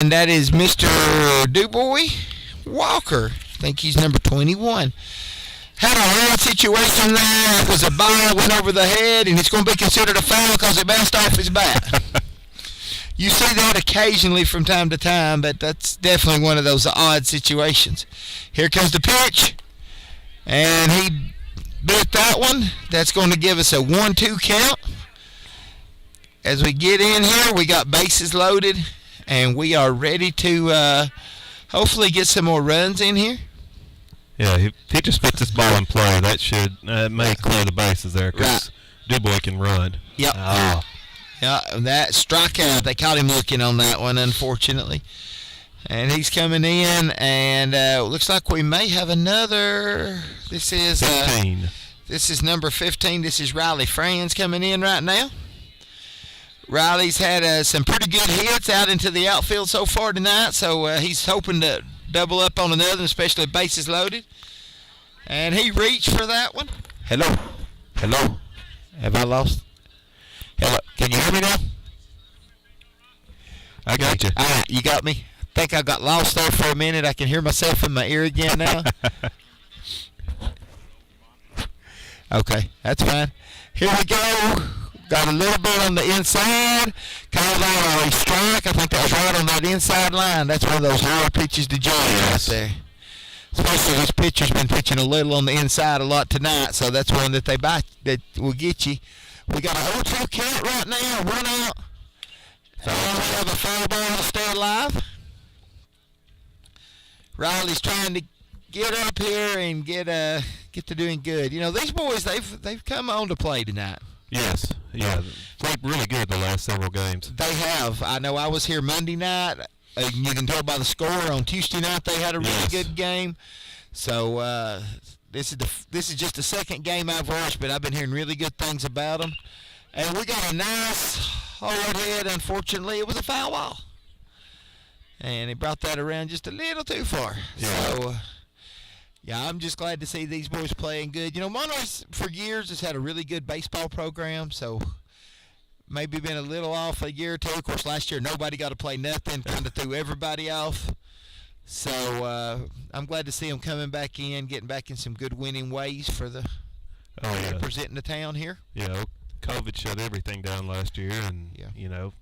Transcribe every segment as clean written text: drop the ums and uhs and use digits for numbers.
and that is Mr. Dubois Walker. I think he's number 21. Had a hard situation there. It was a ball, went over the head, and it's going to be considered a foul because it bounced off his bat. You see that occasionally from time to time, but that's definitely one of those odd situations. Here comes the pitch, and he bit that one. That's going to give us a 1-2 count. As we get in here, we got bases loaded, and we are ready to hopefully get some more runs in here. Yeah, if he just puts this ball in play, that should may clear the bases there because Dubois can run. Yep. Yeah, that strikeout, they caught him looking on that one, unfortunately. And he's coming in, and looks like we may have another. This is 15. This is number 15. This is Riley Franz coming in right now. Riley's had some pretty good hits out into the outfield so far tonight, so he's hoping to double up on another, especially bases loaded. And he reached for that one. Hello. Hello. Have I lost? Hello. Can you hear me now? I got you. All right, you got me. I think I got lost there for a minute. I can hear myself in my ear again now. Okay, that's fine. Here we go. Got a little bit on the inside. Called out a strike. I think that was right on that inside line. That's one of those hard pitches to judge right there. Especially this pitcher's been pitching a little on the inside a lot tonight, so that's one that that will get you. We got a 0-2 count right now, 1 out. So we have a foul ball to stay alive. Riley's trying to get up here and get to doing good. You know, these boys, they've come on to play tonight. Yes, yeah, played really good the last several games. They have. I know I was here Monday night. You can tell by the score. On Tuesday night, they had a really good game. So this is just the second game I've watched, but I've been hearing really good things about them. And we got a nice hard hit. Unfortunately, it was a foul ball, and he brought that around just a little too far. Yeah. So. Yeah, I'm just glad to see these boys playing good. You know, Monterey for years has had a really good baseball program, so maybe been a little off a year or two. Of course, last year nobody got to play nothing, kind of threw everybody off. So I'm glad to see them coming back in, getting back in some good winning ways for the representing the town here. Yeah, COVID shut everything down last year, and you know,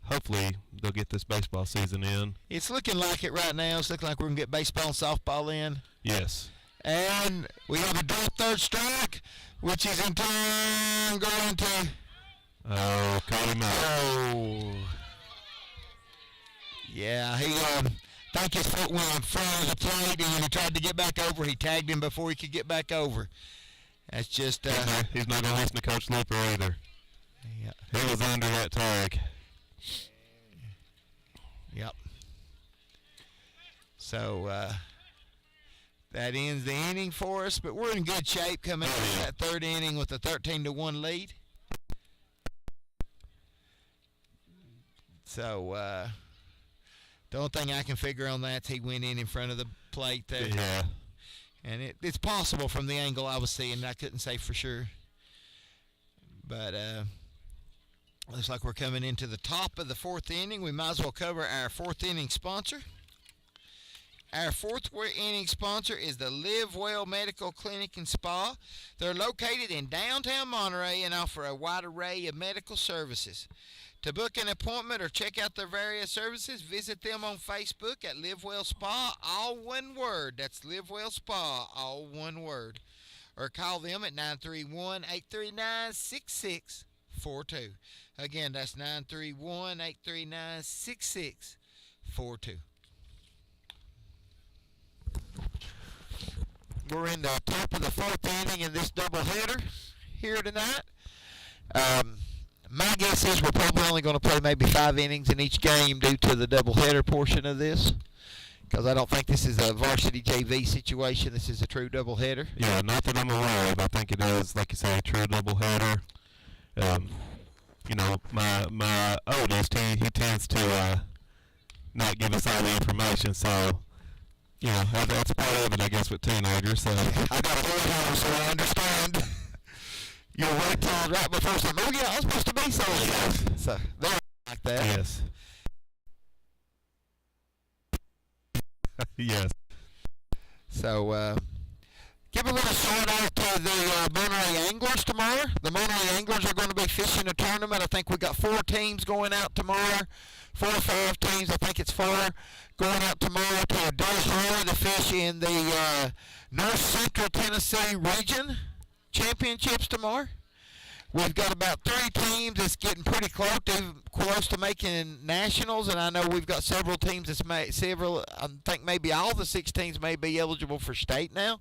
hopefully they'll get this baseball season in. It's looking like it right now. It's looking like we're going to get baseball and softball in. Yes. And we have a drop third strike, which is in turn going to... Oh, caught him out. Oh. Yeah, he think his foot went in front of the plate, and when he tried to get back over, he tagged him before he could get back over. That's just... he's not going to listen to Coach Looper either. Yeah. He was under that tag. Yep. So that ends the inning for us, but we're in good shape coming into that third inning with a 13-1 lead. So the only thing I can figure on that is he went in front of the plate there. Yeah. And it's possible from the angle I was seeing. I couldn't say for sure. But looks like we're coming into the top of the fourth inning. We might as well cover our fourth inning sponsor. Our fourth inning sponsor is the Live Well Medical Clinic and Spa. They're located in downtown Monterey and offer a wide array of medical services. To book an appointment or check out their various services, visit them on Facebook at Live Well Spa, all one word. That's Live Well Spa, all one word. Or call them at 931-839-6642. Again, that's 931-839-6642. We're in the top of the fourth inning in this doubleheader here tonight. My guess is we're probably only going to play maybe 5 innings in each game due to the doubleheader portion of this, because I don't think this is a varsity JV situation. This is a true doubleheader. Yeah, not that I'm aware of. I think it is, like you say, a true doubleheader. You know, my oldest, he tends to not give us all the information, so... Yeah, that's part of it, I guess, with teenagers. So. I got a little home, so I understand. You'll wait till right before something. Oh, yeah, I was supposed to be so. So they're like that. Yes. Yes. So give a little shout out to the Monterey Anglers tomorrow. The Monterey Anglers are going to be fishing a tournament. I think we got 4 teams going out tomorrow. 4 or 5 teams. I think it's 4 going out tomorrow to Dulles to fish in the North Central Tennessee Region Championships tomorrow. We've got about 3 teams that's getting pretty close to making nationals, and I know we've got several teams that's I think maybe all the 6 teams may be eligible for state now.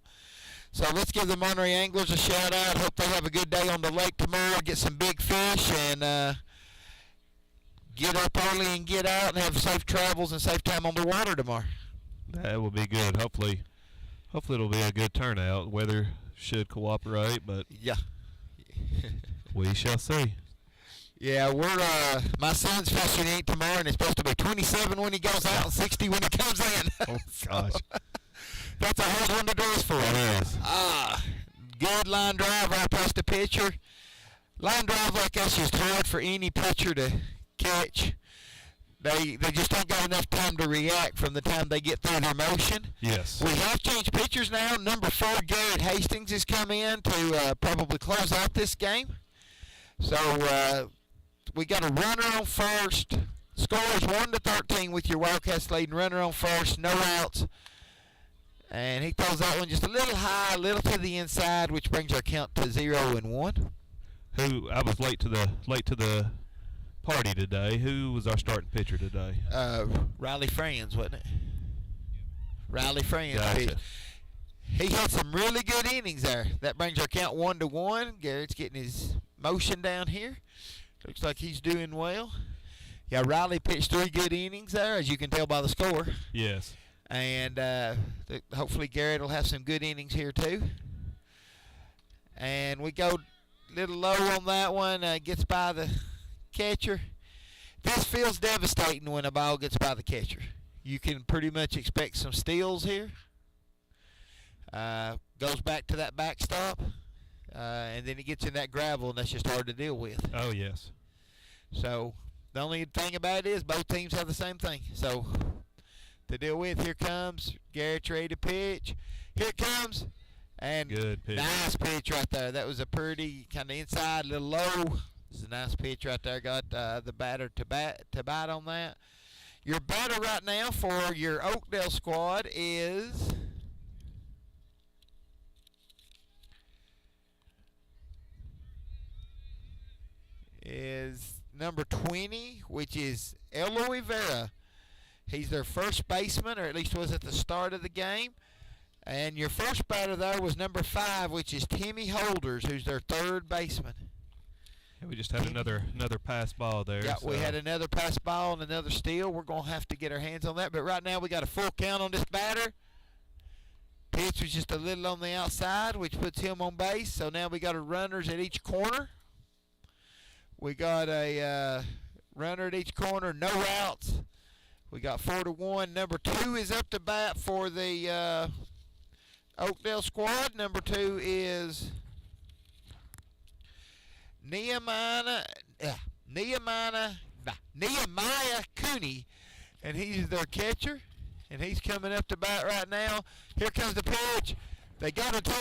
So let's give the Monterey Anglers a shout out. Hope they have a good day on the lake tomorrow, get some big fish, and get up early and get out and have safe travels and safe time on the water tomorrow. That will be good. Hopefully it'll be a good turnout. Weather should cooperate, but yeah. We shall see. Yeah, we're my son's fishing tomorrow, and it's supposed to be 27 when he goes out and 60 when he comes in. Oh gosh. That's a hard one to do us for. It is. Good line drive right past the pitcher. Line drive like that's just hard for any pitcher to catch. They just don't got enough time to react from the time they get through their motion. Yes. We have changed pitchers now. Number 4, Garrett Hastings, has come in to probably close out this game. So we got a runner on first. Score is 1-13 with your Wildcats leading. Runner on first, no outs. And he throws that one just a little high, a little to the inside, which brings our count to 0-1. I was late to the party today. Who was our starting pitcher today? Riley Franz, wasn't it? Riley Franz. Gotcha. He had some really good innings there. That brings our count 1-1. Garrett's getting his motion down here. Looks like he's doing well. Yeah, Riley pitched 3 good innings there, as you can tell by the score. Yes. And hopefully Garrett will have some good innings here too. And we go a little low on that one. Gets by the catcher. This feels devastating when a ball gets by the catcher. You can pretty much expect some steals here. Goes back to that backstop. And then it gets in that gravel, and that's just hard to deal with. Oh, yes. So the only thing about it is both teams have the same thing. So to deal with, here comes Garrett's ready to pitch. Here it comes. And good pitch. Nice pitch right there. That was a pretty kind of inside, a little low. This is a nice pitch right there. Got the batter to bite on that. Your batter right now for your Oakdale squad is number 20, which is Eloy Vera. He's their first baseman, or at least was at the start of the game. And your first batter there was number 5, which is Timmy Holders, who's their third baseman. Yeah, we just had another pass ball there. Yeah, so. We had another pass ball and another steal. We're going to have to get our hands on that. But right now we got a full count on this batter. Pitch was just a little on the outside, which puts him on base. So now we got our runners at each corner. We got a runner at each corner, no outs. We got 4-1. Number 2 is up to bat for the Oakdale squad. Number 2 is Nehemiah Cooney, and he's their catcher, and he's coming up to bat right now. Here comes the pitch. They got a 2,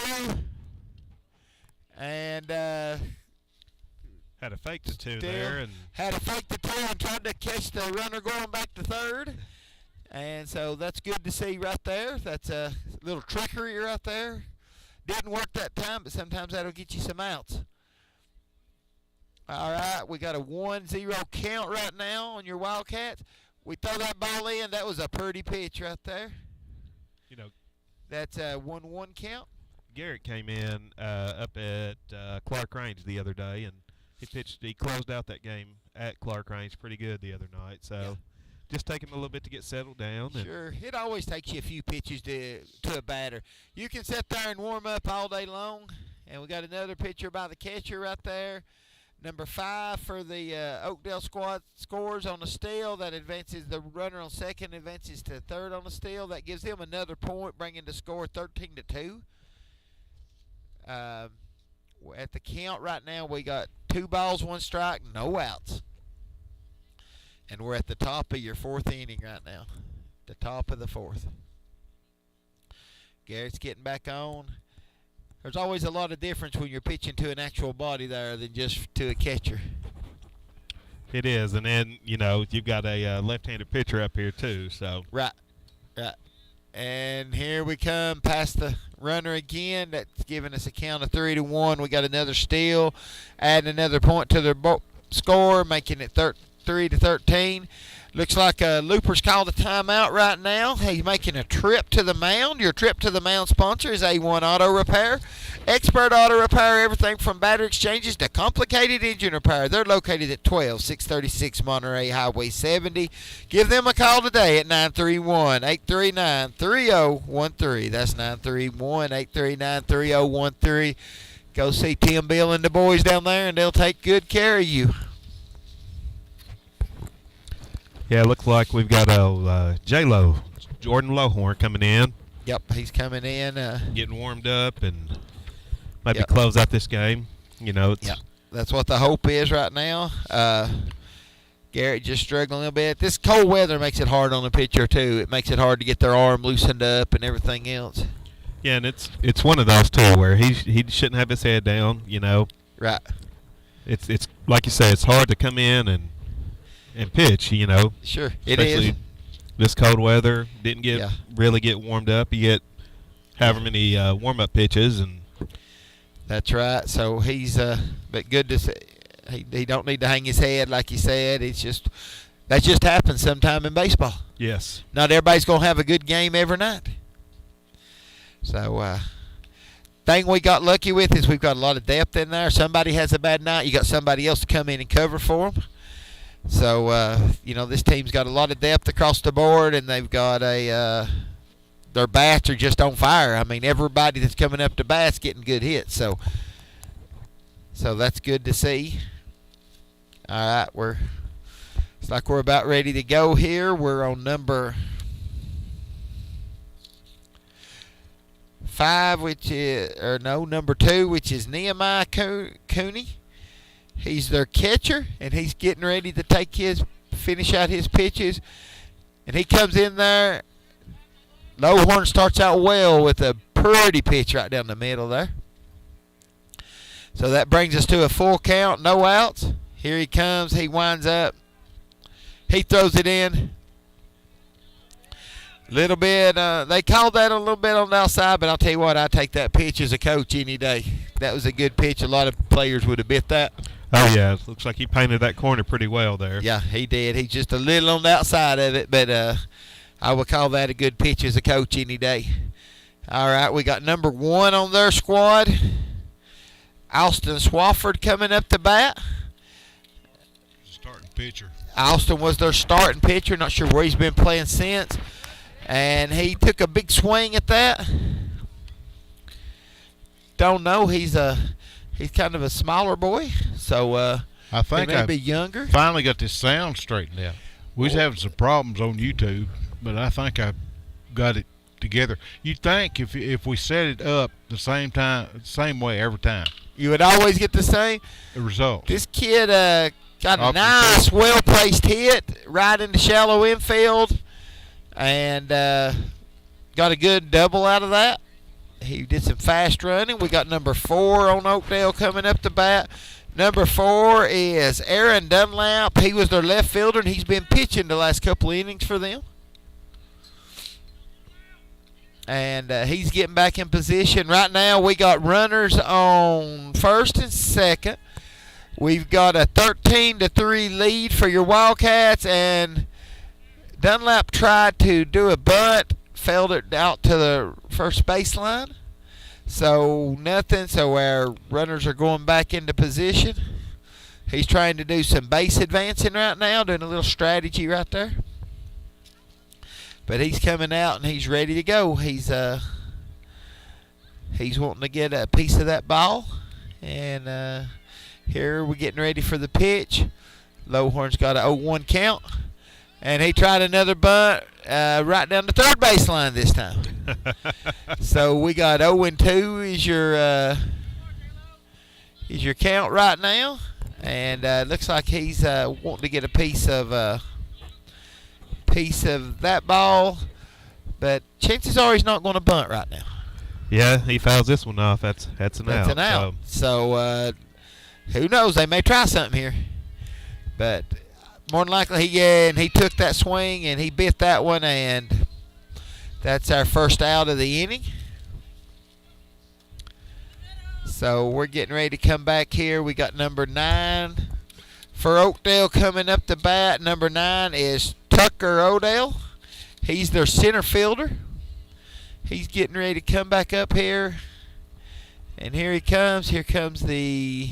and had a fake the 2 there, and had a fake the 2 and tried to catch the runner going back to third. And so that's good to see right there. That's a little trickery right there. Didn't work that time, but sometimes that'll get you some outs. All right, we got a 1-0 count right now on your Wildcats. We throw that ball in. That was a pretty pitch right there. You know, that's a 1-1 count. Garrett came in up at Clark Range the other day, and he closed out that game at Clark Range pretty good the other night. So yeah. Just take him a little bit to get settled down. Sure. It always takes you a few pitches to a batter. You can sit there and warm up all day long. And we got another pitcher by the catcher right there. Number 5 for the Oakdale squad scores on a steal. That advances the runner on second, advances to third on a steal. That gives him another point, bringing the score 13-2. At the count right now, we got 2 balls, 1 strike, no outs. And we're at the top of your 4th inning right now. The top of the 4th. Garrett's getting back on. There's always a lot of difference when you're pitching to an actual body there than just to a catcher. It is, and then you've got a left-handed pitcher up here too. So right. And here we come past the runner again. That's giving us a count of 3-1. We got another steal, adding another point to their score, making it 3-13. Looks like Looper's called a timeout right now. He's making a trip to the mound. Your trip to the mound sponsor is A1 Auto Repair. Expert auto repair, everything from battery exchanges to complicated engine repair. They're located at 12636 Monterey Highway 70. Give them a call today at 931-839-3013. That's 931-839-3013. Go see Tim, Bill, and the boys down there, and they'll take good care of you. Yeah, it looks like we've got J-Lo, Jordan Lohorn, coming in. Yep, he's coming in. Getting warmed up and maybe close out this game. That's what the hope is right now. Garrett just struggling a little bit. This cold weather makes it hard on the pitcher, too. It makes it hard to get their arm loosened up and everything else. Yeah, and it's one of those, too, where he shouldn't have his head down, Right. It's like you say, it's hard to come in and pitch, Sure, it especially is. This cold weather, didn't really get warmed up. You get however many warm-up pitches, and that's right. So he's but good to see. He don't need to hang his head like you said. That just happens sometime in baseball. Yes. Not everybody's gonna have a good game every night. So thing we got lucky with is we've got a lot of depth in there. Somebody has a bad night, you got somebody else to come in and cover for them. So, this team's got a lot of depth across the board, and they've got their bats are just on fire. I mean, everybody that's coming up to bat's getting good hits. So that's good to see. All right, it's like we're about ready to go here. We're on number 5, number 2, which is Nehemiah Cooney. He's their catcher, and he's getting ready to finish out his pitches. And he comes in there. Lohorn starts out well with a pretty pitch right down the middle there. So that brings us to a full count, no outs. Here he comes. He winds up. He throws it in. Little bit. They called that a little bit on the outside, but I'll tell you what, I take that pitch as a coach any day. That was a good pitch. A lot of players would have bit that. Oh, yeah. It looks like he painted that corner pretty well there. Yeah, he did. He's just a little on the outside of it, but I would call that a good pitch as a coach any day. All right, we got number 1 on their squad. Austin Swafford coming up to bat. Starting pitcher. Austin was their starting pitcher. Not sure where he's been playing since. And he took a big swing at that. Don't know. He's kind of a smaller boy, so I think he may be younger. Finally got this sound straightened out. We was having some problems on YouTube, but I think I got it together. You'd think if we set it up the same way every time, you would always get the same result. This kid got a nice, well-placed hit right in the shallow infield, and got a good double out of that. He did some fast running. We got number 4 on Oakdale coming up to bat. Number 4 is Aaron Dunlap. He was their left fielder, and he's been pitching the last couple of innings for them. And he's getting back in position. Right now we got runners on first and second. We've got a 13-3 lead for your Wildcats, and Dunlap tried to do a bunt, failed it out to the first baseline. So nothing. So our runners are going back into position. He's trying to do some base advancing right now, doing a little strategy right there. But he's coming out and he's ready to go. He's wanting to get a piece of that ball. And here we're getting ready for the pitch. Lohorn's got an 0-1 count. And he tried another bunt right down the third baseline this time. So we got 0-2 is your count right now. And looks like he's wanting to get a piece of that ball. But chances are he's not going to bunt right now. Yeah, he fouls this one off. That's an out. That's an out. So who knows? They may try something here. But more than likely, he took that swing and he bit that one, and that's our first out of the inning. So we're getting ready to come back here. We got number 9 for Oakdale coming up to bat. Number 9 is Tucker Odell. He's their center fielder. He's getting ready to come back up here. And here he comes. Here comes the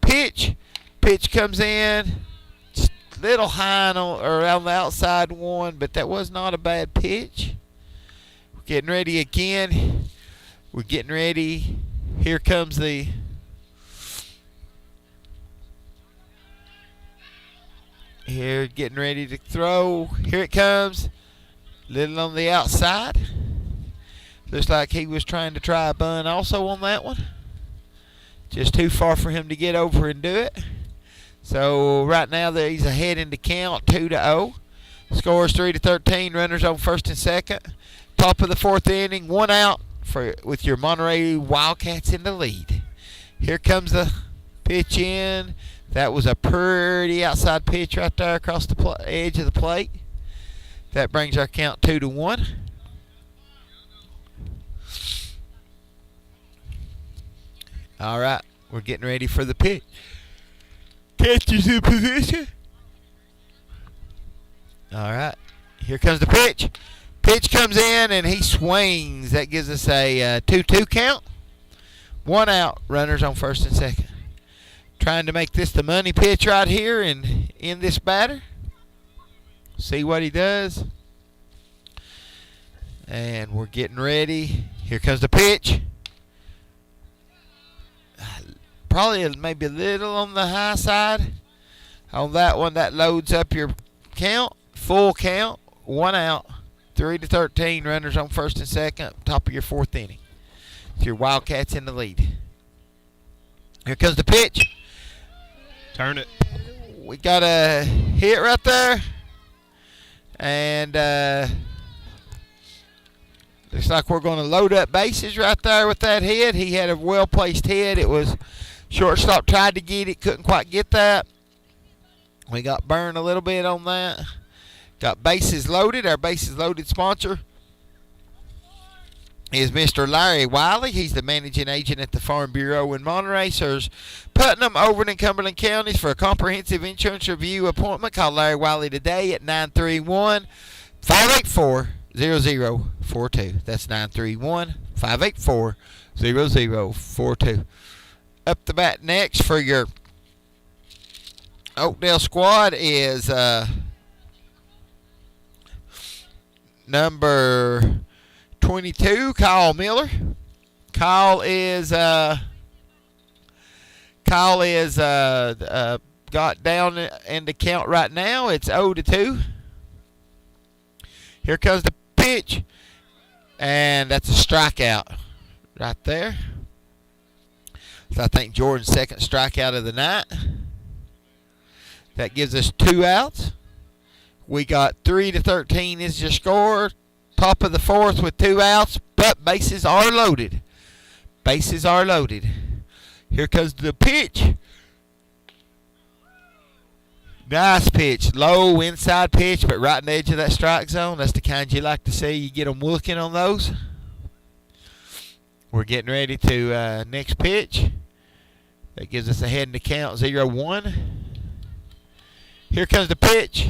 pitch. Pitch comes in. Little high on the outside one, but that was not a bad pitch. We're getting ready again. We're getting ready. Here comes the getting ready to throw. Here it comes. Little on the outside. Looks like he was trying to try a bunt also on that one. Just too far for him to get over and do it. So right now he's ahead in the count, 2-0. Scores 3-13. Runners on first and second. Top of the 4th inning. 1 out with your Monterey Wildcats in the lead. Here comes the pitch in. That was a pretty outside pitch right there across the edge of the plate. That brings our count 2-1. All right, we're getting ready for the pitch. Catcher's in position. All right, here comes the pitch. Pitch comes in and he swings. That gives us a 2-2 count. 1 out. Runners on first and second. Trying to make this the money pitch right here and end this batter. See what he does. And we're getting ready. Here comes the pitch. Probably maybe a little on the high side. On that one, that loads up your count. Full count. 1 out. 3-13. Runners on first and second. Top of your 4th inning. It's your Wildcats in the lead. Here comes the pitch. Turn it. We got a hit right there. And looks like we're going to load up bases right there with that hit. He had a well-placed hit. It was shortstop tried to get it. Couldn't quite get that. We got burned a little bit on that. Got bases loaded. Our bases loaded sponsor is Mr. Larry Wiley. He's the managing agent at the Farm Bureau in Monterey. Serves Putnam, Overton, and Cumberland counties. For a comprehensive insurance review appointment, call Larry Wiley today at 931-584-0042. That's 931-584-0042. Up the bat next for your Oakdale squad is number 22, Kyle Miller. Kyle is got down in the count right now. It's 0-2. Here comes the pitch, and that's a strikeout right there. So I think Jordan's second strikeout of the night. That gives us 2 outs. We got 3-13 is your score. Top of the 4th with 2 outs, but bases are loaded. Bases are loaded. Here comes the pitch. Nice pitch. Low inside pitch, but right on the edge of that strike zone. That's the kind you like to see. You get them looking on those. We're getting ready to next pitch. That gives us a head in the count, 0-1. Here comes the pitch.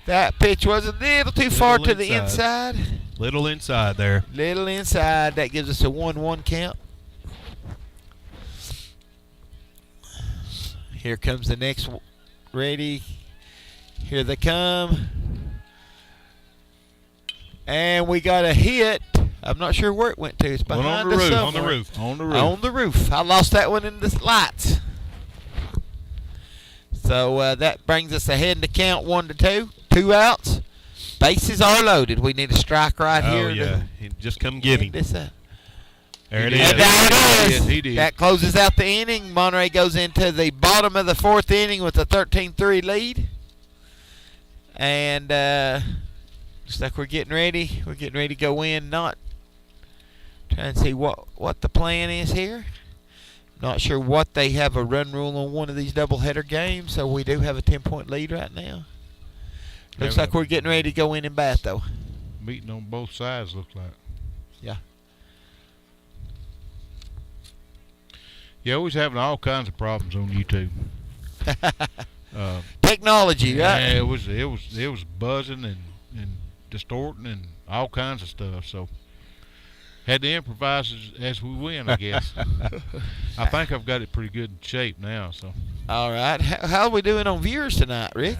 That pitch was a little too far to the inside. Little inside there. Little inside. That gives us a 1-1 count. Here comes the next ready. Here they come. And we got a hit. I'm not sure where it went to. It's behind on the us roof. somewhere. On the roof. On the roof. On the roof. I lost that one in the lights. So that brings us ahead in the count 1-2. 2 outs. Bases are loaded. We need a strike right here. Oh, yeah. Just come get him. This up. There it And is. there it is. He did. That closes out the inning. Monterey goes into the bottom of the 4th inning with a 13-3 lead. And looks like we're getting ready. We're getting ready to go in. Not Trying to see what the plan is here. Not sure what they have a run rule on one of these doubleheader games, so we do have a 10-point lead right now. Looks like we're getting ready to go in and bat, though. Meeting on both sides, looks like. Yeah. Yeah, always having all kinds of problems on YouTube. Technology, right? Yeah, it was buzzing and distorting and all kinds of stuff. So had to improvise as we went, I guess. I think I've got it pretty good in shape now. So. All right. How are we doing on viewers tonight, Rick?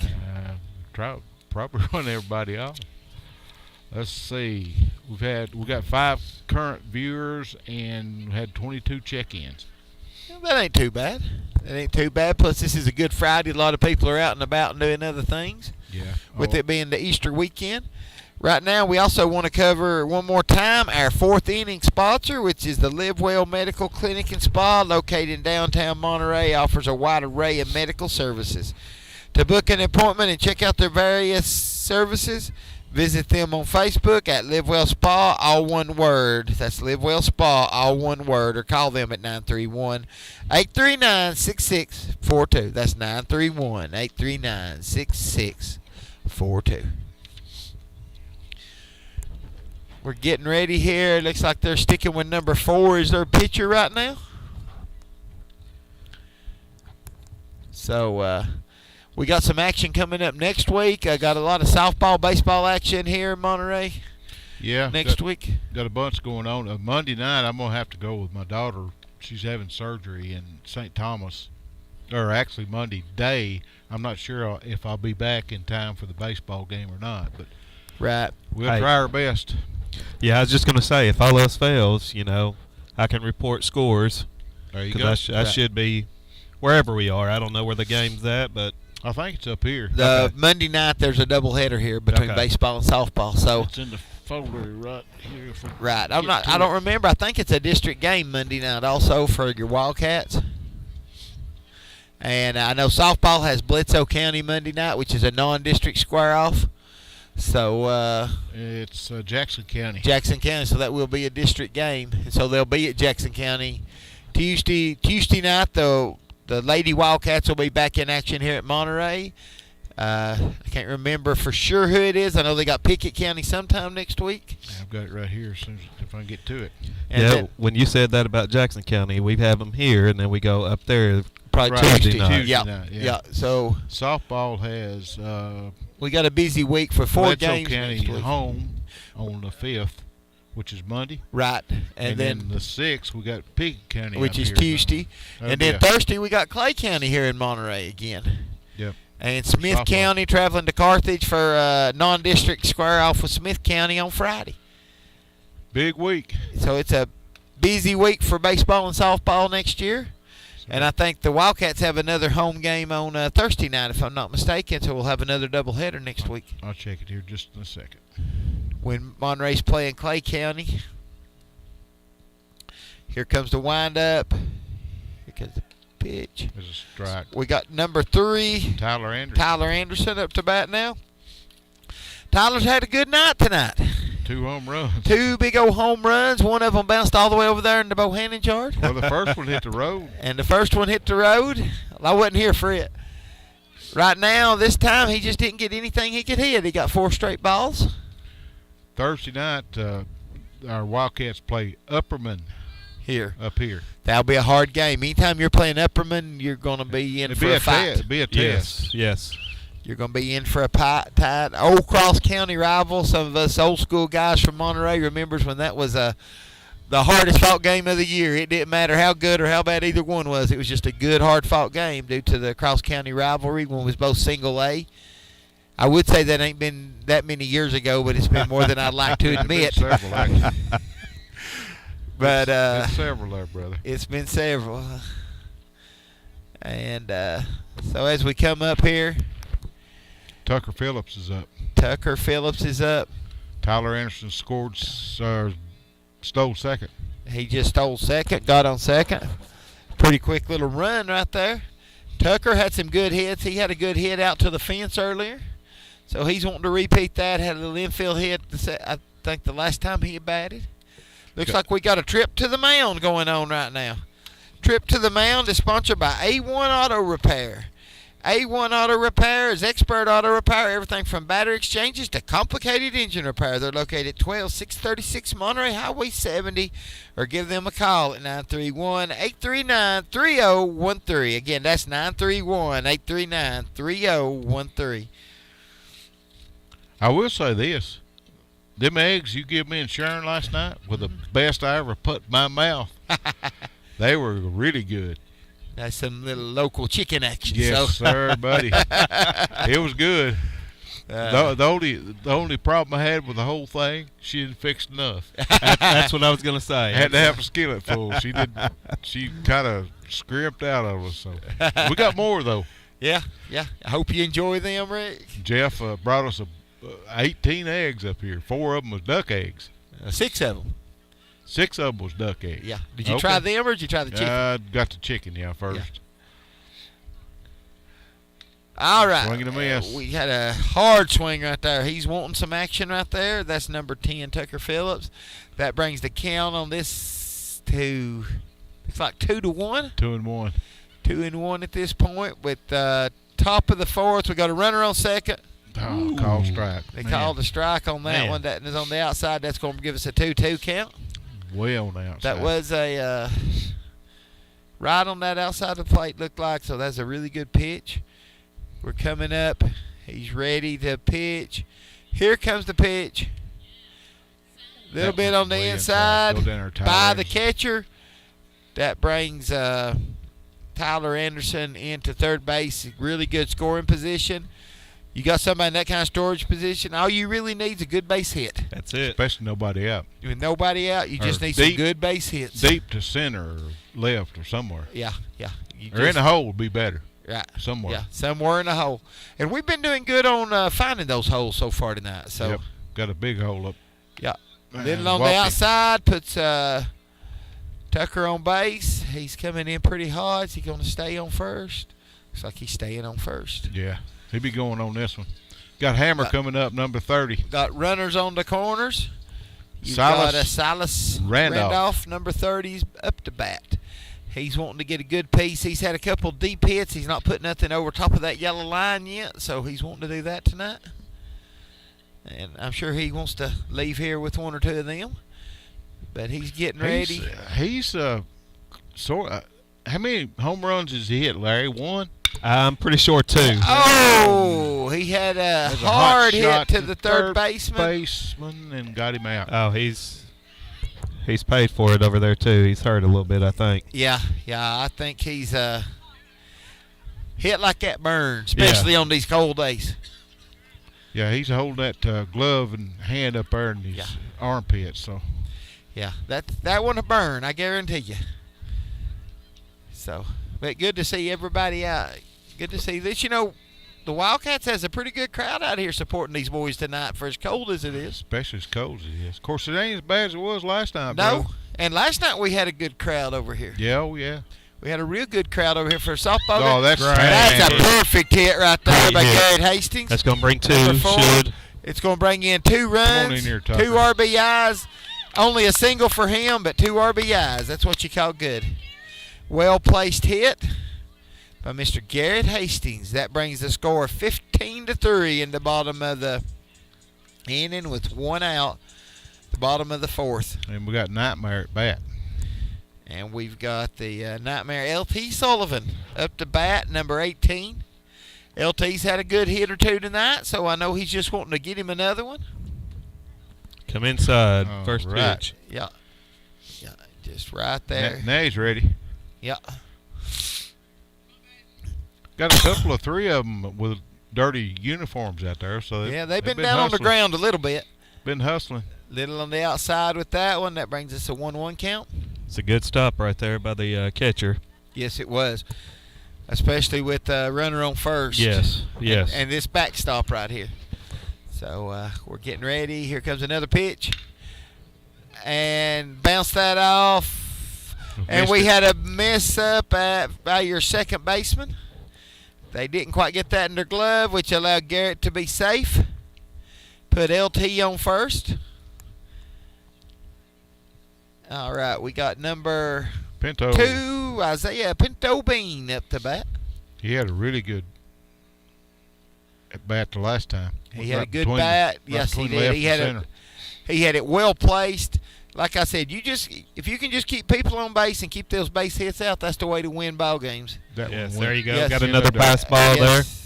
Probably run everybody off. Let's see. We got 5 current viewers and had 22 check-ins. Well, that ain't too bad. Plus, this is a Good Friday. A lot of people are out and about and doing other things. Yeah. With it being the Easter weekend. Right now, we also want to cover one more time our 4th inning sponsor, which is the Live Well Medical Clinic and Spa, located in downtown Monterey, offers a wide array of medical services. To book an appointment and check out their various services, visit them on Facebook at Live Well Spa, all one word. That's Live Well Spa, all one word. Or call them at 931-839-6642. That's 931-839-6642. We're getting ready here. Looks like they're sticking with number 4 as their pitcher right now. So, we got some action coming up next week. I got a lot of softball, baseball action here in Monterey. Yeah. Next week. Got a bunch going on. Monday night, I'm going to have to go with my daughter. She's having surgery in St. Thomas. Or actually Monday day. I'm not sure if I'll be back in time for the baseball game or not. But right. We'll try our best. Yeah, I was just going to say, if all else fails, I can report scores. There you go. I should be wherever we are. I don't know where the game's at, but I think it's up here. Monday night, there's a doubleheader here between baseball and softball. So it's in the folder right here. Right. I don't remember. I think it's a district game Monday night also for your Wildcats. And I know softball has Bledsoe County Monday night, which is a non-district square-off. So it's Jackson County. Jackson County, so that will be a district game. And so they'll be at Jackson County Tuesday night. The Lady Wildcats will be back in action here at Monterey. I can't remember for sure who it is. I know they got Pickett County sometime next week. I've got it right here as soon as if I can get to it. And when you said that about Jackson County, we have them here, and then we go up there probably Tuesday night. Tuesday night, yeah. So softball has we got a busy week for 4 games County next week. Home on the 5th, which is Monday. Right. And then the 6th, we got Pickett County, which is here, Tuesday. And then Thursday, we got Clay County here in Monterey again. Yep. And Smith County traveling to Carthage for non-district square-off with Smith County on Friday. Big week. So it's a busy week for baseball and softball next year. And I think the Wildcats have another home game on Thursday night, if I'm not mistaken. So we'll have another doubleheader next week. I'll check it here just in a second. When Monterey's playing Clay County. Here comes the windup. Here comes the pitch. There's a strike. We got number 3. Tyler Anderson up to bat now. Tyler's had a good night tonight. 2 home runs. 2 big old home runs. One of them bounced all the way over there in the Bohannon yard. Well, the first one hit the road. And the first one hit the road. I wasn't here for it. Right now, this time, he just didn't get anything he could hit. He got 4 straight balls. Thursday night, our Wildcats play Upperman up here. That'll be a hard game. Anytime you're playing Upperman, you're going to be in for a fight. It'll be a test. Yes. You're going to be in for a tight old Cross County rival. Some of us old school guys from Monterey remembers when that was the hardest fought game of the year. It didn't matter how good or how bad either one was. It was just a good, hard fought game due to the Cross County rivalry when it was both single A. I would say that ain't been that many years ago, but it's been more than I'd like to admit. It's been several, actually. But it's several there, brother. It's been several. And so as we come up here, Tucker Phillips is up. Tyler Anderson stole second. He just stole second, got on second. Pretty quick little run right there. Tucker had some good hits. He had a good hit out to the fence earlier. So he's wanting to repeat that. Had a little infield hit, I think, the last time he batted. Looks like we got a trip to the mound going on right now. Trip to the mound is sponsored by A1 Auto Repair. A1 Auto Repair is expert auto repair, everything from battery exchanges to complicated engine repair. They're located at 12636 Monterey Highway 70, or give them a call at 931-839-3013. Again, that's 931-839-3013. I will say this. Them eggs you give me in Sharon last night were the best I ever put in my mouth. They were really good. That's some little local chicken action. Yes, sir, buddy. It was good. The only problem I had with the whole thing, she didn't fix enough. That's what I was gonna say. I had to have a skillet full. She did. She kind of scrimped out of us. So we got more though. Yeah. I hope you enjoy them, Rick. Jeff brought us 18 eggs up here. 4 of them was duck eggs. 6 of them. 6 of them was duck eggs. Yeah. Did you try them or did you try the chicken? Got the chicken, first. Yeah. All right. Swing and a miss. We had a hard swing right there. He's wanting some action right there. That's number 10, Tucker Phillips. That brings the count on this to, it's like 2-1. 2-1. 2-1 at this point. With top of the 4th, we got a runner on second. Oh, call strike. They called a strike on that one. That is on the outside. That's going to give us a 2-2 count. Way on the outside. That was a right on that outside of the plate, looked like. So that's a really good pitch. We're coming up. He's ready to pitch. Here comes the pitch. A little bit on the inside by the catcher. That brings Tyler Anderson into third base. Really good scoring position. You got somebody in that kind of storage position, all you really need is a good base hit. That's it. Especially nobody out. With nobody out, you just need some good base hits. Deep to center or left or somewhere. Yeah. Or in the hole would be better. Right. Somewhere. Yeah, somewhere in the hole. And we've been doing good on finding those holes so far tonight. So Yep. Got a big hole up. Yeah. Little on the outside puts Tucker on base. He's coming in pretty hot. Is he going to stay on first? Looks like he's staying on first. Yeah. He'll be going on this one. Got Hammer coming up, number 30. Got runners on the corners. You've Silas got Silas Randolph, number 30, up to bat. He's wanting to get a good piece. He's had a couple deep hits. He's not put nothing over top of that yellow line yet, so he's wanting to do that tonight. And I'm sure he wants to leave here with 1 or 2 of them. But he's getting ready. He's how many home runs has he hit, Larry? 1? I'm pretty sure 2. Oh, he had a hard hit to the third baseman. And got him out. Oh, he's paid for it over there too. He's hurt a little bit, I think. Yeah, I think he's hit like that burn, especially on these cold days. Yeah, he's holding that glove and hand up there in his armpit. So. Yeah, that one a burn, I guarantee you. So, but good to see everybody out. Good to see this. You know, the Wildcats has a pretty good crowd out here supporting these boys tonight for as cold as it is. Especially as cold as it is. Of course, it ain't as bad as it was last night, No, bro. And last night we had a good crowd over here. Yeah, oh yeah. We had a real good crowd over here for a softball. Oh, that's great. That's a perfect hit right there by Garrett Hastings. That's going to bring 2. Should. It's going to bring in 2 runs, 2 RBIs. Only a single for him, but 2 RBIs. That's what you call good. Well-placed hit by Mr. Garrett Hastings. That brings the score 15-3 in the bottom of the inning with 1 out, the bottom of the 4th. And we got Nightmare at bat. And we've got the Nightmare LT Sullivan up to bat, number 18. LT's had a good hit or 2 tonight, so I know he's just wanting to get him another one. Come inside. Oh, First right. pitch. Yeah, just right there. Now he's ready. Yeah. Got a couple of 3 of them with dirty uniforms out there. So they've been down on the ground a little bit. Been hustling. Little on the outside with that one. That brings us a 1-1 count. It's a good stop right there by the catcher. Yes, it was. Especially with runner on first. Yes. And this backstop right here. So we're getting ready. Here comes another pitch. And bounce that off. And we had a mess up by your second baseman. They didn't quite get that in their glove, which allowed Garrett to be safe. Put LT on first. All right, we got number Pinto. 2, Isaiah Pinto Bean up to bat. He had a really good at bat the last time. He had a good between bat. right Yes, he between did. left He and had center. he had it well placed. Like I said, if you can just keep people on base and keep those base hits out, that's the way to win ball games. That Yes, one there went. you go. Yes. Got Yeah, another no pass doubt. ball there. Yes.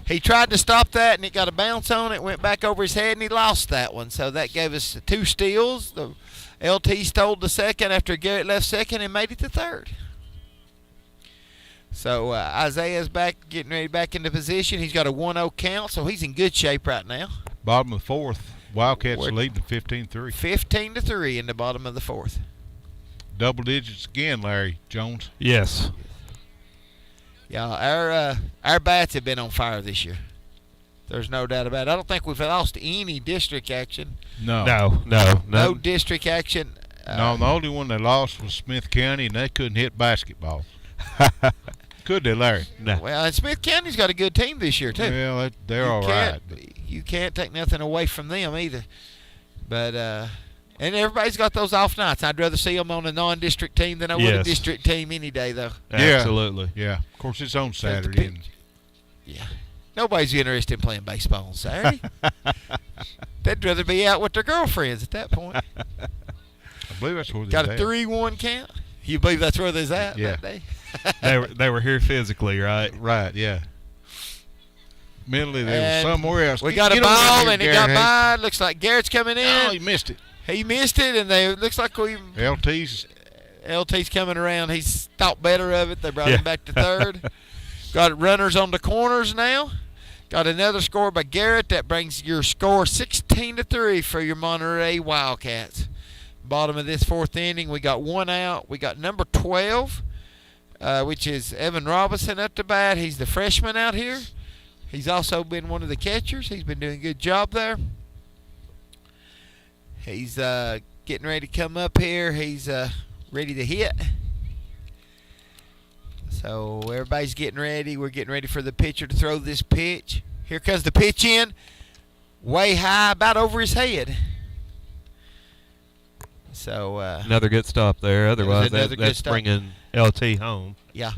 He tried to stop that, and it got a bounce on it, went back over his head, and he lost that one. So that gave us 2 steals. The LT stole the second after Garrett left second and made it to third. So Isaiah's getting ready back into position. He's got a 1-0 count, so he's in good shape right now. Bottom of the fourth. Wildcats We're- leading 15-3. 15-3 in the bottom of the fourth. Double digits again, Larry Jones. Yes. Yeah, our bats have been on fire this year. There's no doubt about it. I don't think we've lost any district action. No. No district action. No, the only one they lost was Smith County, and they couldn't hit basketball. Could they, Larry? No. Well, and Smith County's got a good team this year too. Well, they're all right. You can't take nothing away from them either. But and everybody's got those off nights. I'd rather see them on a non-district team than I would a Yes. district team any day, though. Absolutely. Yeah, of course it's on the Saturday. And Yeah. Nobody's interested in playing baseball on Saturday. They'd rather be out with their girlfriends at that point. I believe that's where Got they're a 3-1 count. You believe that's where they're at Yeah. that day? They were here physically, right? Right, yeah. Mentally, they And were somewhere else. We got a Get on out ball, here, and it got Garrett. by. Looks like Garrett's coming in. Oh, he missed it. He missed it, and looks like LT's coming around. He's thought better of it. They brought him back to third. Got runners on the corners now. Got another score by Garrett. That brings your score 16-3 for your Monterey Wildcats. Bottom of this fourth inning, we got 1 out. We got number 12, which is Evan Robinson up to bat. He's the freshman out here. He's also been one of the catchers. He's been doing a good job there. He's getting ready to come up here. He's ready to hit. So everybody's getting ready. We're getting ready for the pitcher to throw this pitch. Here comes the pitch in. Way high, about over his head. So Another good stop there. Otherwise, another good that's stop. bringing LT home. yeah.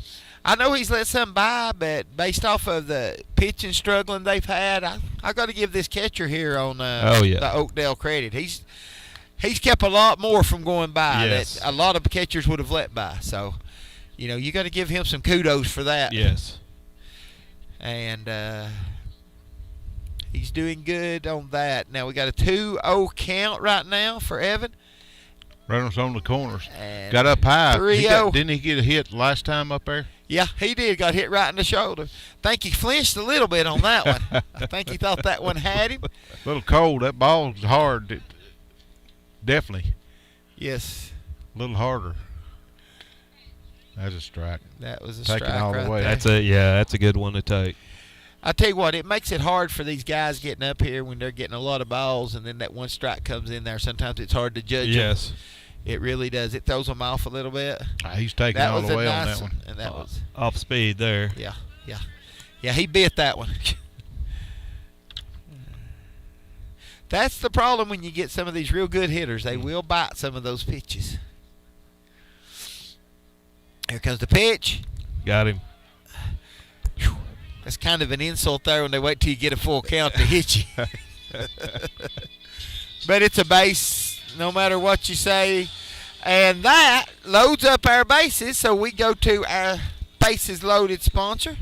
I know he's let some by, but based off of the pitching struggling they've had, I got to give this catcher here on the Oakdale credit. He's kept a lot more from going by Yes. that a lot of catchers would have let by. So, you got to give him some kudos for that. Yes. And he's doing good on that. Now we got a 2-0 count right now for Evan. Runners on the corners. And Got up high. 3-0. Didn't he get a hit last time up there? Yeah, he did. Got hit right in the shoulder. Think he flinched a little bit on that one. I think he thought that one had him. A little cold. That ball's hard. Definitely. Yes, A little harder. That's a strike. that was a Take it strike all the right way. there. That's a good one to take. I tell you what, it makes it hard for these guys getting up here when they're getting a lot of balls, and then that one strike comes in there. Sometimes it's hard to judge them. Yes. It really does. It throws them off a little bit. He's taking That all was the a way on nice that one. and that was Off speed there. yeah, he bit that one. That's the problem when you get some of these real good hitters. They will bite some of those pitches. Here comes the pitch. Got him. That's kind of an insult there when they wait till you get a full count to hit you. But it's a base no matter what you say. And that loads up our bases, so we go to our bases loaded sponsor.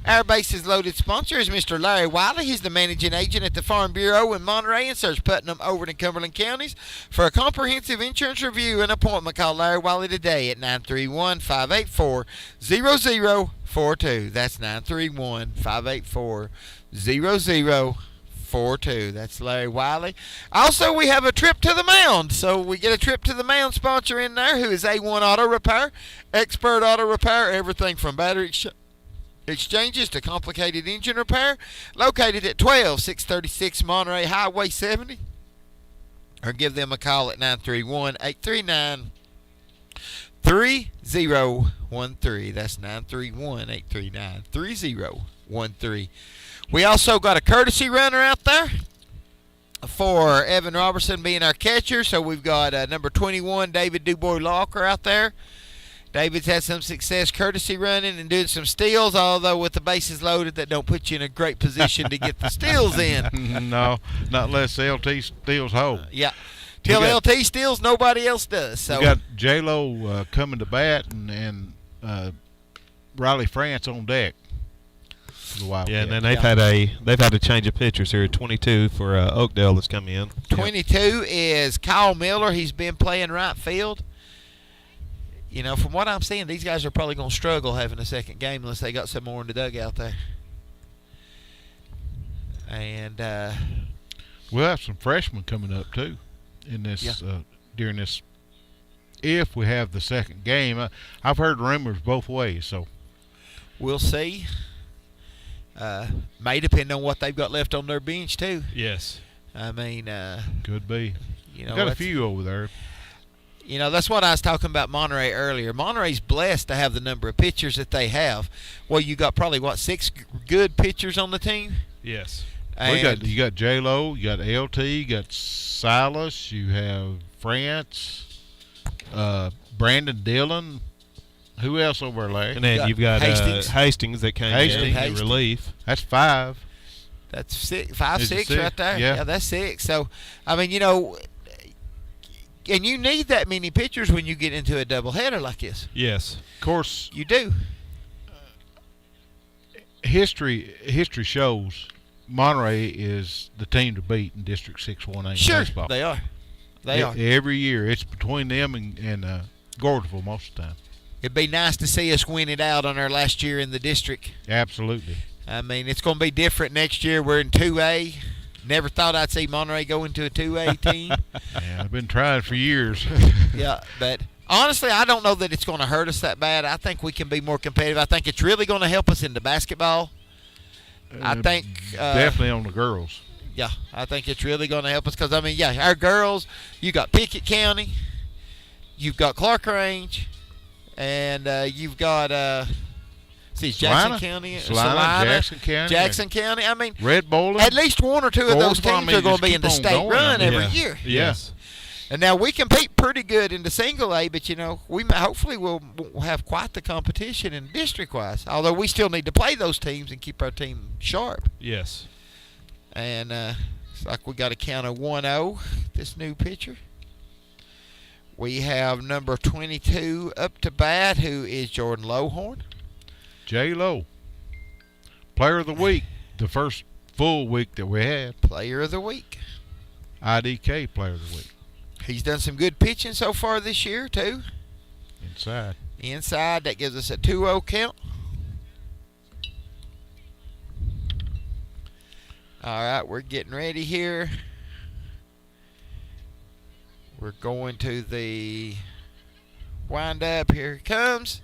Our bases loaded sponsor is Mr. Larry Wiley. He's the managing agent at the Farm Bureau in Monterey and serves Putnam, Overton, and Cumberland counties. For a comprehensive insurance review and appointment, call Larry Wiley today at 931-584-0042. That's 931-584-0042. That's Larry Wiley. Also, we have a trip to the mound. So we get a trip to the mound sponsor in there who is A1 Auto Repair, expert auto repair, everything from battery exchanges to complicated engine repair, located at 12636 Monterey Highway 70, or give them a call at 931-839-3013. That's 931-839-3013. We also got a courtesy runner out there. for Evan Robertson being our catcher. So we've got number 21, David DuBois Locker out there. David's had some success courtesy running and doing some steals, although with the bases loaded, that don't put you in a great position to get the steals in. No, not unless LT steals whole. Yeah. Till LT steals, nobody else does. So we got J-Lo coming to bat and Riley France on deck. The Wildcats. Yeah, and then they've had a change of pitchers here. 22 for Oakdale that's come in. 22 is Kyle Miller. He's been playing right field. You know, from what I'm seeing, these guys are probably going to struggle having a second game unless they got some more in the dugout there. And we'll have some freshmen coming up too in this during this. If we have the second game, I've heard rumors both ways, so we'll see. May depend on what they've got left on their bench too. Yes. I mean, could be. You know, got a few over there. You know, that's what I was talking about Monterey earlier. Monterey's blessed to have the number of pitchers that they have. Well, you got probably, 6 good pitchers on the team? Yes. Well, you got J-Lo, you got LT, you got Silas, you have France, Brandon Dillon. Who else over there? And then you've got Hastings that came in relief. That's 5. That's 6, 5, 6 right there. Yeah, that's 6. So, I mean, you know, and you need that many pitchers when you get into a doubleheader like this. Yes. Of course. You do. History shows Monterey is the team to beat in District 6-1A sure, baseball. They are. They are. Every year. It's between them and Gordonville most of the time. It'd be nice to see us win it out on our last year in the district. Absolutely. I mean, it's going to be different next year. We're in 2A. Never thought I'd see Monterey go into a 2A team. Yeah, I've been trying for years. Yeah, but honestly, I don't know that it's going to hurt us that bad. I think we can be more competitive. I think it's really going to help us in the basketball. I think definitely on the girls. Yeah, I think it's really going to help us because, I mean, yeah, our girls, you got Pickett County, you've got Clark Range, and you've got Jackson County, Jackson County. I mean, Red Bull. At least one or two of those teams are going to be in the state run every year. Yes. And now we compete pretty good in the single A, but you know hopefully we'll have quite the competition in district-wise. Although we still need to play those teams and keep our team sharp. Yes. And it's like we got a count of 1-0. This new pitcher. We have number 22 up to bat, who is Jordan Lowhorn. J-Lo, Player of the Week, the first full week that we had. Player of the Week. IDK Player of the Week. He's done some good pitching so far this year, too. Inside, that gives us a 2-0 count. All right, we're getting ready here. We're going to the wind-up. Here it comes.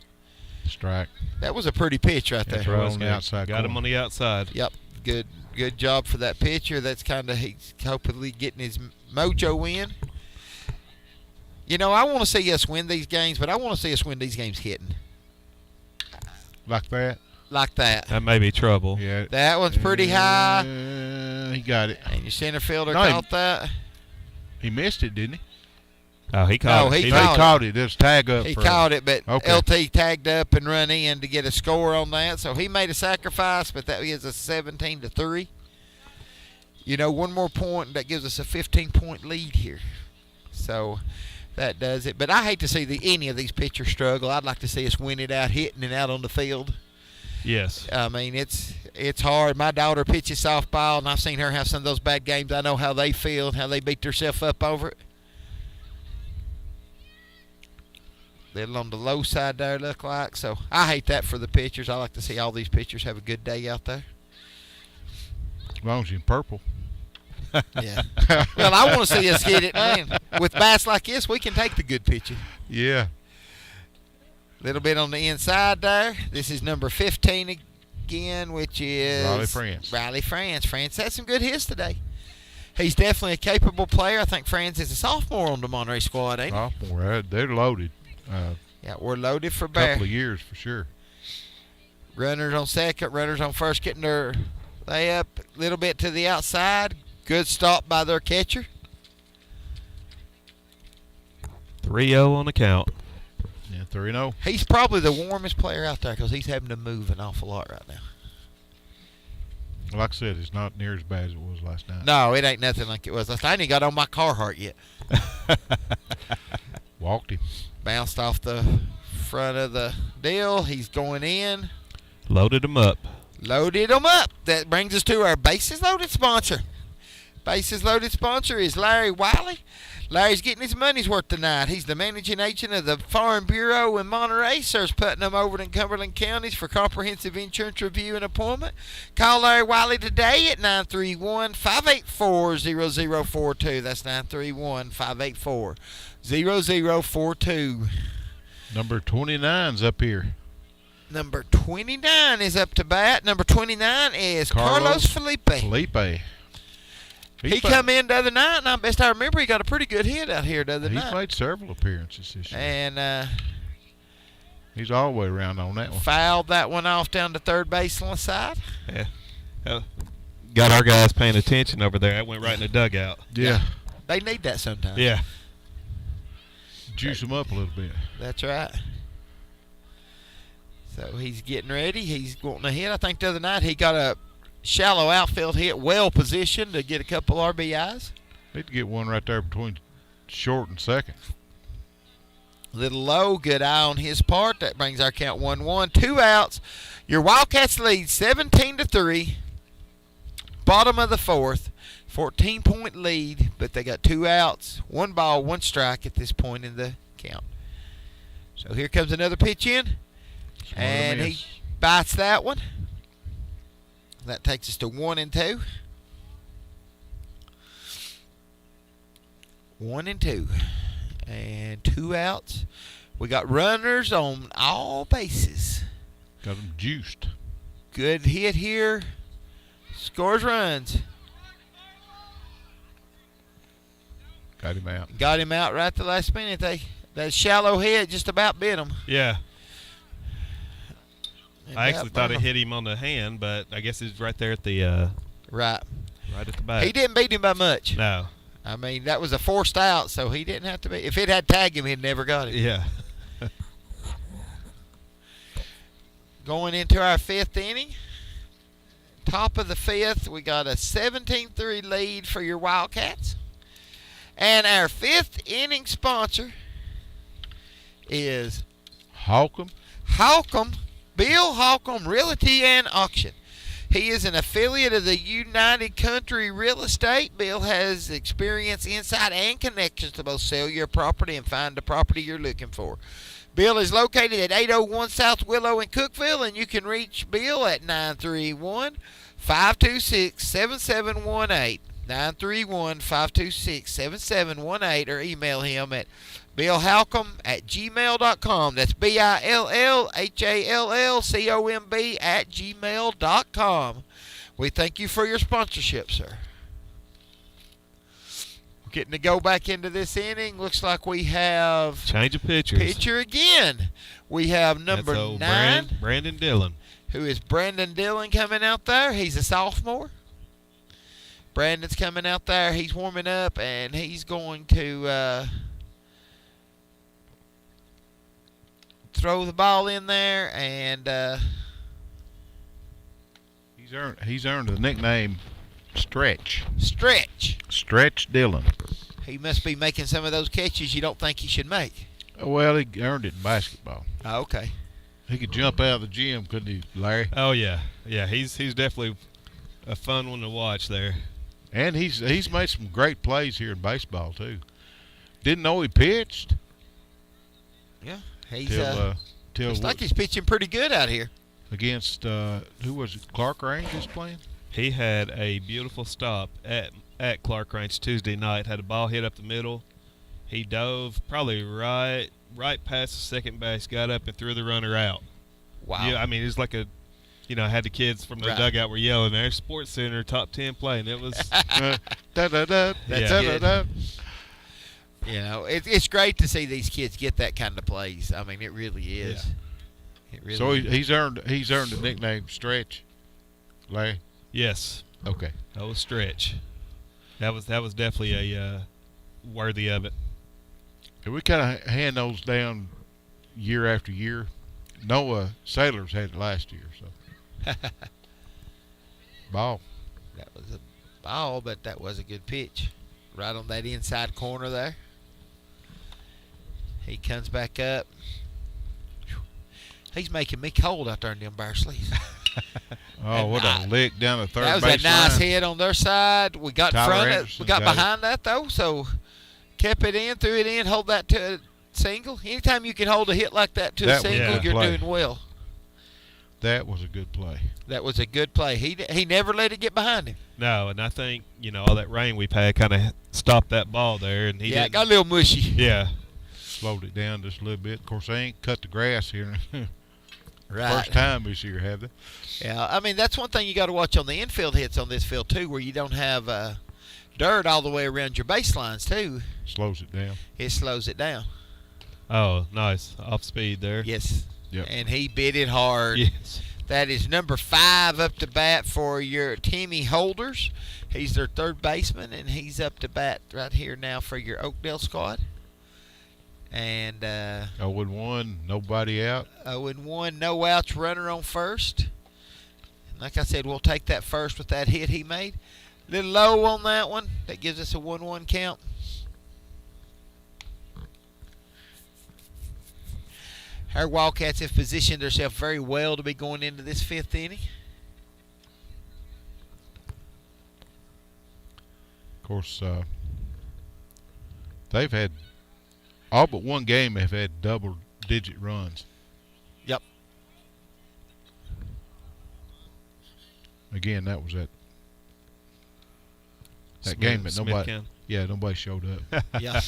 Strike. That was a pretty pitch right there. Right on the outside. Got him on the outside. Yep. Good job for that pitcher. That's kind of he's hopefully getting his mojo in. You know, I want to see us win these games, but I want to see us win these games hitting. Like that? Like that. That may be trouble. Yeah. That one's pretty high. He got it. And your center fielder caught that. He missed it, didn't he? Oh, he caught it. He caught it. There's tag up. He caught it, but LT tagged up and run in to get a score on that. So he made a sacrifice, but that gives us 17-3. You know, one more point, that gives us a 15-point lead here. So that does it. But I hate to see any of these pitchers struggle. I'd like to see us win it out, hitting it out on the field. Yes. I mean, it's hard. My daughter pitches softball, and I've seen her have some of those bad games. I know how they feel and how they beat themselves up over it. Little on the low side there, look like. So I hate that for the pitchers. I like to see all these pitchers have a good day out there. As long as you're in purple. Yeah. Well, I want to see us get it. Man, with bats like this, we can take the good pitching. Yeah. Little bit on the inside there. This is number 15 again, which is Riley France. France had some good hits today. He's definitely a capable player. I think France is a sophomore on the Monterey squad, ain't he? Sophomore. They're loaded. Yeah, we're loaded for bear. Couple of years for sure. Runners on second, runners on first, getting their layup a little bit to the outside. Good stop by their catcher. 3-0 on the count. Yeah, 3-0. He's probably the warmest player out there because he's having to move an awful lot right now. Like I said, it's not near as bad as it was last night. No, it ain't nothing like it was last night. I ain't got on my Carhartt yet. Walked him. Bounced off the front of the deal. He's going in. Loaded him up. Loaded them up. That brings us to our Bases Loaded sponsor. Bases Loaded sponsor is Larry Wiley. Larry's getting his money's worth tonight. He's the managing agent of the Farm Bureau in Monterey. Serves Putnam, Overton, and Cumberland counties for comprehensive insurance review and appointment. Call Larry Wiley today at 931-584-0042. That's 931-584-0042. Number 29's up here. Number 29 is up to bat. Number 29 is Carlos Felipe. He come in the other night, and I remember he got a pretty good hit out here the other night. He's made several appearances this year. And he's all the way around on that one. Fouled that one off down to third baseline side. Yeah. Got our guys paying attention over there. That went right in the dugout. Yeah. They need that sometimes. Yeah. Juice him up a little bit. That's right. So he's getting ready. He's going to hit. I think the other night he got a shallow outfield hit, well positioned to get a couple RBIs. Need to get one right there between short and second. Little low, good eye on his part. That brings our count 1-1. 2 outs. Your Wildcats lead 17-3. Bottom of the fourth. 14-point lead, but they got 2 outs. 1 ball, 1 strike at this point in the count. So here comes another pitch in. And he bites that one. That takes us to 1-2. 1-2. And 2 outs. We got runners on all bases. Got them juiced. Good hit here. Scores runs. Got him out. Got him out right at the last minute. That shallow hit just about bit him. Yeah. I actually thought it hit him on the hand, but I guess it's right there at the right at the back. He didn't beat him by much. No. I mean, that was a forced out, so he didn't have to be. If it had tagged him, he'd never got it. Yeah. Going into our 5th inning. Top of the 5th, we got a 17-3 lead for your Wildcats. And our 5th inning sponsor is Holcomb. Bill Holcomb Realty and Auction. He is an affiliate of the United Country Real Estate. Bill has experience, insight, and connections to both sell your property and find the property you're looking for. Bill is located at 801 South Willow in Cookeville, and you can reach Bill at 931-526-7718. 931-526-7718, or email him at billhalcomb@gmail.com. That's BILLHALLCOMB@gmail.com. We thank you for your sponsorship, sir. We're getting to go back into this inning. Looks like we have change of pitchers. Pitcher again. We have number 9. Brandon Dillon. Who is Brandon Dillon coming out there? He's a sophomore. Brandon's coming out there. He's warming up, and he's going to throw the ball in there, and he's earned the nickname Stretch Dillon. He must be making some of those catches you don't think he should make. Well, he earned it in basketball. Oh, okay. He could jump out of the gym, couldn't he, Larry? Oh yeah. He's definitely a fun one to watch there. And he's made some great plays here in baseball too. Didn't know he pitched. Yeah, he's looks like he's pitching pretty good out here. Against who was it? Clark Range was playing. He had a beautiful stop at Clark Range Tuesday night. Had a ball hit up the middle. He dove probably right past the second base, got up and threw the runner out. Wow. Yeah, I mean, it was like had the kids from the dugout were yelling, "There's Sports Center top 10 play," and it was. You know, it's great to see these kids get that kind of plays. I mean, it really is. Yeah. It really so is. he's earned the nickname Stretch, Larry. Yes. Okay. That was Stretch. That was definitely a worthy of it. And we kind of hand those down year after year. Noah Sailors had it last year, so ball. That was a ball, but that was a good pitch. Right on that inside corner there. He comes back up. He's making me cold out there in them bare sleeves. Oh, what a lick down the third That was base a nice line. hit on their side. We got in Tyler front of it. Anderson We got got it. behind that though, so kept it in, threw it in, hold that to a single. Anytime you can hold a hit like that to a That was a single, good you're play. doing well. That was a good play. That was a good play. He never let it get behind him. No, and I think all that rain we've had kind of stopped that ball there, and he Yeah, it didn't. got a little mushy. Yeah, Slowed it down just a little bit. Of course, they ain't cut the grass here. Right. First time this year, have they? Yeah, I mean, that's one thing you got to watch on the infield hits on this field, too, where you don't have dirt all the way around your baselines, too. Slows it down. It slows it down. Oh, nice. Off speed there. Yes. Yep. And he bit it hard. Yes. That is number 5 up to bat for your Timmy Holders. He's their third baseman, and he's up to bat right here now for your Oakdale squad. And 0-1, nobody out. 0-1, no outs, runner on first. And like I said, we'll take that first with that hit he made. A little low on that one. That gives us a 1-1 count. Our Wildcats have positioned themselves very well to be going into this 5th inning. Of course, they've had all but one game have had double-digit runs. Yep. Again, that was that Smith- game that Smith nobody. can. Yeah, nobody showed up. Yeah.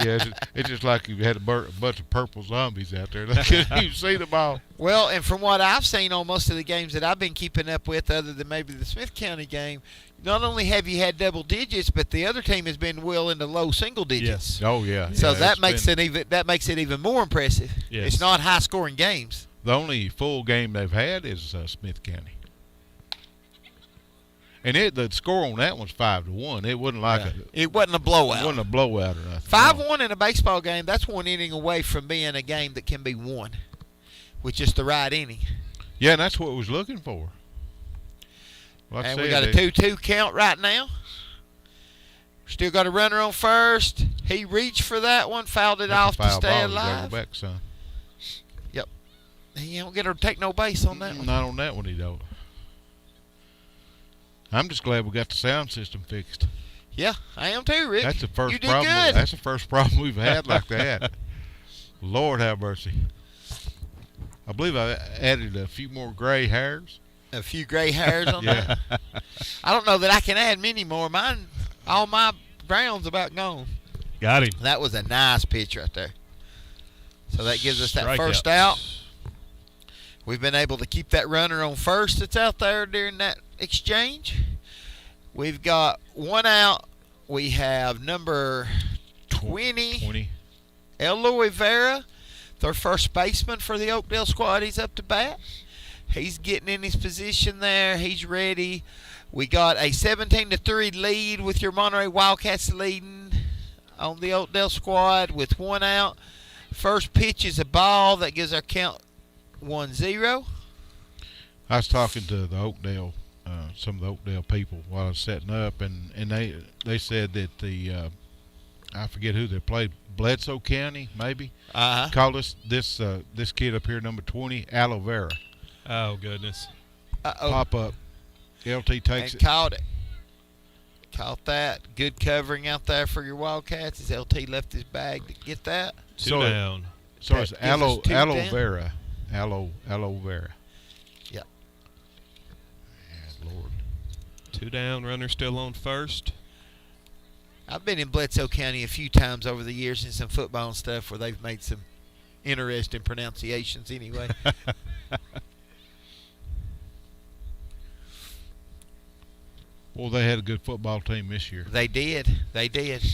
Yeah, it's just like you had a bunch of purple zombies out there. They couldn't even see the ball. Well, and from what I've seen on most of the games that I've been keeping up with, other than maybe the Smith County game, not only have you had double digits, but the other team has been well into low single digits. Yes. Oh yeah. So yeah, that it's makes been- it even more impressive. Yes. It's not high scoring games. The only full game they've had is Smith County. And the score on that one's 5-1. It wasn't like It wasn't a it blowout. wasn't a blowout or nothing. 5-1 in a baseball game, that's one inning away from being a game that can be won with just the right inning. Yeah, and that's what we was looking for. Like I And we said, got a 2-2 count right now. Still got a runner on first. He reached for that one, fouled it that's a off to foul stay ball. You gotta alive. go back, son. He don't get her to take no base on that one. Not on that one, he don't. I'm just glad we got the sound system fixed. Yeah, I am too, Rick. That's the first you did problem. good. That's the first problem we've had like that. Lord have mercy. I believe I added a few more gray hairs. A few gray hairs on Yeah. that. I don't know that I can add many more. Mine, all my brown's about gone. Got him. That was a nice pitch right there. So that gives us that Strikeout. first out. We've been able to keep that runner on first that's out there during that exchange. We've got one out. We have number 20, Eloy Vera, their first baseman for the Oakdale squad. He's up to bat. He's getting in his position there. He's ready. We got a 17-3 lead with your Monterey Wildcats leading on the Oakdale squad with one out. First pitch is a ball. That gives our count 1-0. I was talking to the Oakdale, some of the Oakdale people while I was setting up, and they said that the I forget who they played, Bledsoe County maybe, called us this kid up here, number 20, Aloe Vera. Oh, goodness. Uh-oh. Pop up. LT takes And it. caught it. Caught that. Good covering out there for your Wildcats as LT left his bag to get that. Two down. So That it's gives us Aloe two down. Vera. Aloe Vera. Yep. Yeah, Lord. Two down. Runner still on first. I've been in Bledsoe County a few times over the years in some football and stuff where they've made some interesting pronunciations anyway. Well, they had a good football team this year. They did. They did.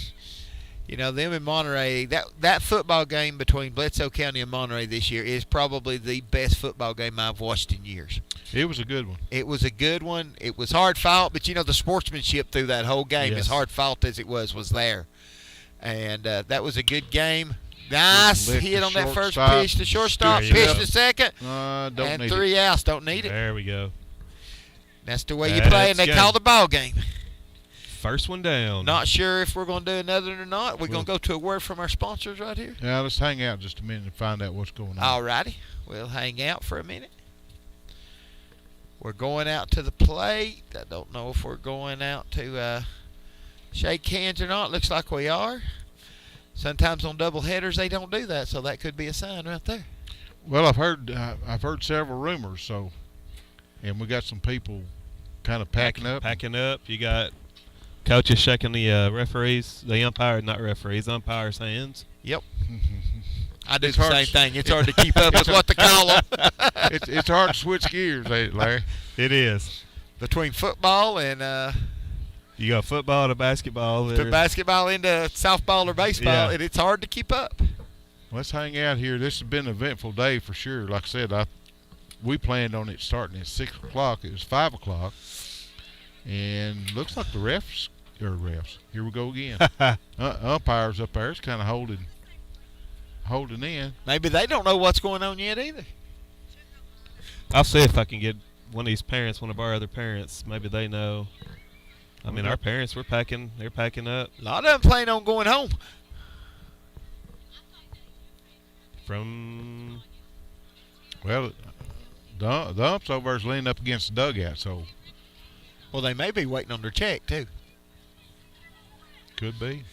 You know, them in Monterey, that football game between Bledsoe County and Monterey this year is probably the best football game I've watched in years. It was a good one. It was a good one. It was hard fought, but the sportsmanship through that whole game, Yes. as hard fought as it was there. And that was a good game. Nice Lift hit the on that first shortstop. pitch. The shortstop There you pitch go. to second. Don't And need 3 outs. Don't need it. There we go. That's the way you That's play, and they game. call the ball game. First one down. Not sure if we're going to do another one or not. We're going to go to a word from our sponsors right here. Yeah, let's hang out just a minute and find out what's going on. All righty. We'll hang out for a minute. We're going out to the plate. I don't know if we're going out to shake hands or not. Looks like we are. Sometimes on double headers they don't do that, so that could be a sign right there. Well, I've heard several rumors, and we got some people kind of packing up. Packing up. You got coaches shaking the umpires' hands. Yep. I do It's the hard same to- thing. It's hard to keep up with what to call them. It's hard to switch gears, ain't it, Larry? It is. Between football and You got football to basketball. to basketball into softball or baseball, Yeah. and it's hard to keep up. Let's hang out here. This has been an eventful day for sure. Like I said, we planned on it starting at 6 o'clock. It was 5 o'clock. And looks like the refs. Here we go again. Umpires up there is kind of holding in. Maybe they don't know what's going on yet either. I'll see if I can get one of our other parents. Maybe they know. I mean, our parents, they're packing up A lot of them plan on going home. from. Well, the umps over there's leaning up against the dugout, so Well, they may be waiting on their check, too. could be.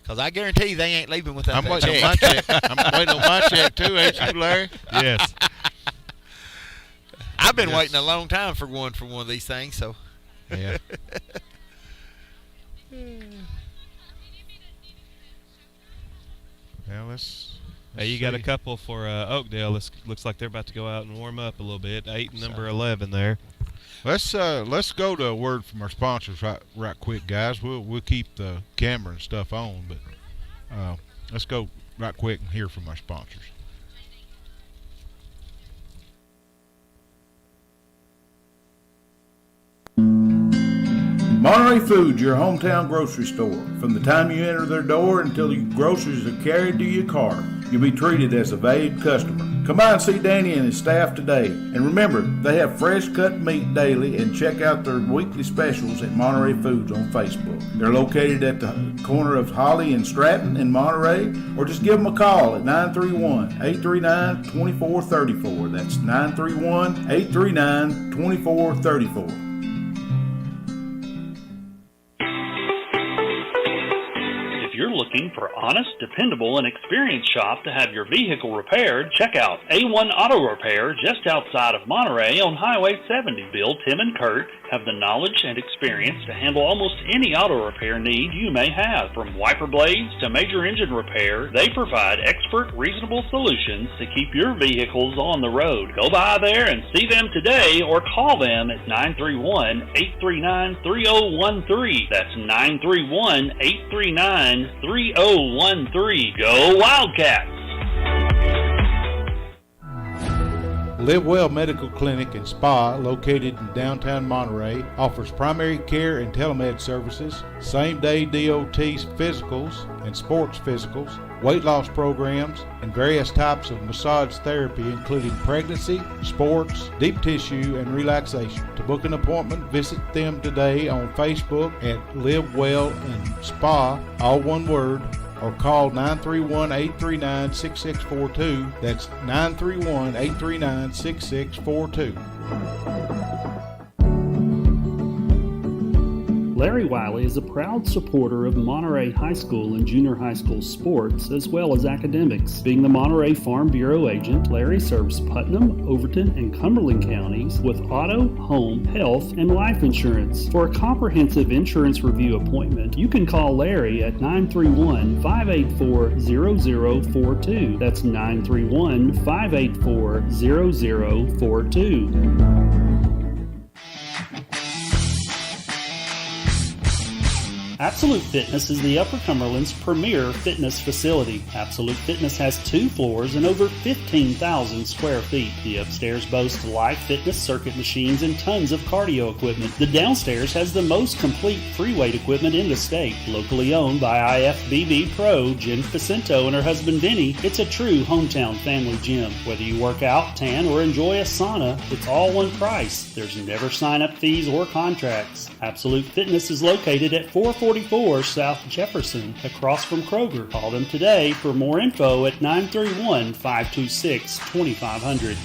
Because I guarantee you they ain't leaving without I'm that waiting check. on my check. I'm waiting on my check too, ain't you, Larry? Yes. I've been Yes. waiting a long time for one of these things, so. Yeah. Well, let's Hey, you got a see. couple for Oakdale. Looks like they're about to go out and warm up a little bit. 8 and number 11 there. Let's go to a word from our sponsors right quick, guys. We'll keep the camera and stuff on, but let's go right quick and hear from our sponsors. Monterey Foods, your hometown grocery store. From the time you enter their door until your groceries are carried to your car, you'll be treated as a valued customer. Come by and see Danny and his staff today. And remember, they have fresh cut meat daily, and check out their weekly specials at Monterey Foods on Facebook. They're located at the corner of Holly and Stratton in Monterey, or just give them a call at 931-839-2434. That's 931-839-2434. If you're looking for honest, dependable, and experienced shop to have your vehicle repaired, check out A1 Auto Repair just outside of Monterey on Highway 70. Bill, Tim, and Kurt have the knowledge and experience to handle almost any auto repair need you may have. From wiper blades to major engine repair, they provide expert, reasonable solutions to keep your vehicles on the road. Go by there and see them today or call them at 931-839-3013. That's 931-839-3013. Go Wildcats! Live Well Medical Clinic and Spa, located in downtown Monterey, offers primary care and telemed services, same-day DOT physicals and sports physicals, weight loss programs, and various types of massage therapy, including pregnancy, sports, deep tissue, and relaxation. To book an appointment, visit them today on Facebook at Live Well and Spa, all one word, or call 931-839-6642. That's 931-839-6642. Larry Wiley is a proud supporter of Monterey High School and junior high school sports, as well as academics. Being the Monterey Farm Bureau agent, Larry serves Putnam, Overton, and Cumberland counties with auto, home, health, and life insurance. For a comprehensive insurance review appointment, you can call Larry at 931-584-0042. That's 931-584-0042. Absolute Fitness is the Upper Cumberland's premier fitness facility. Absolute Fitness has 2 floors and over 15,000 square feet. The upstairs boasts live fitness circuit machines and tons of cardio equipment. The downstairs has the most complete free weight equipment in the state. Locally owned by IFBB Pro Jen Facento and her husband Vinny, it's a true hometown family gym. Whether you work out, tan, or enjoy a sauna, it's all one price. There's never sign-up fees or contracts. Absolute Fitness is located at 444 South Jefferson, across from Kroger. Call them today for more info at 931-526-2500.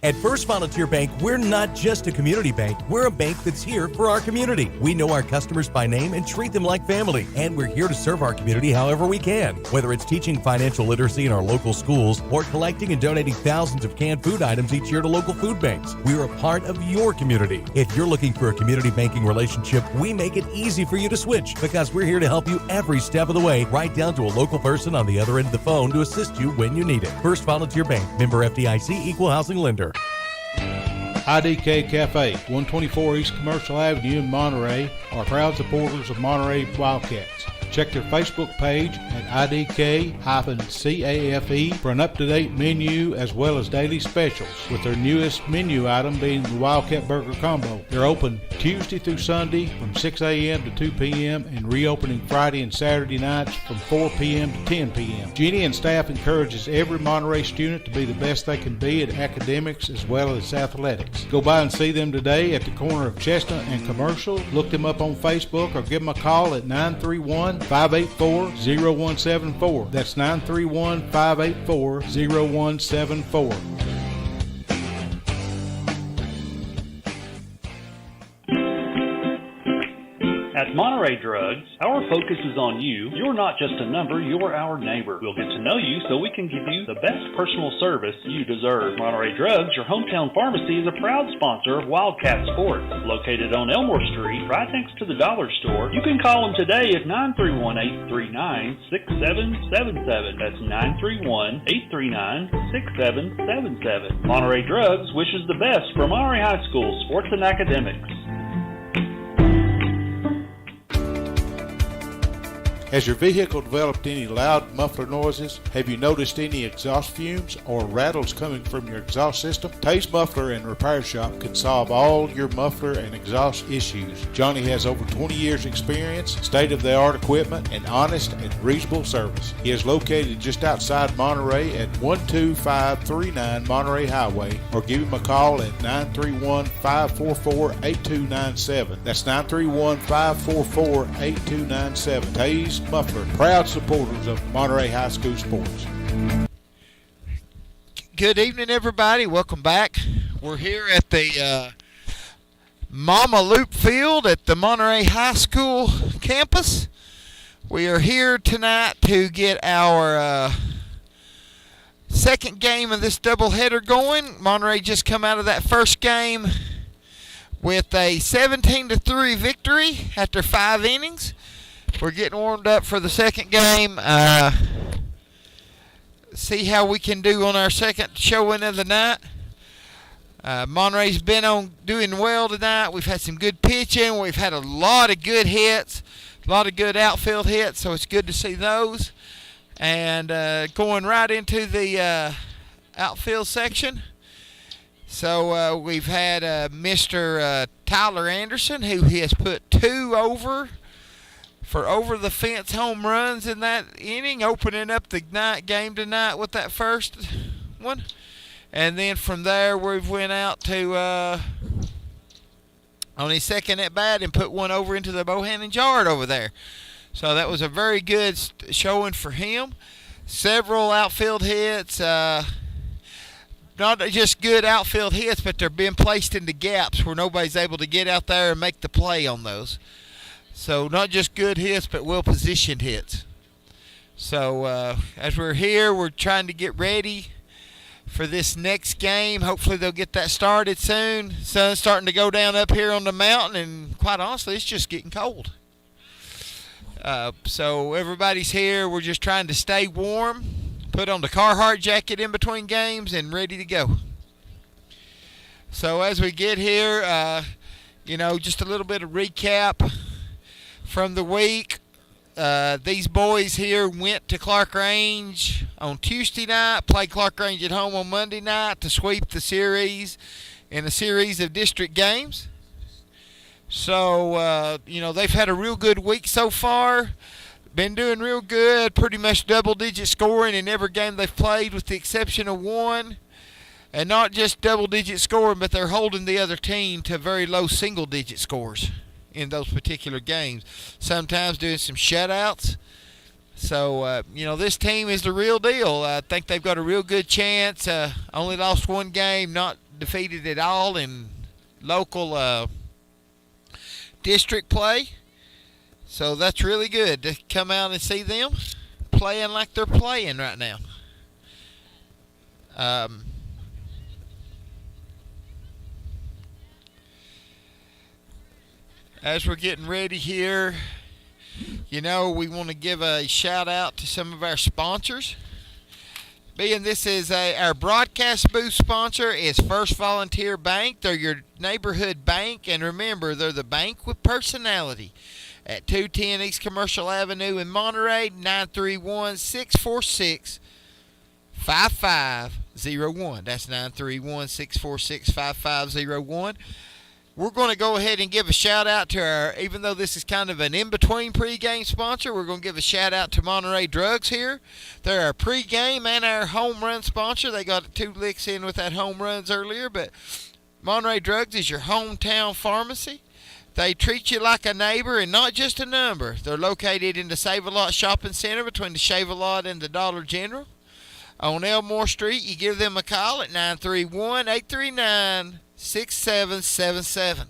At First Volunteer Bank, we're not just a community bank, we're a bank that's here for our community. We know our customers by name and treat them like family, and we're here to serve our community however we can. Whether it's teaching financial literacy in our local schools or collecting and donating thousands of canned food items each year to local food banks, we're a part of your community. If you're looking for a community banking relationship, we make it easy for you to switch because we're here to help you every step of the way, right down to a local person on the other end of the phone to assist you when you need it. First Volunteer Bank, member FDIC, equal housing lender. IDK Cafe, 124 East Commercial Avenue in Monterey, are proud supporters of Monterey Wildcats. Check their Facebook page at IDK-CAFE for an up-to-date menu as well as daily specials, with their newest menu item being the Wildcat Burger Combo. They're open Tuesday through Sunday from 6 a.m. to 2 p.m. and reopening Friday and Saturday nights from 4 p.m. to 10 p.m. Jeannie and staff encourages every Monterey student to be the best they can be at academics as well as athletics. Go by and see them today at the corner of Chestnut and Commercial. Look them up on Facebook or give them a call at 931-584-0174. That's 931-584-0174. At Monterey Drugs, our focus is on you. You're not just a number, you're our neighbor. We'll get to know you so we can give you the best personal service you deserve. Monterey Drugs, your hometown pharmacy, is a proud sponsor of Wildcat Sports. Located on Elmore Street, right next to the dollar store. You can call them today at 931-839-6777. That's 931-839-6777. Monterey Drugs wishes the best for Monterey High School sports and academics. Has your vehicle developed any loud muffler noises? Have you noticed any exhaust fumes or rattles coming from your exhaust system? Taze Muffler and Repair Shop can solve all your muffler and exhaust issues. Johnny has over 20 years experience, state-of-the-art equipment, and honest and reasonable service. He is located just outside Monterey at 12539 Monterey Highway, or give him a call at 931-544-8297. That's 931-544-8297. Taze Muffler, proud supporters of Monterey High School sports. Good evening, everybody. Welcome back. We're here at the Mama Loop Field at the Monterey High School campus. We are here tonight to get our second game of this doubleheader going. Monterey just come out of that first game with a 17-3 victory after 5 innings. We're getting warmed up for the second game. See how we can do on our second showing of the night. Monterey's been doing well tonight. We've had some good pitching. We've had a lot of good hits, a lot of good outfield hits, so it's good to see those. And going right into the outfield section. So we've had Mr. Tyler Anderson, who has put 2 over the fence home runs in that inning, opening up the game tonight with that first one. And then from there, we've went out to on his second at bat and put 1 over into the Bohannon yard over there. So that was a very good showing for him. Several outfield hits, not just good outfield hits, but they're being placed into gaps where nobody's able to get out there and make the play on those. So not just good hits, but well-positioned hits. So as we're here, we're trying to get ready for this next game. Hopefully they'll get that started soon. Sun's starting to go down up here on the mountain, and quite honestly, it's just getting cold. So everybody's here. We're just trying to stay warm, put on the Carhartt jacket in between games, and ready to go. So as we get here, just a little bit of recap from the week. These boys here went to Clark Range on Tuesday night, played Clark Range at home on Monday night to sweep the series in a series of district games. So, they've had a real good week so far. Been doing real good, pretty much double-digit scoring in every game they've played with the exception of one. And not just double-digit scoring, but they're holding the other team to very low single-digit scores in those particular games. Sometimes doing some shutouts. So, this team is the real deal. I think they've got a real good chance. Only lost one game, not defeated at all in local district play. So that's really good to come out and see them playing like they're playing right now. As we're getting ready here, we want to give a shout out to some of our sponsors. Being this is our broadcast booth sponsor is First Volunteer Bank. They're your neighborhood bank, and remember, they're the bank with personality. At 210 East Commercial Avenue in Monterey, 931-646-5501. That's 931-646-5501. We're going to go ahead and give a shout out to our, even though this is kind of an in-between pregame sponsor, we're going to give a shout out to Monterey Drugs here. They're our pregame and our home run sponsor. They got 2 licks in with that home runs earlier, but Monterey Drugs is your hometown pharmacy. They treat you like a neighbor and not just a number. They're located in the Save-A-Lot Shopping Center between the Shave-A-Lot and the Dollar General. On Elmore Street, you give them a call at 931-839-6777.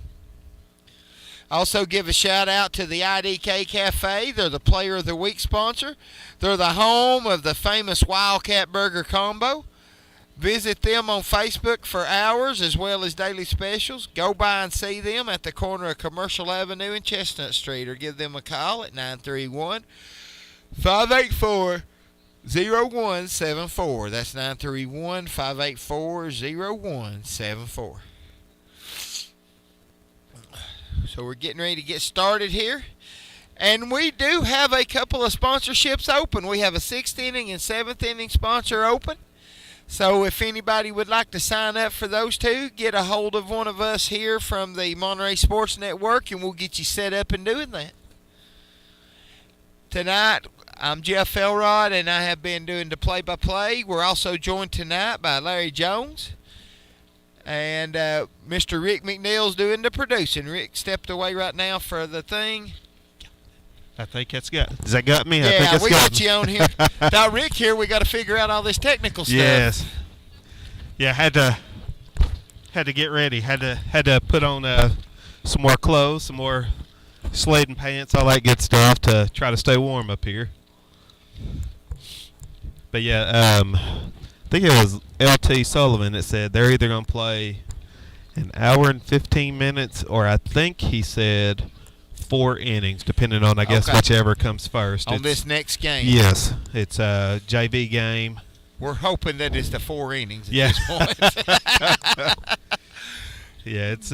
Also give a shout out to the IDK Cafe. They're the Player of the Week sponsor. They're the home of the famous Wildcat Burger Combo. Visit them on Facebook for hours as well as daily specials. Go by and see them at the corner of Commercial Avenue and Chestnut Street, or give them a call at 931-584-0174. That's 931-584-0174. So we're getting ready to get started here. And we do have a couple of sponsorships open. We have a 6th inning and 7th inning sponsor open. So if anybody would like to sign up for those two, get a hold of one of us here from the Monterey Sports Network, and we'll get you set up and doing that. Tonight, I'm Jeff Elrod, and I have been doing the play-by-play. We're also joined tonight by Larry Jones, and Mr. Rick McNeil's doing the producing. Rick stepped away right now for the thing. I think that's got. Does that got me? Yeah, I think that's we got got you on here. Without Rick here, we got to figure out all this technical stuff. Yes. Yeah, had to get ready. Had to put on some more clothes, some more sledding pants, all that good stuff to try to stay warm up here. But yeah, I think it was LT Sullivan that said they're either gonna play an hour and 15 minutes, or I think he said 4 innings, depending on, I guess, whichever comes first. On this next game. Yes, it's a JV game. We're hoping that it's the 4 innings at this point. Yeah, it's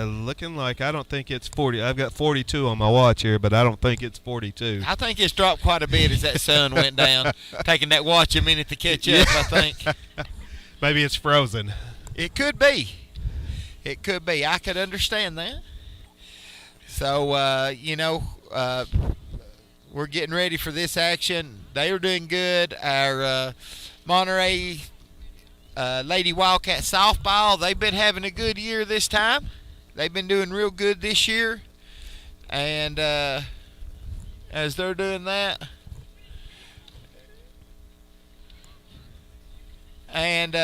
looking like, I don't think it's 40. I've got 42 on my watch here, but I don't think it's 42. I think it's dropped quite a bit as that sun went down, taking that watch a minute to catch up, I think. Maybe it's frozen. It could be. It could be. I could understand that. So, we're getting ready for this action. They are doing good. Our Monterey Lady Wildcat softball, they've been having a good year this time. They've been doing real good this year. And as they're doing that, and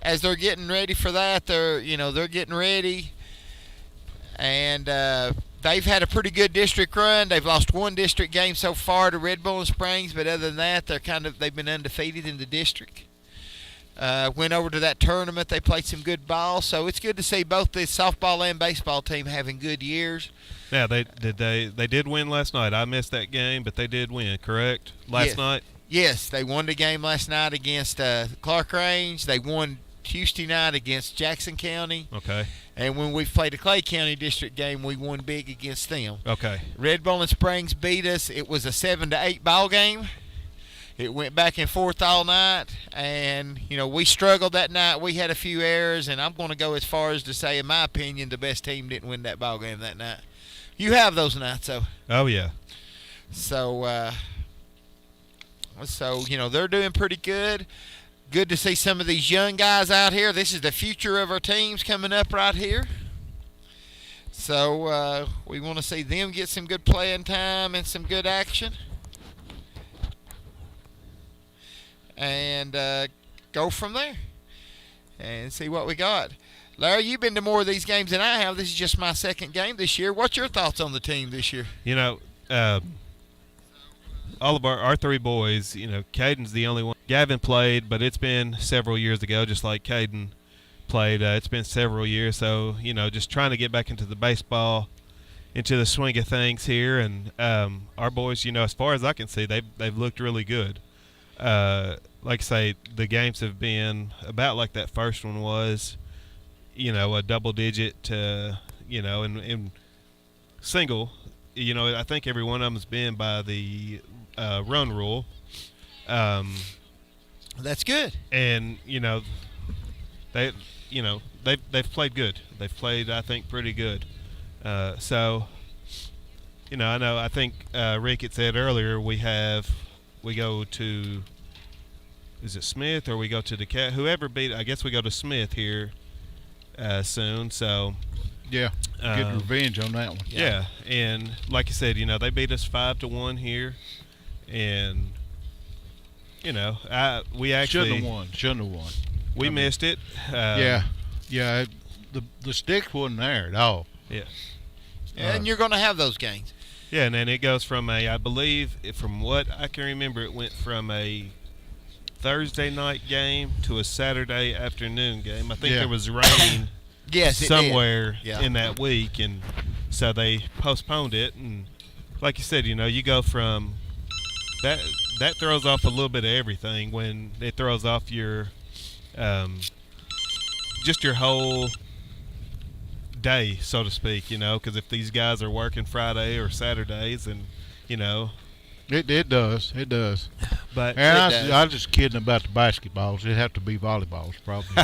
as they're getting ready for that, they're getting ready, and they've had a pretty good district run. They've lost 1 district game so far to Red Bull and Springs, but other than that, they've been undefeated in the district. Went over to that tournament. They played some good ball, so it's good to see both the softball and baseball team having good years. Yeah, they did win last night. I missed that game, but they did win, correct? Last night? Yes, they won the game last night against Clark Range. They won Tuesday night against Jackson County. Okay. And when we played a Clay County District game, we won big against them. Okay. Red Bowling Springs beat us. It was a 7-8 ball game. It went back and forth all night, and, we struggled that night. We had a few errors, and I'm going to go as far as to say, in my opinion, the best team didn't win that ball game that night. You have those nights, though. Oh, yeah. So, they're doing pretty good. Good to see some of these young guys out here. This is the future of our teams coming up right here. So we want to see them get some good playing time and some good action. And go from there and see what we got. Larry, you've been to more of these games than I have. This is just my second game this year. What's your thoughts on the team this year? All of our three boys, Caden's the only one. Gavin played, but it's been several years ago, just like Caden played. It's been several years, so, just trying to get back into the baseball, into the swing of things here. And our boys, as far as I can see, they've looked really good. Like I say, the games have been about like that first one was, a double digit, and single. I think every one of them's been by the run rule. That's good. And they've played good. They've played, I think, pretty good. So I think Rick had said earlier we go to, is it Smith or we go to DeKalb? Whoever beat, I guess we go to Smith here soon. So yeah, get revenge on that one. Yeah, and like you said, they beat us 5-1 here, and we actually shouldn't have won. We missed it. Yeah. The stick wasn't there at all. Yeah. And you're going to have those games. Yeah, and then it goes from I believe, from what I can remember, it went from a Thursday night game to a Saturday afternoon game. I think there was rain somewhere in that week, and so they postponed it. And like you said, you go from that throws off a little bit of everything when it throws off your just your whole day, so to speak, because if these guys are working Friday or Saturdays, and it does. But and I was just kidding about the basketballs. It'd have to be volleyballs, probably.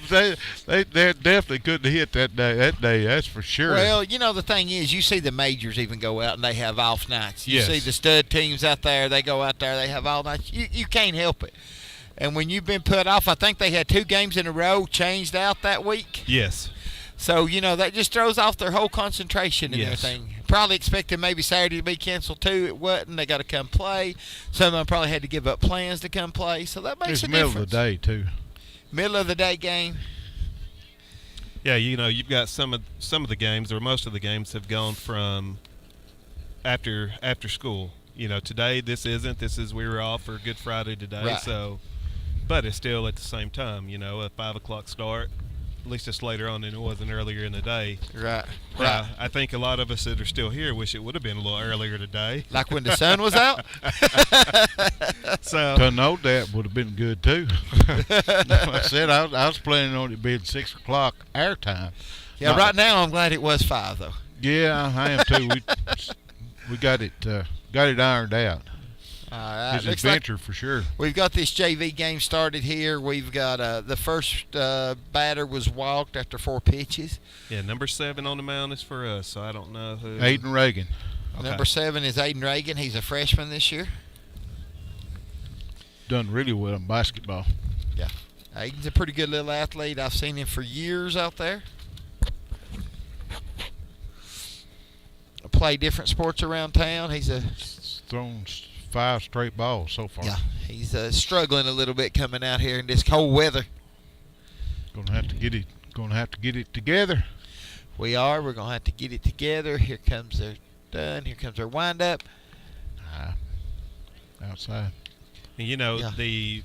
They definitely couldn't hit that day. That's for sure. Well, the thing is, you see the majors even go out and they have off nights. You Yes. see the stud teams out there, they go out there, they have all nights. You can't help it. And when you've been put off, I think they had 2 games in a row changed out that week. yes, So, that just throws off their whole concentration and Yes. everything. Probably expected maybe Saturday to be canceled too. It wasn't. They got to come play. Some of them probably had to give up plans to come play. So that makes it's a middle difference. of the day too. Middle of the day game. yeah. You've got some of the games, or most of the games, have gone from after school. Today this isn't. This is we were off for Good Friday today. Right. So, but it's still at the same time. A 5 o'clock start. At least it's later on than it wasn't earlier in the day. Right. I think a lot of us that are still here wish it would have been a little earlier today. Like when the sun was out. So To know that would have been good too. Like I said, I was planning on it being 6 o'clock our time. Yeah. Right now, I'm glad it was 5 though. Yeah, I am too. We got it ironed out. All right. It's an Looks like adventure for sure. we've got this JV game started here. We've got the first batter was walked after 4 pitches. yeah, number 7 on the mound is for us. So I don't know who. Aiden Reagan. Okay. Number 7 is Aiden Reagan. He's a freshman this year. Done really well in basketball. Yeah. Aiden's a pretty good little athlete. I've seen him for years out there. Play different sports around town. He's Thrown 5 straight balls so far. he's struggling a little bit coming out here in this cold weather. Gonna have to get it together. We are. We're gonna have to get it together. Here comes their done. Here comes their wind up. Outside. And the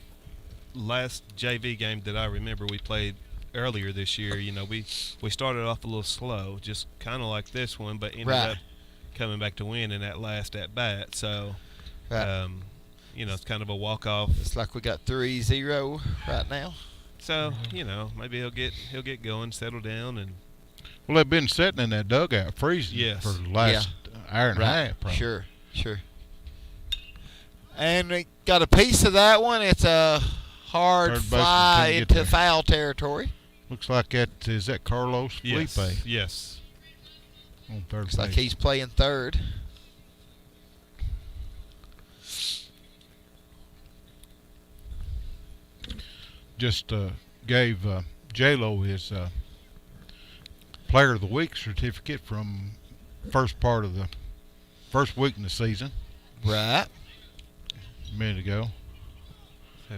last JV game that I remember we played earlier this year, we started off a little slow, just kind of like this one, but ended Right. up coming back to win in that last at bat. So, Right. it's kind of a walk-off. It's like we got 3-0 right now. So maybe he'll get going, settle down, and. Well, they've been sitting in that dugout freezing for the last hour and a half. Probably. Sure. And we got a piece of that one. It's a hard fly into foul territory. Looks like is that Carlos Felipe? Yes. On third Looks base. like he's playing third. Just gave J-Lo his Player of the Week certificate from first week in the season. Right. A minute ago. So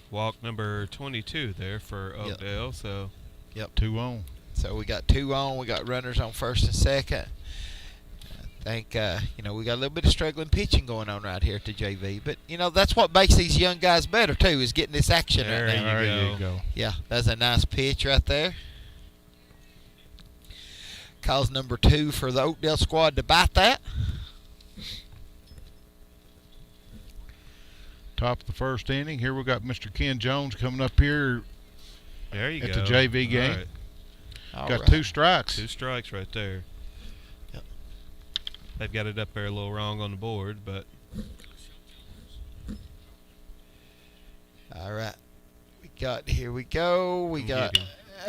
walk number 22 there for Oakdale. So. Yep. 2 on. So we got 2 on. We got runners on first and second. I think, we got a little bit of struggling pitching going on right here at the JV. But, that's what makes these young guys better, too, is getting this action right now. There you go. Yeah, that's a nice pitch right there. Calls number 2 for the Oakdale squad to bite that. Top of the first inning. Here we got Mr. Ken Jones coming up here There you at go. the JV game. Right. Got 2 strikes. 2 strikes right there. Yep. They've got it up there a little wrong on the board, but. All right. Here we go. We got.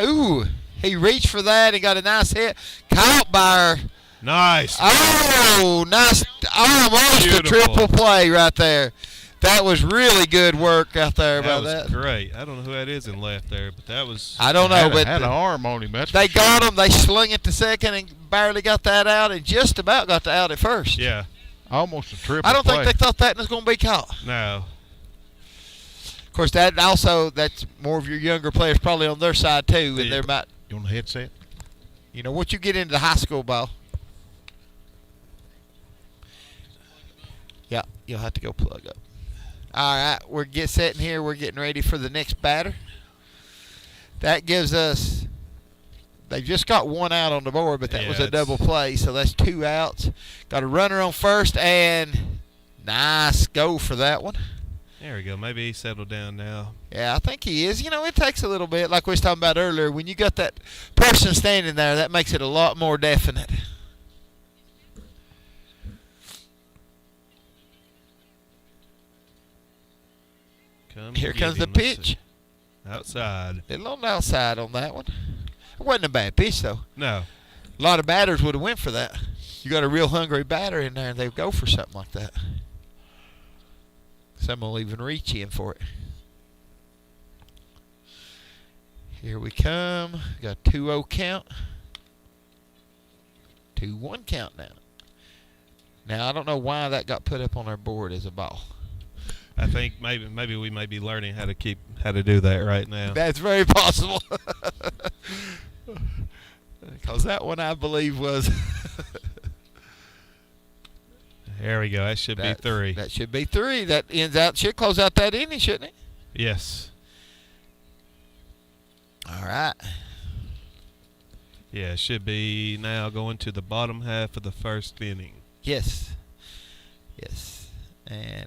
Ooh, he reached for that and got a nice hit. Caught by her. Nice. Oh, nice. Almost a triple play right there. That was really good work out there by that. That was great. I don't know who that is in left there, but that was. I don't know, but had an arm on him. They got him. They slung it to second and barely got that out, and just about got the out at first. Yeah. Almost a triple I don't play. think they thought that was going to be caught. No. Of course, that's more of your younger players probably on their side too, and they're about. You on the headset? Once you get into the high school ball. Yeah, you'll have to go plug up. All right, we're sitting here. We're getting ready for the next batter. That gives us. They just got 1 out on the board, but that was a double play, so that's 2 outs. Got a runner on first, and nice go for that one. There we go. Maybe he settled down now. Yeah, I think he is. It takes a little bit, like we was talking about earlier. When you got that person standing there, that makes it a lot more definite. Here comes the pitch. Outside. A little outside on that one. It wasn't a bad pitch, though. No. A lot of batters would have went for that. You got a real hungry batter in there, and they go for something like that. Some will even reach in for it. Here we come. Got 2-0 count. 2-1 count now. Now, I don't know why that got put up on our board as a ball. I think maybe we may be learning how to do that right now. That's very possible. Because that one, I believe, was... There we go. That should be 3. That should be 3. That should close out that inning, shouldn't it? Yes. All right. Yeah, it should be now going to the bottom half of the first inning. Yes. And,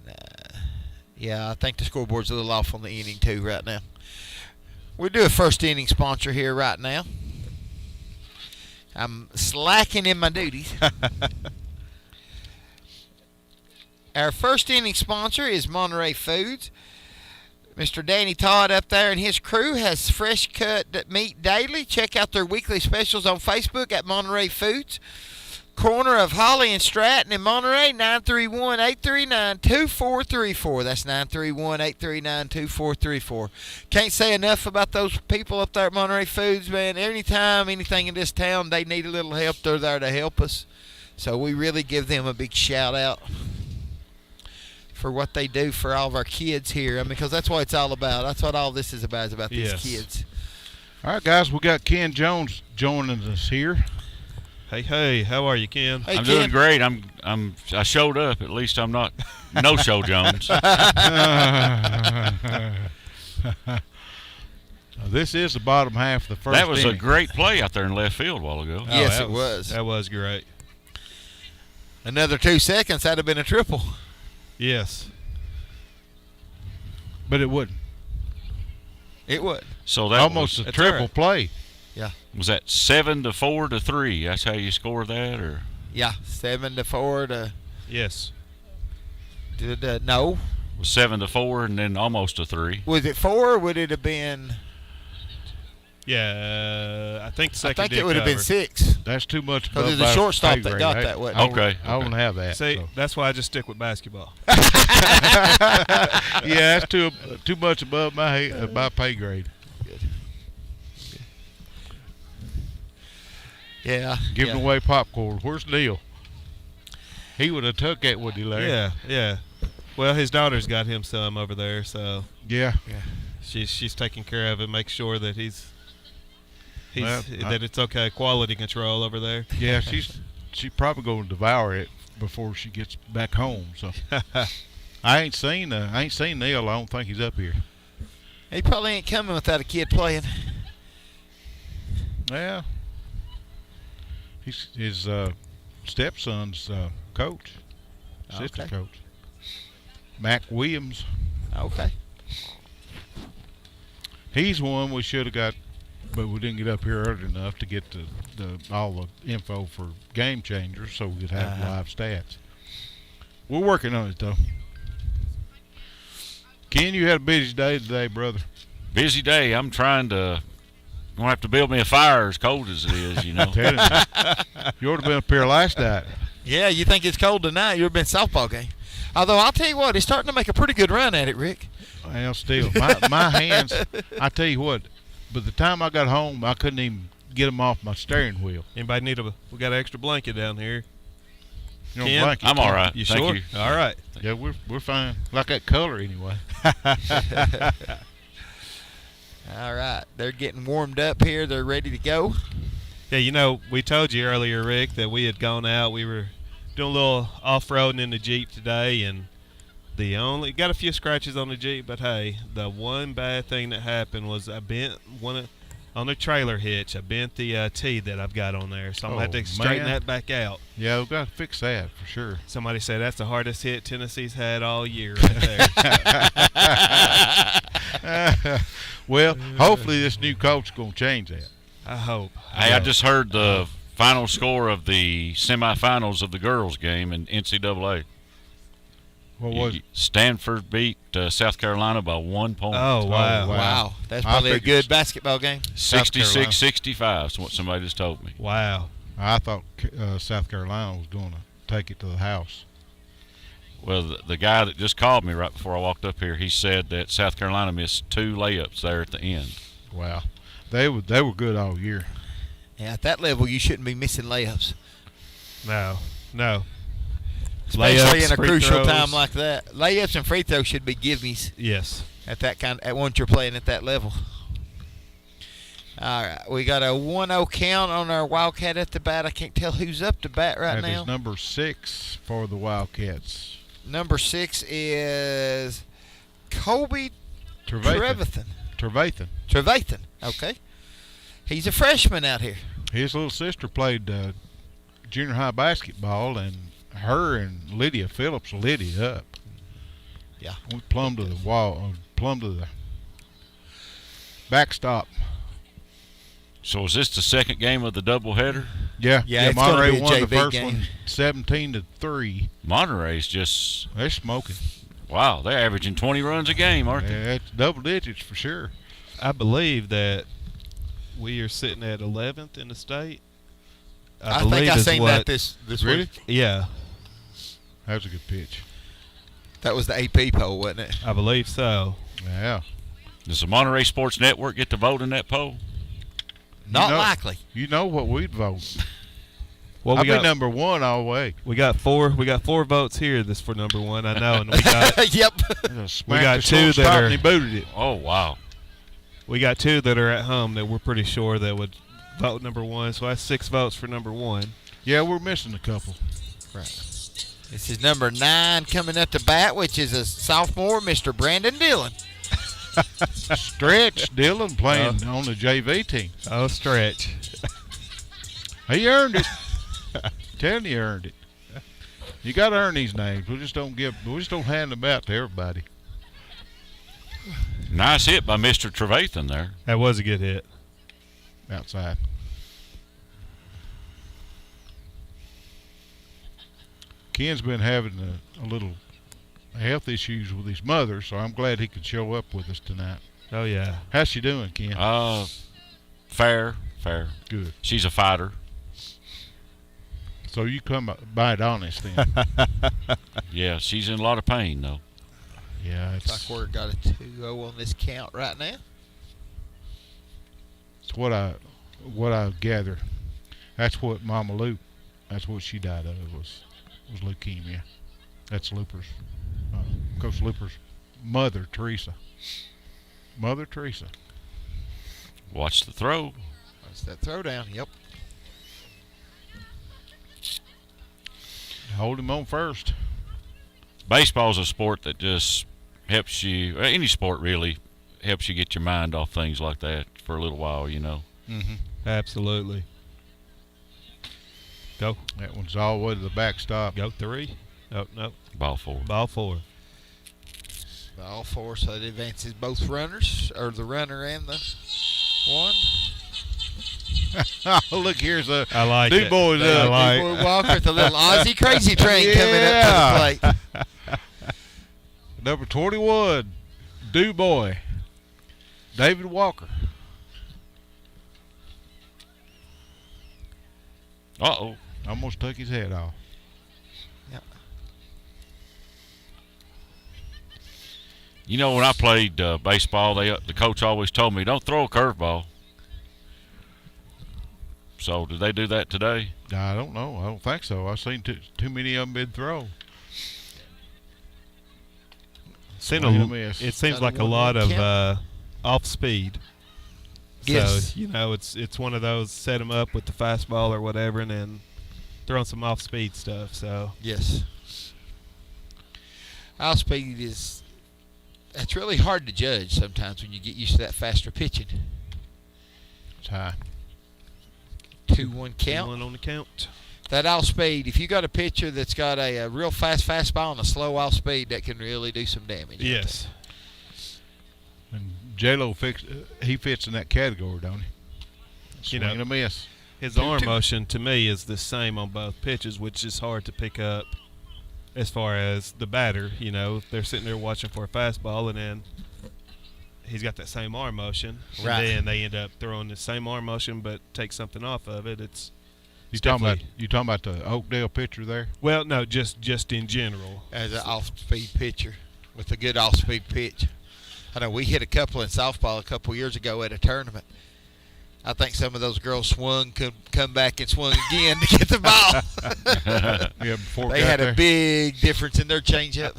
I think the scoreboard's a little off on the inning, too, right now. We'll do a first inning sponsor here right now. I'm slacking in my duties. Our first inning sponsor is Monterey Foods. Mr. Danny Todd up there and his crew has fresh cut meat daily. Check out their weekly specials on Facebook at Monterey Foods. Corner of Holly and Stratton in Monterey, 931-839-2434. That's 931-839-2434. Can't say enough about those people up there at Monterey Foods, man. Anytime, anything in this town, they need a little help, they're there to help us. So we really give them a big shout out for what they do for all of our kids here. I mean, because that's what it's all about. That's what all this is about these kids. All right, guys, we got Ken Jones joining us here. Hey, how are you, Ken? I'm doing great. I showed up. At least I'm not no-show Jones. This is the bottom half of the first That was inning. a great play out there in left field a while ago. Yes, it was. That was great. Another 2 seconds, that'd have been a triple. Yes. But it wouldn't. It would. So that Almost was, a triple play. was that 7 to 4 to 3? That's how you score that, or? Yeah, 7 to 4 to Yes. no. It was 7 to 4 and then almost a 3. Was it 4 or would it have been? Yeah, I think the I second think did it would have been cover. 6. That's too much. Because above there's a my shortstop pay that grade. got that, wasn't I it? don't- Okay. I don't have that. See, so. that's why I just stick with basketball. Yeah, that's too much above my pay grade. Yeah. Giving away popcorn. Where's Neil? He would have took that, would he, Larry? Yeah. Well, his daughter's got him some over there, so Yeah. she's taking care of him, make sure that he's Well, that it's okay, quality control over there. Yeah, she's probably going to devour it before she gets back home. So I ain't seen Neil. I don't think he's up here. He probably ain't coming without a kid playing. Yeah. He's his stepson's coach, assistant Okay. coach, Mac Williams. Okay. He's one we should have got, but we didn't get up here early enough to get all the info for Game Changers, so we could have live stats. We're working on it though. Ken, you had a busy day today, brother. Busy day. I'm trying to. I'm going to have to build me a fire as cold as it is, you know. Telling you, you ought to been up here last night. Yeah, you think it's cold tonight? You've been softball game. Although I'll tell you what, he's starting to make a pretty good run at it, Rick. Well, still, my hands. I tell you what. By the time I got home, I couldn't even get them off my steering wheel. Anybody need we got an extra blanket down here. You know, Ken? blanket. I'm all right. You Thank sure? you. All right. Yeah, we're fine. Like that color anyway. All right. They're getting warmed up here. They're ready to go. Yeah, you know, we told you earlier, Rick, that we had gone out. We were doing a little off-roading in the Jeep today, and got a few scratches on the Jeep, but hey, the one bad thing that happened was I bent on the trailer hitch. I bent the T that I've got on there, so I'm going to have to straighten that back out. Yeah, we've got to fix that for sure. Somebody said that's the hardest hit Tennessee's had all year right there. Well, hopefully this new coach going to change that. I hope. Hey, I just heard the final score of the semifinals of the girls' game in NCAA. What was it? Stanford beat South Carolina by 1 point. Oh, wow. Wow. That's probably a good basketball game. 66-65 is what somebody just told me. Wow. I thought South Carolina was going to take it to the house. Well, the guy that just called me right before I walked up here, he said that South Carolina missed 2 layups there at the end. Wow. They were good all year. Yeah, at that level, you shouldn't be missing layups. No. Especially Layups, in a free crucial throws. time like that. Layups and free throws should be give-me's Yes. at once you're playing at that level. All right, we got a 1-0 count on our Wildcat at the bat. I can't tell who's up to bat right That now. is number 6 for the Wildcats. Number 6 is Colby Trevathan. Trevathan. Okay. He's a freshman out here. His little sister played junior high basketball, and her and Lydia Phillips lit it up. Yeah. We plumbed to the wall, plumbed to the backstop. So is this the second game of the doubleheader? Yeah, it's gonna Monterey be a won the JV first game. one 17-3. Monterey's just, They're smoking. wow, they're averaging 20 runs a game, aren't they? Yeah, it's double digits for sure. I believe that we are sitting at 11th in the state. I think I seen that this Really? week. Yeah, That was a good pitch. That was the AP poll, wasn't it? I believe so. Yeah. Does the Monterey Sports Network get to vote in that poll? Not know- likely. You know what we'd vote. Well, I'll we be got number 1 all the way. we got four votes here. This for number 1. I know, and we got Yep. Smacked got the 2 that shortstop are- and he booted it. Oh, wow. we got 2 that are at home that we're pretty sure that would vote number 1. So that's 6 votes for number 1. Yeah, we're missing a couple. This is number 9 coming up to bat, which is a sophomore, Mr. Brandon Dillon. Stretch Dillon playing on the JV team. Oh, stretch. He earned it. Telling you, he earned it. You got to earn these names. We just don't hand them out to everybody. Nice hit by Mr. Trevathan there. That was a good hit. Outside. Ken's been having a little health issues with his mother, so I'm glad he could show up with us tonight. Oh, yeah. How's she doing, Ken? Fair. Good. She's a fighter. So you come by it honest then. Yeah, she's in a lot of pain though. Yeah, It's like we're got a 2-0 on this count right now. it's what I gather. That's what Mama Luke. That's what she died of was leukemia. That's Looper's, Coach Looper's mother, Teresa. Mother Teresa. Watch the throw. That's that throwdown. Yep. Hold him on first. Baseball's a sport that just helps you. Any sport really helps you get your mind off things like that for a little while. Mm-hmm. Absolutely. Go. That one's all the way to the backstop. Go 3. Oh, no. Ball 4. Ball 4. All 4, so it advances both runners, or the runner and the one. Look, here's a I like Du it. Bois. I like Du Bois Walker with a little Aussie crazy train coming up to the plate. Number 21, Du Bois. David Walker. Uh-oh. Almost took his head off. Yep. When I played baseball, the coach always told me, don't throw a curveball. So, did they do that today? I don't know. I don't think so. I've seen too many of them been thrown. It seems like a lot of off speed. Yes. So, it's one of those set them up with the fastball or whatever and then throwing some off speed stuff. So, Yes. Off speed it's really hard to judge sometimes when you get used to that faster pitching. It's high. 2-1 count. 1 on the count. That off speed, if you got a pitcher that's got a real fast fastball and a slow off speed, that can really do some damage. Yes. And J-Lo he fits in that category, don't he? Swing and a miss. His arm motion to me is the same on both pitches, which is hard to pick up as far as the batter. They're sitting there watching for a fastball, and then he's got that same arm motion. Right. And then they end up throwing the same arm motion but take something off of it. You talking about the Oakdale pitcher there? Well, no, just in general. As an off-speed pitcher with a good off-speed pitch. I know we hit a couple in softball a couple years ago at a tournament. I think some of those girls swung, could come back and swung again to get the ball. Yeah, before they had a big difference in their changeup.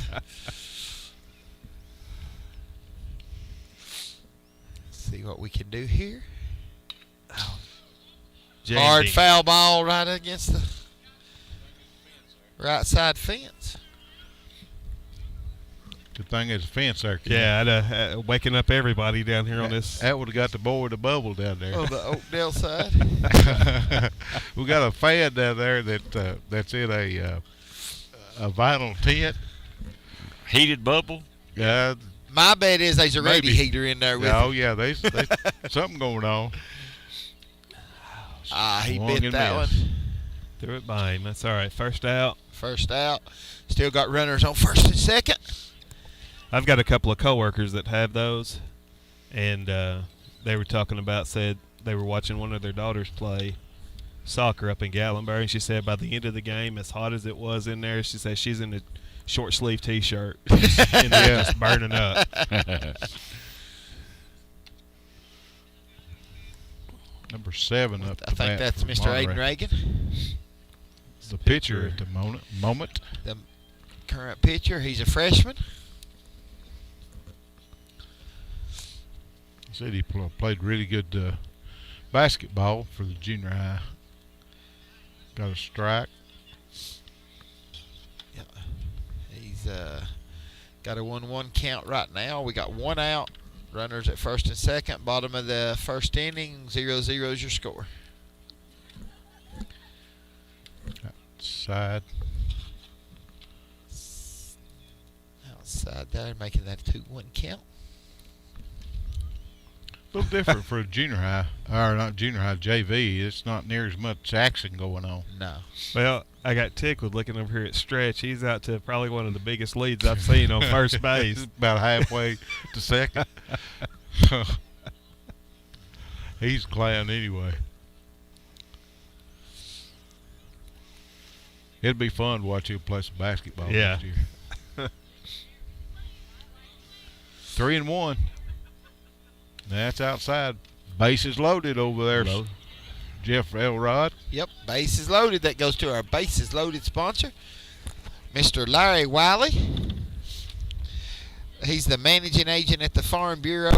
See what we can do here. Hard foul ball right against the right side fence. Good thing there's a fence there. Yeah, waking up everybody down here on this. That would have got the boy with the bubble down there. On the Oakdale side. We got a fan down there that's in a vinyl tent. Heated bubble? Yeah. My bet is there's a Maybe. radiator in there with Oh, him. yeah, there's something going on. He Swung bit and that missed. one. Threw it by him. That's all right. First out. First out. Still got runners on first and second. I've got a couple of coworkers that have those, and they were talking about, said they were watching one of their daughters play soccer up in Gatlinburg, and she said by the end of the game, as hot as it was in there, she said she's in a short sleeve T-shirt and they're just burning up. Number 7 up. I think that's Mr. Aiden Reagan. The pitcher at the moment. The current pitcher. He's a freshman. Said he played really good basketball for the junior high. Got a strike. Yeah. He's got a 1-1 count right now. We got 1 out. Runners at first and second. Bottom of the first inning. 0-0 is your score. Outside. Outside there, making that a 2-1 count. A little different for junior high, or not junior high, JV. It's not near as much action going on. No. Well, I got tickled looking over here at Stretch. He's out to probably one of the biggest leads I've seen on first base. About halfway to second. He's a clown anyway. It'd be fun to watch him play some basketball next year. 3-1. That's outside. Bases loaded over there. Jeff Elrod. Yep, bases loaded. That goes to our bases loaded sponsor, Mr. Larry Wiley. He's the managing agent at the Farm Bureau.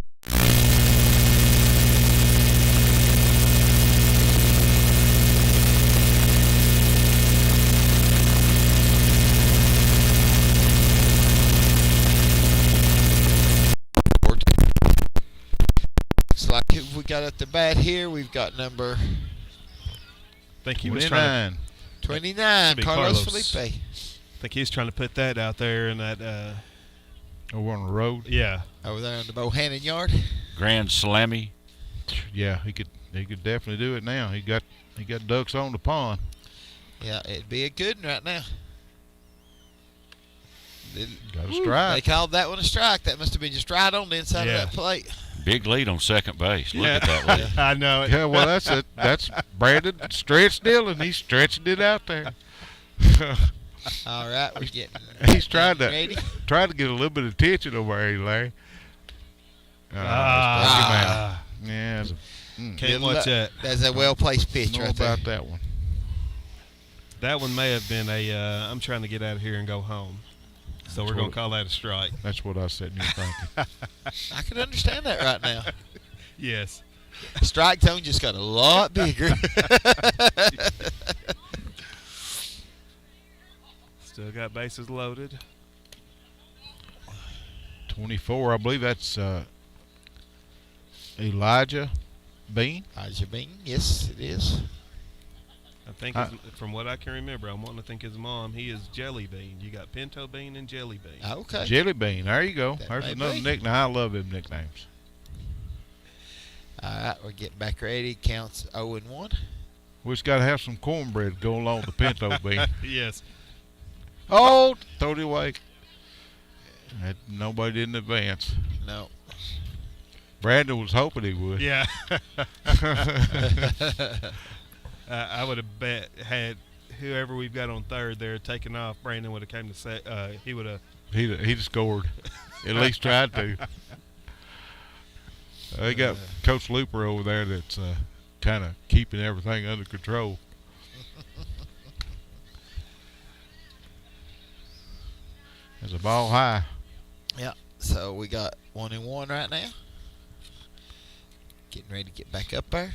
Looks like who we got at the bat here. We've got number I think he was 29. 29, Carlos Felipe. I think he's trying to put that out there in that. Over on the road. Yeah. Over there in the Bohannon yard. Grand Slammy. Yeah, he could definitely do it now. He got ducks on the pond. Yeah, it'd be a good one right now. Got a strike. They called that one a strike. That must have been just right on the inside of that plate. Big lead on second base. Look at that lead. I know it. Yeah, well, that's it. That's Brandon stretched it, and he's stretching it out there. All right, we're getting. He's trying to ready. get a little bit of attention over here, Larry. Yeah, Can't watch that. That's a well-placed pitch know right there. about that one. That one may have been a. I'm trying to get out of here and go home. So we're going to call that a strike. That's what I said. You're thinking. I can understand that right now. Yes. Strike zone just got a lot bigger. Still got bases loaded. 24, I believe that's Elijah Bean. Elijah Bean, yes, it is. I think, from what I can remember, I'm wanting to think his mom, he is Jelly Bean. You got Pinto Bean and Jelly Bean. Okay. Jelly Bean. There you go. That There's may another be. nickname. I love them nicknames. All right, we're getting back ready. Counts 0-1. We just got to have some cornbread go along with the Pinto Bean. Yes. Oh, throw it away. Nobody didn't advance. No. Brandon was hoping he would. Yeah. I would have bet had whoever we've got on third there taken off, Brandon would have came to say he would have. He'd have scored. At least tried to. They got Coach Looper over there that's kind of keeping everything under control. There's a ball high. Yeah. So we got 1-1 right now. Getting ready to get back up there.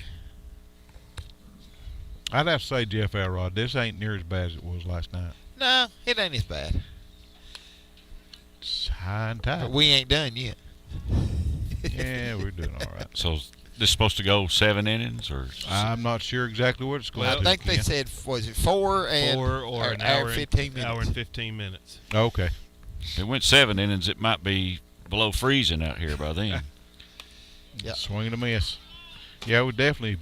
I'd have to say, Jeff Elrod, this ain't near as bad as it was last night. No, it ain't as bad. It's high and tight. But we ain't done yet. Yeah, we're doing all right. So is this supposed to go 7 innings or? I'm not sure exactly what it's going I to think they Ken. said, was it 4 and or an hour and 15 minutes? Hour and 15 minutes. Okay. If it went 7 innings, it might be below freezing out here by then. Yep. Swing and a miss. Yeah, we definitely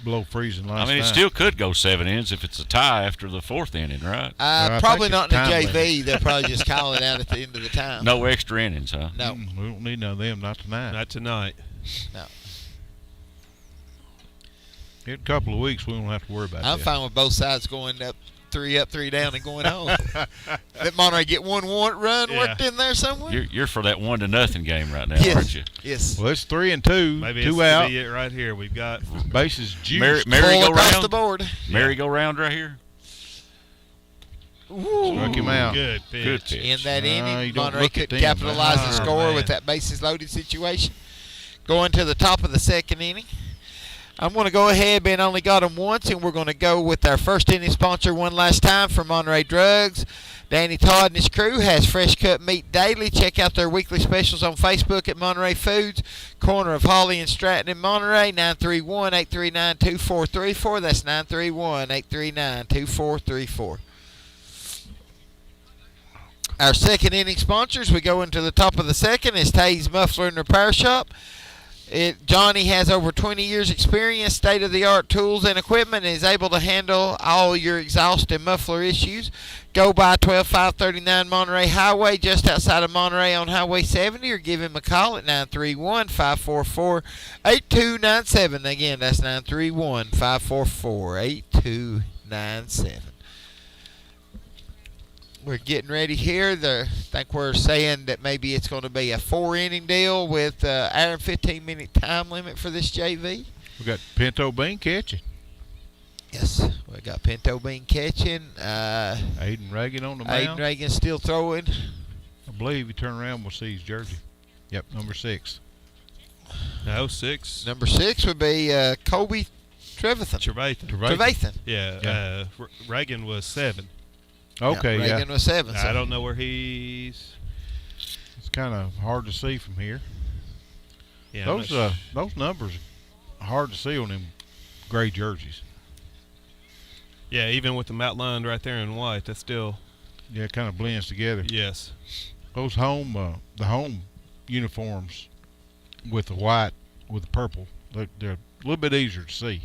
below freezing last I mean, it night. still could go 7 innings if it's a tie after the 4th inning, right? I Probably think not in the it's time JV. They'll probably just call it out at the end of the time. No extra innings, huh? No. We don't need none of them, not tonight. Not tonight. No. In a couple of weeks, we won't have to worry about I'm that. fine with both sides going up, 3 down, and going home. Let Monterey get one run worked in there somewhere. You're for that 1-0 game right now, Yes. aren't you? Yes. Well, it's 3-2, Maybe two it's out, be it right here. We've got bases juiced. Full across Merry-go-round. the board. Merry-go-round right here. Struck him out. good pitch. Good pitch. In that you inning, don't Monterey look at couldn't them, capitalize man. the Oh, score man. with that bases loaded situation. Going to the top of the second inning. I'm going to go ahead, Ben only got them once, and we're going to go with our first inning sponsor one last time for Monterey Drugs. Danny Todd and his crew has fresh cut meat daily. Check out their weekly specials on Facebook at Monterey Foods, corner of Holly and Stratton in Monterey, 931-839-2434. That's 931-839-2434. Our second inning sponsors, we go into the top of the second, is Tay's Muffler and Repair Shop. Johnny has over 20 years experience, state-of-the-art tools and equipment, and is able to handle all your exhaust and muffler issues. Go by 12539 Monterey Highway, just outside of Monterey on Highway 70, or give him a call at 931-544-8297. Again, that's 931-544-8297. We're getting ready here. I think we're saying that maybe it's going to be a 4-inning deal with hour and 15-minute time limit for this JV. We got Pinto Bean catching. Yes, we got Pinto Bean catching. Aiden Reagan on the mound. Aiden Reagan still throwing. I believe you turn around, we'll see his jersey. Yep, number 6. No, 6. Number 6 would be Kobe Trevathan. Yeah. Reagan was 7. Okay, yeah. Reagan was 7. I don't know where he's. It's kind of hard to see from here. Yeah, those numbers are hard to see on them gray jerseys. Yeah, even with them outlined right there in white, that's still. Yeah, it kind of blends together. Yes. Those the home uniforms with the white with the purple, they're a little bit easier to see.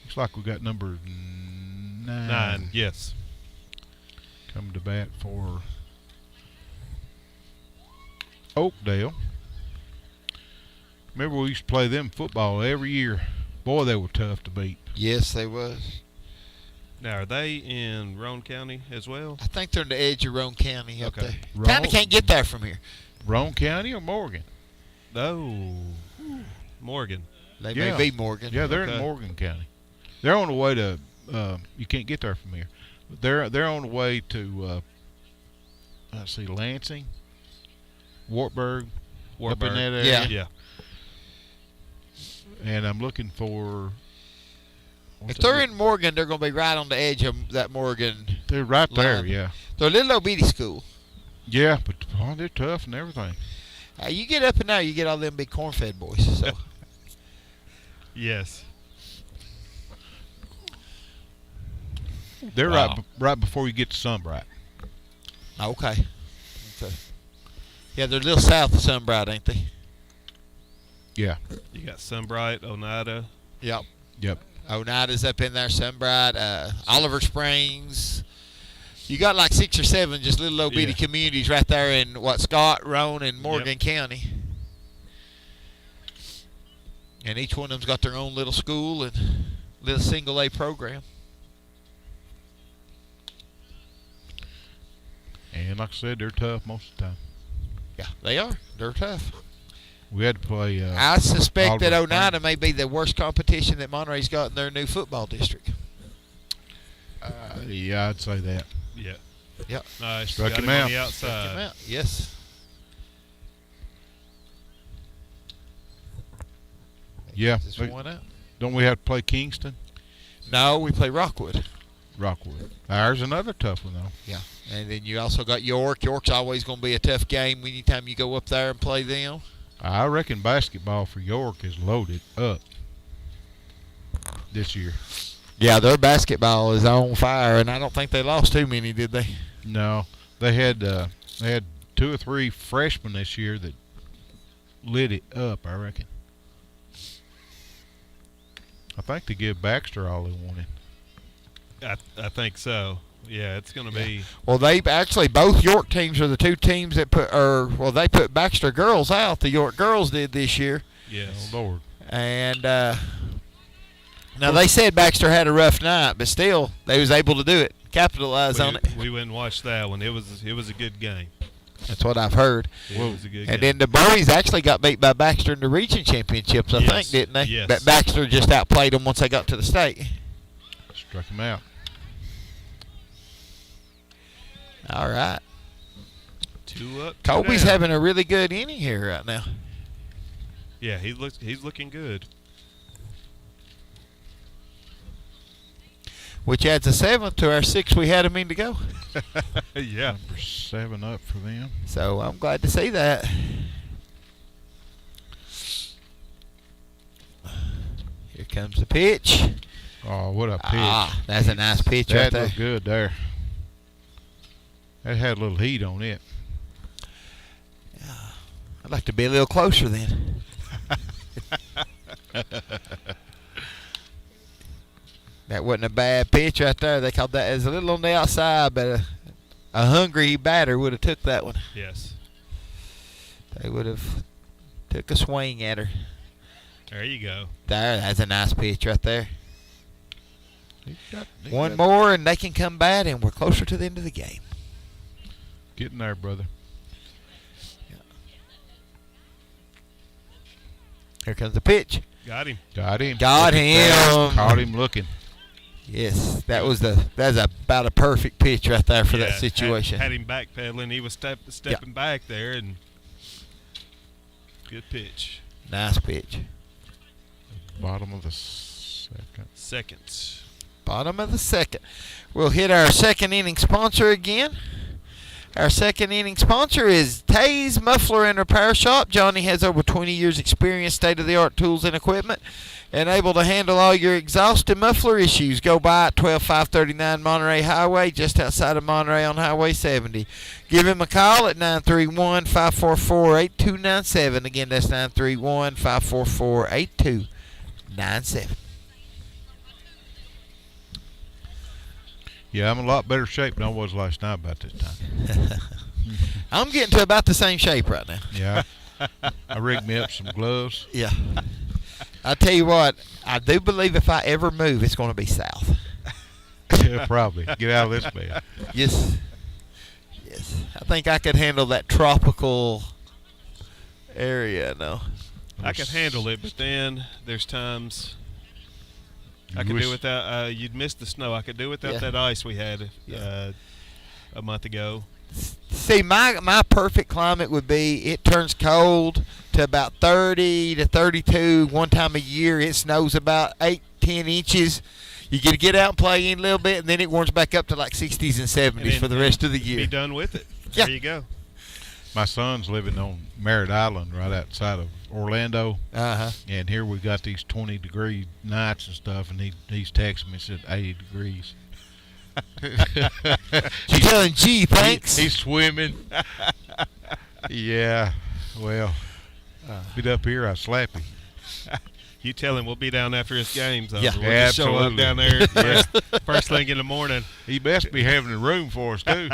Looks like we got number 9. Yes. Coming to bat for Oakdale. Remember we used to play them football every year. Boy, they were tough to beat. Yes, they was. Now, are they in Roane County as well? I think they're on the edge of Roane County up Okay. there. Kind of can't get there from here. Roane County or Morgan? Oh, Morgan. They may be Morgan. Yeah, they're Okay. in Morgan County. They're on the way to. You can't get there from here. They're on the way to. Let's see, Lansing, Wartburg, up in that area. Yeah. And I'm looking for. If they're in Morgan, they're going to be right on the edge of that Morgan. They're right there. line. Yeah. They're a little bitty school. Yeah, but they're tough and everything. You get up in there, you get all them big corn-fed boys. So. Yes. They're Wow. right before you get to Sunbright. Okay. Yeah, they're a little south of Sunbright, ain't they? Yeah. You got Sunbright, Oneida. Yep. Yep. Oneida's up in there, Sunbright, Oliver Springs. You got like 6 or 7 just little old bitty communities right there in Scott, Roane, and Morgan County. And each one of them's got their own little school and little single A program. And like I said, they're tough most of the time. Yeah, they are. They're tough. We had to play. I suspect that Oliver Oneida may be the worst competition that Monterey's got in their new football district. Yeah, I'd say that. Yeah. Yep. Nice. Struck Got him on out. the Check them outside. out. Yes. Yeah. Just one out. Don't we have to play Kingston? No, we play Rockwood. Rockwood. Ours another tough one though. Yeah. And then you also got York. York's always going to be a tough game anytime you go up there and play them. I reckon basketball for York is loaded up this year. Yeah, their basketball is on fire, and I don't think they lost too many, did they? No, they had 2 or 3 freshmen this year that lit it up. I reckon. I think they give Baxter all they wanted. I think so. Yeah, it's going to be. Well, they actually both York teams are the 2 teams that they put Baxter girls out. The York girls did this year. Yes. Oh Lord. And now they said Baxter had a rough night, but still they was able to do it, capitalize on it. We went and watched that one. It was a good game. That's what I've heard. It was a good And game. then the boys actually got beat by Baxter in the region championships, I Yes. think, didn't they? Yes. But Baxter just outplayed them once they got to the state. Struck him out. All right. 2 up. 2 Colby's down. having a really good inning here right now. Yeah, he's looking good. Which adds a 7th to our 6 we had a minute ago. Yeah. Number 7 up for them. So I'm glad to see that. Here comes the pitch. Oh, what a pitch! That's a nice pitch right That there. looked good there. That had a little heat on it. A like to be a little closer then. That wasn't a bad pitch right there. They called that as a little on the outside, but a hungry batter would have took that one. Yes. They would have took a swing at her. There you go. That's a nice pitch right there. He One more, and they can come back, and we're closer to the end of the game. Getting there, brother. Here comes the pitch. Got him. Got him. Got him. Caught him looking. Yes, that's about a perfect pitch right there for that situation. Had him backpedaling. He was stepping back there, and good pitch. Nice pitch. Bottom of the second. Seconds. Bottom of the second. We'll hit our second inning sponsor again. Our second inning sponsor is Tays Muffler and Repair Shop. Johnny has over 20 years experience, state-of-the-art tools and equipment, and able to handle all your exhaust and muffler issues. Go by at 12539 Monterey Highway, just outside of Monterey on Highway 70. Give him a call at 931-544-8297. Again, that's 931-544-8297. Yeah, I'm in a lot better shape than I was last night about this time. I'm getting to about the same shape right now. Yeah. I rigged me up some gloves. Yeah. I tell you what, I do believe if I ever move, it's going to be south. Yeah, probably. Get out of this bed. Yes. Yes. I think I could handle that tropical area now. I could handle it, but then there's times I could do without. You'd miss the snow. I could do without that ice we had a month ago. See, my perfect climate would be it turns cold to about 30 to 32 one time a year. It snows about 8-10 inches. You get to get out and play in a little bit, and then it warms back up to like 60s and 70s for the rest of the year. Be done with it. Yeah. There you go. My son's living on Merritt Island right outside of Orlando. And here we got these 20-degree nights and stuff, and he's texting me and said 80 degrees. She's telling, gee, thanks. He's swimming. Yeah, well, get up here, I slap him. You tell him we'll be down after his games. Yeah, we'll just show up absolutely. down there first thing in the morning. He best be having a room for us, too.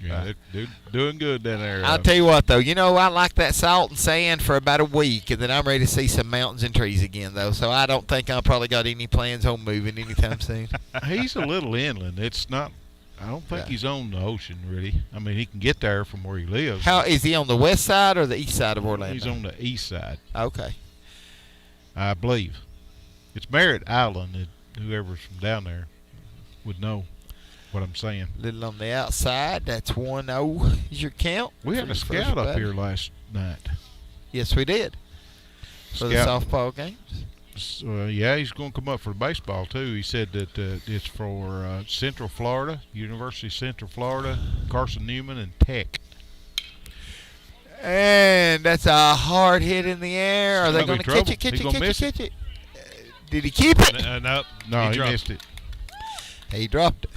Yeah, they're doing good down there. I'll tell you what, though. You know, I like that salt and sand for about a week, and then I'm ready to see some mountains and trees again, though. So I don't think I probably got any plans on moving anytime soon. He's a little inland. It's not. I don't think he's on the ocean, really. I mean, he can get there from where he lives. How is he on the west side or the east side of Orlando? He's on the east side. Okay. I believe. It's Merritt Island. Whoever's from down there would know what I'm saying. A little on the outside. That's 1-0 is your count. We had a scout up here last night. Yes, we did. For the softball games. Yeah, he's going to come up for baseball, too. He said that it's for Central Florida, University of Central Florida, Carson Newman, and Tech. And that's a hard hit in the air. Are they going to catch it? Catch it? Did he keep it? Nope. No, he missed it. He dropped it.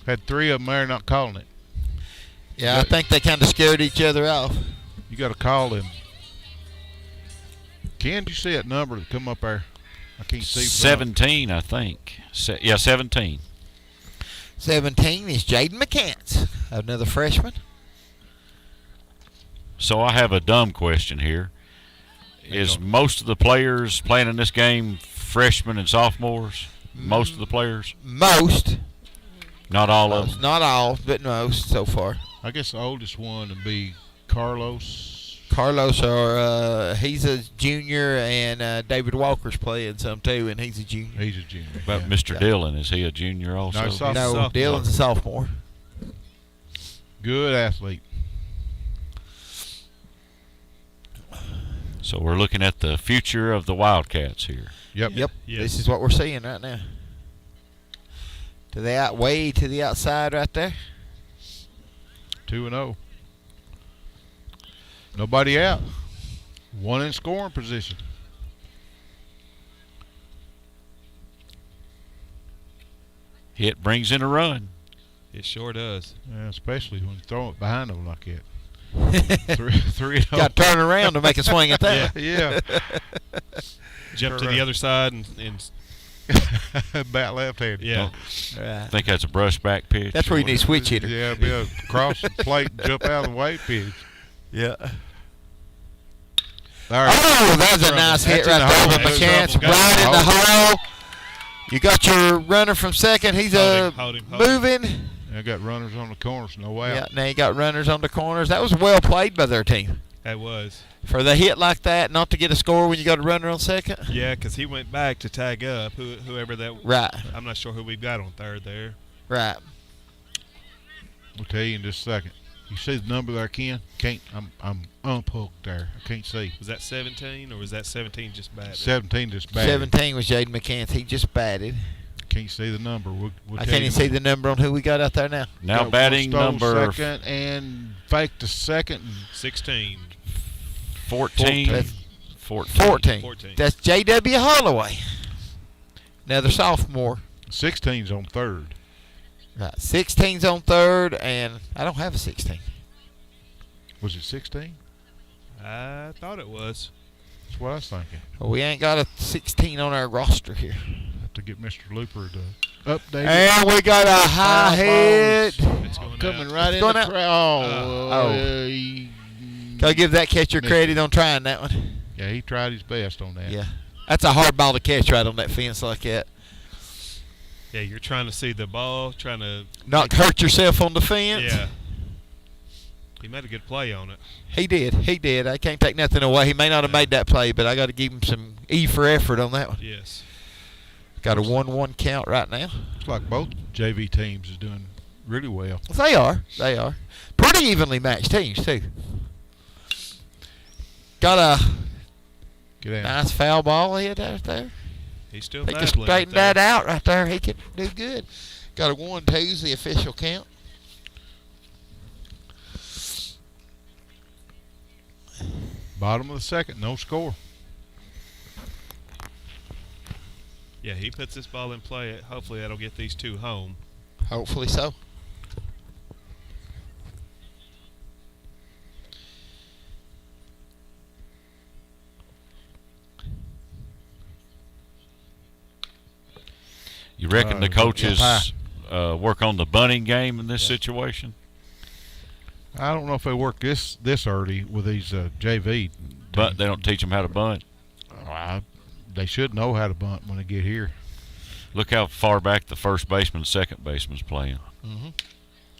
Had three of them there not calling it. Yeah, I think they kind of scared each other off. You got to call him. Ken, did you see that number that come up there? I can't see. 17, I think. 17. 17 is Jaden McCants, another freshman. So I have a dumb question here. Is most of the players playing in this game freshmen and sophomores? Most of the players? Most. Not all of them? Not all, but most so far. I guess the oldest one would be Carlos. He's a junior, and David Walker's playing some too, and he's a junior. He's a junior. But Mr. Dillon, is he a junior also? No, Dillon's a sophomore. Good athlete. So we're looking at the future of the Wildcats here. Yep. Yes. This is what we're seeing right now. Way to the outside right there. 2-0. Nobody out. One in scoring position. Hit brings in a run. It sure does. Yeah, especially when you throw it behind them like that. 3-0. Got to turn around to make a swing at that. Yeah. Jump to the other side and Bat left-handed. yeah. I think that's a brush back pitch. That's where you need a switch hitter. Yeah, be a cross the plate and jump out of the way pitch. Yeah. All right. Oh, that was a nice hit That's in right the there hole. with That's McCants. trouble. Right in the Hold hole. You got your runner from second. He's Hold him. moving. I got runners on the corners, no out. Yeah, now you got runners on the corners. That was well played by their team. That was. For the hit like that, not to get a score when you got a runner on second. Yeah, because he went back to tag up whoever that. Right. I'm not sure who we've got on third there. Right. We'll tell you in just a second. You see the number there, Ken? I'm unhooked there. I can't see. Was that 17 or was that 17 just bad? 17 just bad. 17 was Jaden McCants. He just batted. Can't see the number. We'll I tell can't you even see the number on who we got out there now. Now Got batting one stole number second and fake the second. 16. 14. That's 14. 14. That's J.W. Holloway. Another sophomore. 16's on third. Right. 16's on third, and I don't have a 16. Was it 16? I thought it was. That's what I was thinking. Well, we ain't got a 16 on our roster here. Have to get Mr. Looper to update it. And we got a high hit. It's going Coming out. right in going the out. crowd. Gotta give that catcher credit on trying that one. Yeah, he tried his best on that. Yeah. That's a hard ball to catch right on that fence like that. Yeah, you're trying to see the ball, trying to Not hurt yourself on the fence. Yeah. He made a good play on it. He did. He did. I can't take nothing away. He may not have made that play, but I got to give him some E for effort on that one. Yes. Got a 1-1 count right now. Looks like both JV teams is doing really well. They are. They are. Pretty evenly matched teams, too. Got a Get out. nice foul ball hit out there. He's still He can battling straighten right there. that out right there. He can do good. Got a 1-2's the official count. Bottom of the second, no score. Yeah, he puts this ball in play. Hopefully that'll get these two home. Hopefully so. You reckon the Yeah, coaches work on the bunting game in this situation? I don't know if they work this early with these JV. But they don't teach them how to bunt. They should know how to bunt when they get here. Look how far back the first baseman and second baseman's playing. Mm-hmm.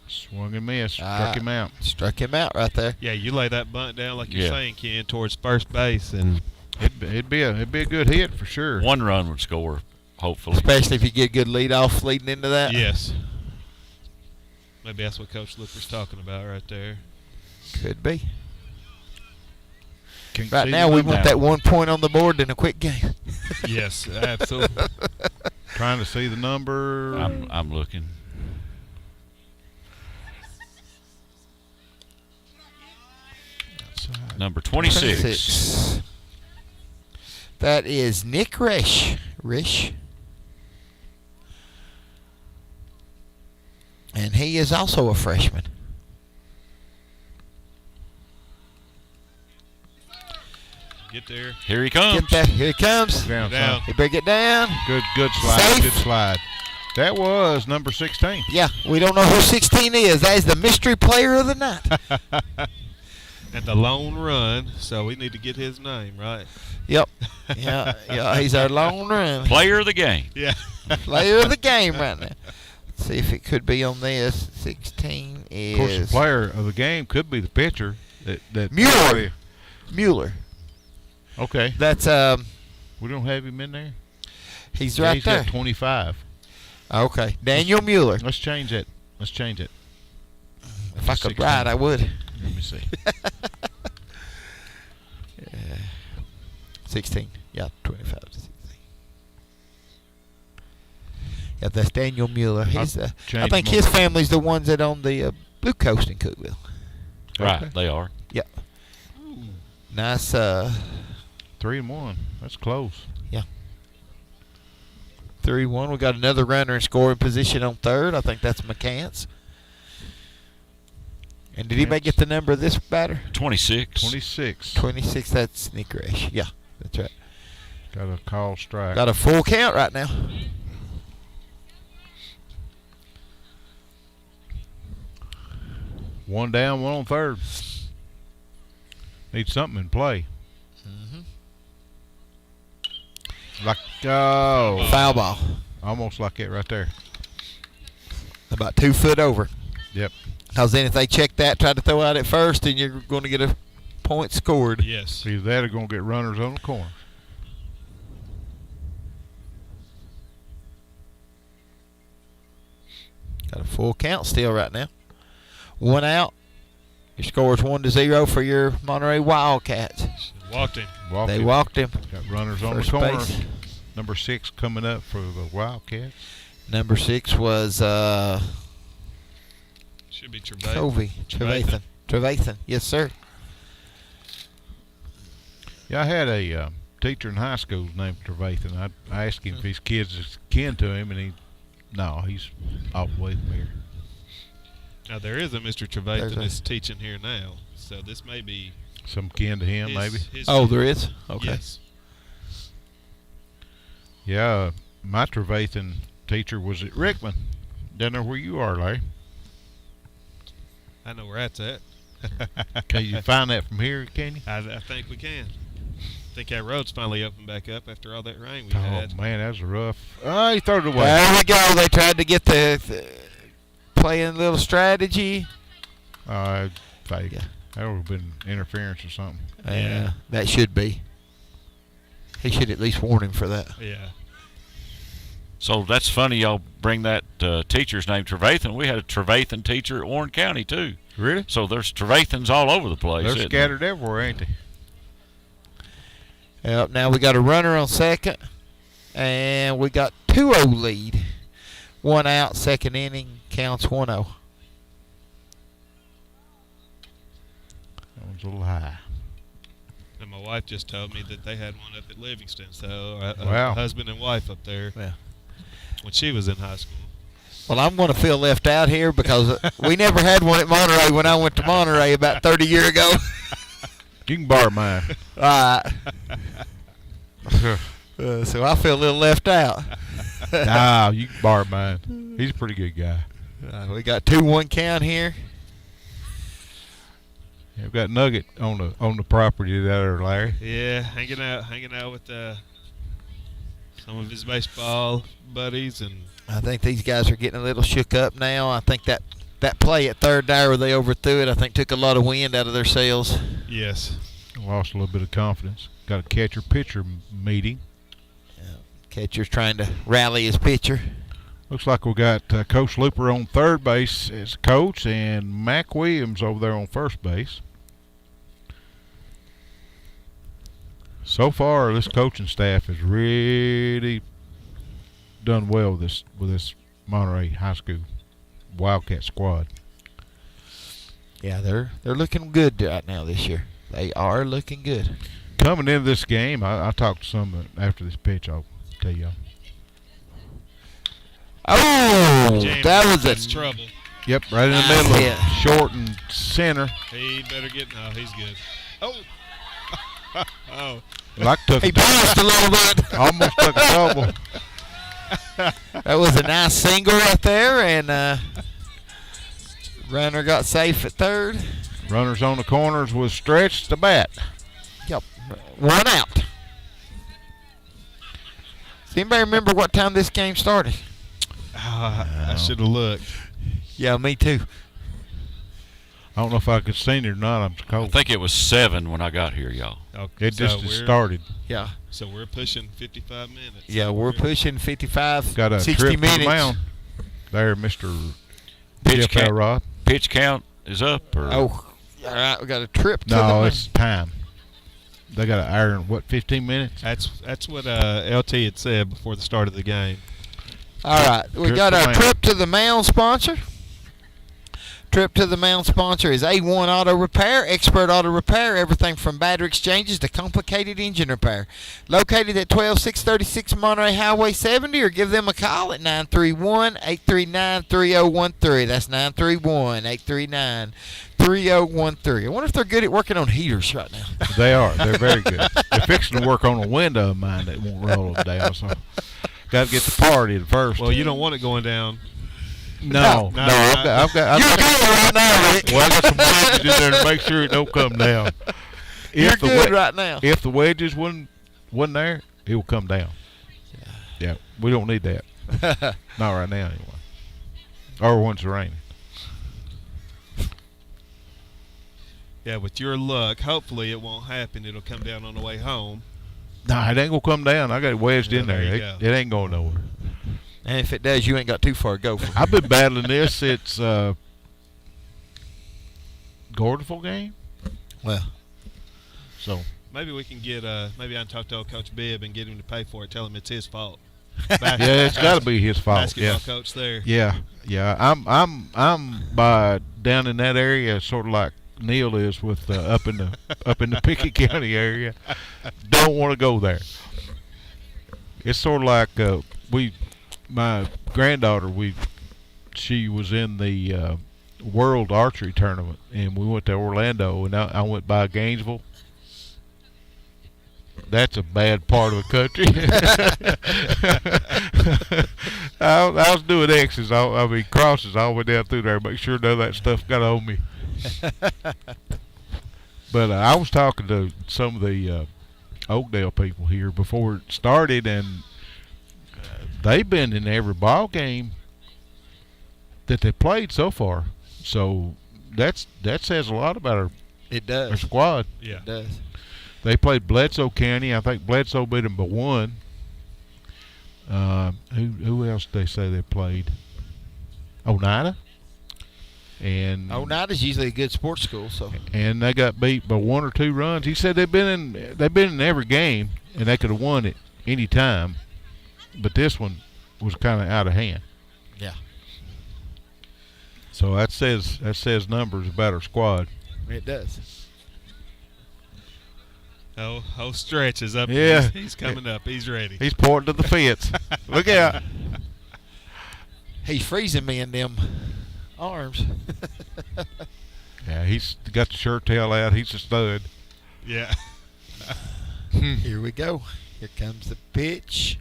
Swung and missed. Struck him out. Struck him out right there. Yeah, you lay that bunt down like you're Yeah. saying, Ken, towards first base, and It'd be a good hit for sure. One run would score, hopefully. Especially if you get good lead off leading into that. yes. Maybe that's what Coach Looper's talking about right there. Could be. Can't Right see now, the we number. want that 1 point on the board in a quick game. Yes, absolutely. Trying to see the number. I'm looking. Outside. Number 26. 26. That is Nick Rish. And he is also a freshman. Get there. Here he comes. Get that. Here he comes. Down, Down. son. He better get down. Good slide. Safe. Good slide. That was number 16. Yeah, we don't know who 16 is. That is the mystery player of the night. And the lone run, so we need to get his name right. Yep. Yeah, he's our lone run. Player of the game. Yeah. Player of the game right now. Let's see if it could be on this. 16 is Of course, the player of the game could be the pitcher. That Mueller. Okay. That's We don't have him in there? he's Yeah, right he's there. got 25. Okay, Daniel Mueller. Let's change it. If I could 16. write, I would. Let me see. 16. Yeah, 25 to 16. Yeah, that's Daniel Mueller. He's I change think him his over. family's the ones that own the Blue Coast in Cookville. Right, Okay. they are. Nice 3-1. That's close. 3-1. We got another runner in scoring position on third. I think that's McCants. And did anybody get the number of this batter? 26. 26. 26, that's Sneakeresh. Yeah, that's right. Got a call strike. Got a full count right now. One down, one on third. Need something in play. Like, Foul ball. almost like it right there. About 2 foot over. Yep. Because then if they check that, try to throw out at first, then you're going to get a point scored. Yes. Either that or going to get runners on the corner. Got a full count still right now. 1 out. Your score is 1-0 for your Monterey Wildcats. Walked him. They walked him. Got runners on First the corner. base. Number 6 coming up for the Wildcats. Number 6 was Should be Trevathan. Covey. Trevathan. Yes, sir. Yeah, I had a teacher in high school named Trevathan. I asked him if his kids is kin to him, and he's off the way from here. Now, there is a Mr. Trevathan that's teaching here now, so this may be Some kin to him, maybe. There is? Okay. Yes. Yeah, my Trevathan teacher was at Rickman, down there where you are, Larry. I know where that's at. Can you find that from here, can you? I think we can. I think that road's finally opened back up after all that rain we Oh, had. man, that was rough. Oh, he threw it away. There we go. They tried to get the playing a little strategy. Fake. Yeah. That would have been interference or something. Yeah, that should be. He should at least warn him for that. Yeah. So that's funny y'all bring that teacher's name Trevathan. We had a Trevathan teacher at Warren County, too. Really? So there's Trevathans all over the place. They're isn't scattered everywhere, ain't they? Yep, now we got a runner on second, and we got 2-0 lead. 1 out, second inning, counts 1-0. That one's a little high. And my wife just told me that they had one up at Livingston, so Wow. husband and wife up there Yeah. when she was in high school. Well, I'm going to feel left out here because we never had one at Monterey when I went to Monterey about 30 years ago. You can borrow mine. All right. So I feel a little left out. Nah, you can borrow mine. He's a pretty good guy. We got 2-1 count here. Yeah, we've got Nugget on the property there, Larry. Yeah, hanging out with some of his baseball buddies, and I think these guys are getting a little shook up now. I think that play at third there where they overthrew it, I think took a lot of wind out of their sails. yes, Lost a little bit of confidence. Got a catcher-pitcher meeting. Catcher's trying to rally his pitcher. Looks like we got Coach Looper on third base as coach and Mac Williams over there on first base. So far, this coaching staff has really done well with this Monterey High School Wildcat squad. Yeah, they're looking good right now this year. They are looking good. Coming into this game, I talked to some after this pitch. I'll tell y'all. Oh, James, that was that's trouble. Yep, right in the Nice middle hit. of short and center. He better get. No, he's good. Oh, oh. Like took He bounced a little bit. almost took a double. That was a nice single right there, and runner got safe at third. Runners on the corners was stretched to bat. Yep, 1 out. Does anybody remember what time this game started? I should have looked. Yeah, me too. I don't know if I could see it or not. I'm I cold. think it was 7 when I got here, y'all. Okay, It just we're- started. Yeah, So we're pushing 55 minutes. yeah, we're pushing 55, Got a 60 trip to the minutes. mound. There, Mr. Pitch Jeff count, Elrod. pitch count is up, or Oh, all right, we got a trip to the No, mound. it's time. They got to iron, 15 minutes? That's what LT had said before the start of the game. All right, we Trip got to our mound. trip to the mound sponsor. Trip to the mound sponsor is A1 Auto Repair, expert auto repair, everything from battery exchanges to complicated engine repair. Located at 12636 Monterey Highway 70, or give them a call at 931-839-3013. That's 931-839-3013. 3013. I wonder if they're good at working on heaters right now. They are. They're very good. They're fixing to work on a window of mine that won't roll them down. So, got to get the party first. Well, you don't want it going down. No. I've got. You're good right now, Rick. Well, I got some wedges in there to make sure it don't come down. You're good right now. If the wedges wasn't there, it will come down. Yeah, we don't need that. Not right now, anyway. Or when it's raining. Yeah, with your luck, hopefully it won't happen. It'll come down on the way home. Nah, it ain't gonna come down. I got it wedged in there. There you go. It ain't going nowhere. And if it does, you ain't got too far to go from. I've been battling this since Gordonsville game. Well, so maybe we can get. Maybe I can talk to old Coach Bibb and get him to pay for it. Tell him it's his fault. yeah, it's got to be his fault. Basketball coach there. Yeah. I'm by down in that area, sort of like Neil is with up in the Pickett County area. Don't want to go there. It's sort of like my granddaughter. She was in the World Archery Tournament, and we went to Orlando, and I went by Gainesville. That's a bad part of the country. I was doing X's, crosses all the way down through there, make sure none of that stuff got on me. But I was talking to some of the Oakdale people here before it started, and they've been in every ball game that they played so far. So that says a lot about our squad. Yeah, it does. They played Bledsoe County. I think Bledsoe beat them by 1. Who else did they say they played? Oneida. And Oneida's usually a good sports school, so. And they got beat by 1 or 2 runs. He said they've been in every game, and they could have won it any time, but this one was kind of out of hand. Yeah. So that says numbers about our squad. It does. Oh, Stretch is up. Yeah. He's coming up. He's ready. He's pointing to the fence. Look out. He's freezing me in them arms. Yeah, he's got the shirt tail out. He's a stud. Yeah. Here we go. Here comes the pitch.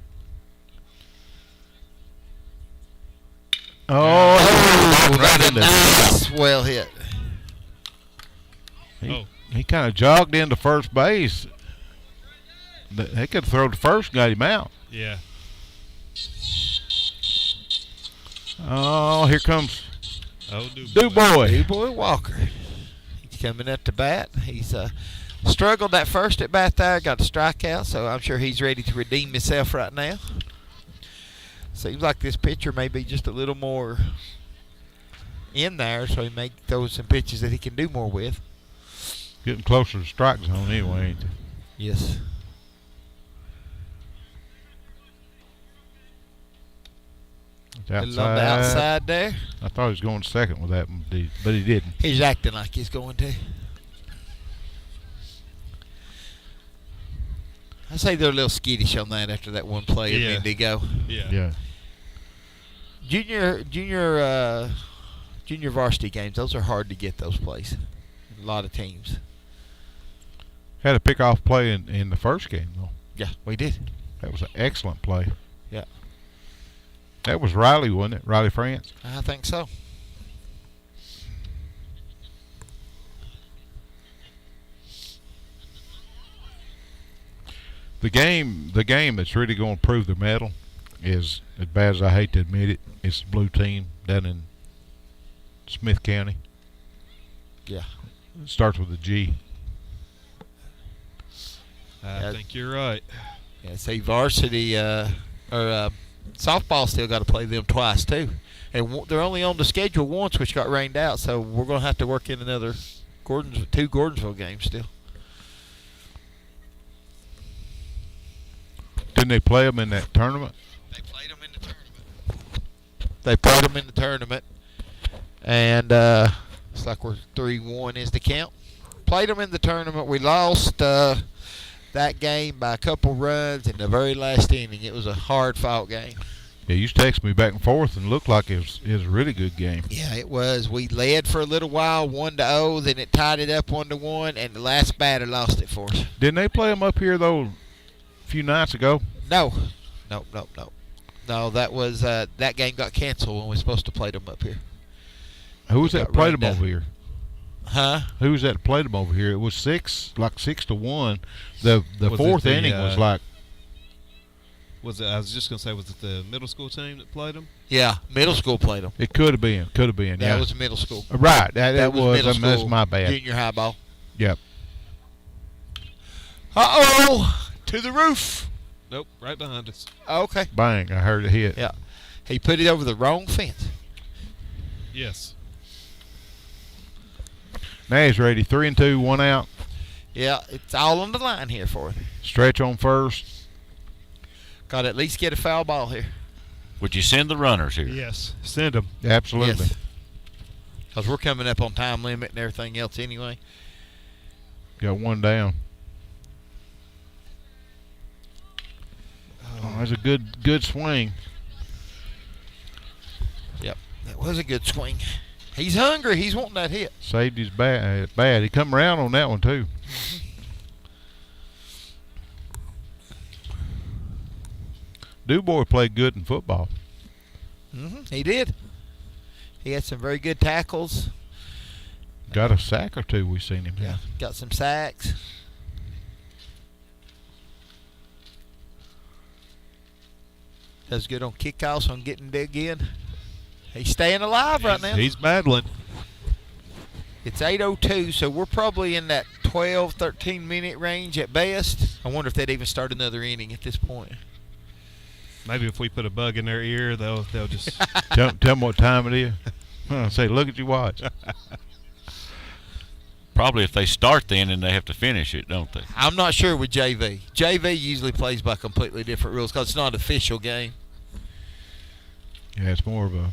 Oh, right in the nice. Well hit. He kind of jogged into first base. They could have thrown to first and got him out. Yeah. Oh, here comes DuBois. DuBois Walker. He's coming up to bat. He's struggled that first at bat there, got a strikeout, so I'm sure he's ready to redeem himself right now. Seems like this pitcher may be just a little more in there, so he may throw some pitches that he can do more with. Getting closer to the strike zone anyway, ain't he? Yes. It's On the outside there. I thought he was going second with that one, but he didn't. He's acting like he's going to. I say they're a little skittish on that after that one play at Indigo. Yeah. Junior varsity games, those are hard to get those plays. A lot of teams. Had a pickoff play in the first game, though. Yeah, we did. That was an excellent play. Yeah. That was Riley, wasn't it? Riley France? I think so. The game that's really going to prove the medal is, as bad as I hate to admit it, it's the blue team down in Smith County. Yeah. It starts with a G. I think you're right. Yeah, see, varsity softball still got to play them twice too, and they're only on the schedule once, which got rained out. So we're going to have to work in another two Gordonsville games still. Didn't they play them in that tournament? They played them in the tournament. And it's like we're 3-1 is the count. Played them in the tournament. We lost that game by a couple runs in the very last inning. It was a hard-fought game. Yeah, you texted me back and forth and looked like it was a really good game. Yeah, it was. We led for a little while, 1-0. Then it tied it up 1-1, and the last batter lost it for us. Didn't they play them up here though a few nights ago? No. No, that was that game got canceled when we were supposed to play them up here. Who was It that got played rained them out. over here? Huh? Who was that played them over here? It was 6-1. The Was it fourth the, inning was like Was it? I was just gonna say, was it the middle school team that played them? Yeah, middle school played them. it could have been. That Yeah, was middle school. right. That was. middle school. That's my bad. Junior high ball. Yep. Uh-oh! To the roof. Nope, right behind us. Okay. Bang! I heard it hit. Yeah. He put it over the wrong fence. Yes. Now he's ready. 3-2, 1 out. Yeah, it's all on the line here for him. Stretch on first. Got to at least get a foul ball here. Would you send the runners here? Yes. Send them. Absolutely. Because we're coming up on time limit and everything else anyway. Got one down. Oh, that's a good swing. Yep, that was a good swing. He's hungry. He's wanting that hit. Saved his bad. He come around on that one too. DuBois played good in football. He did. He had some very good tackles. Got a sack or two. We seen him. Yeah, got some sacks. Does good on kickoffs, on getting big in. He's staying alive right now. He's battling. It's 8:02, so we're probably in that 12, 13-minute range at best. I wonder if they'd even start another inning at this point. Maybe if we put a bug in their ear, they'll just. tell them what time it is. Say, look at your watch. Probably if they start the inning, they have to finish it, don't they? I'm not sure with JV. JV usually plays by completely different rules because it's not an official game. Yeah, it's more of a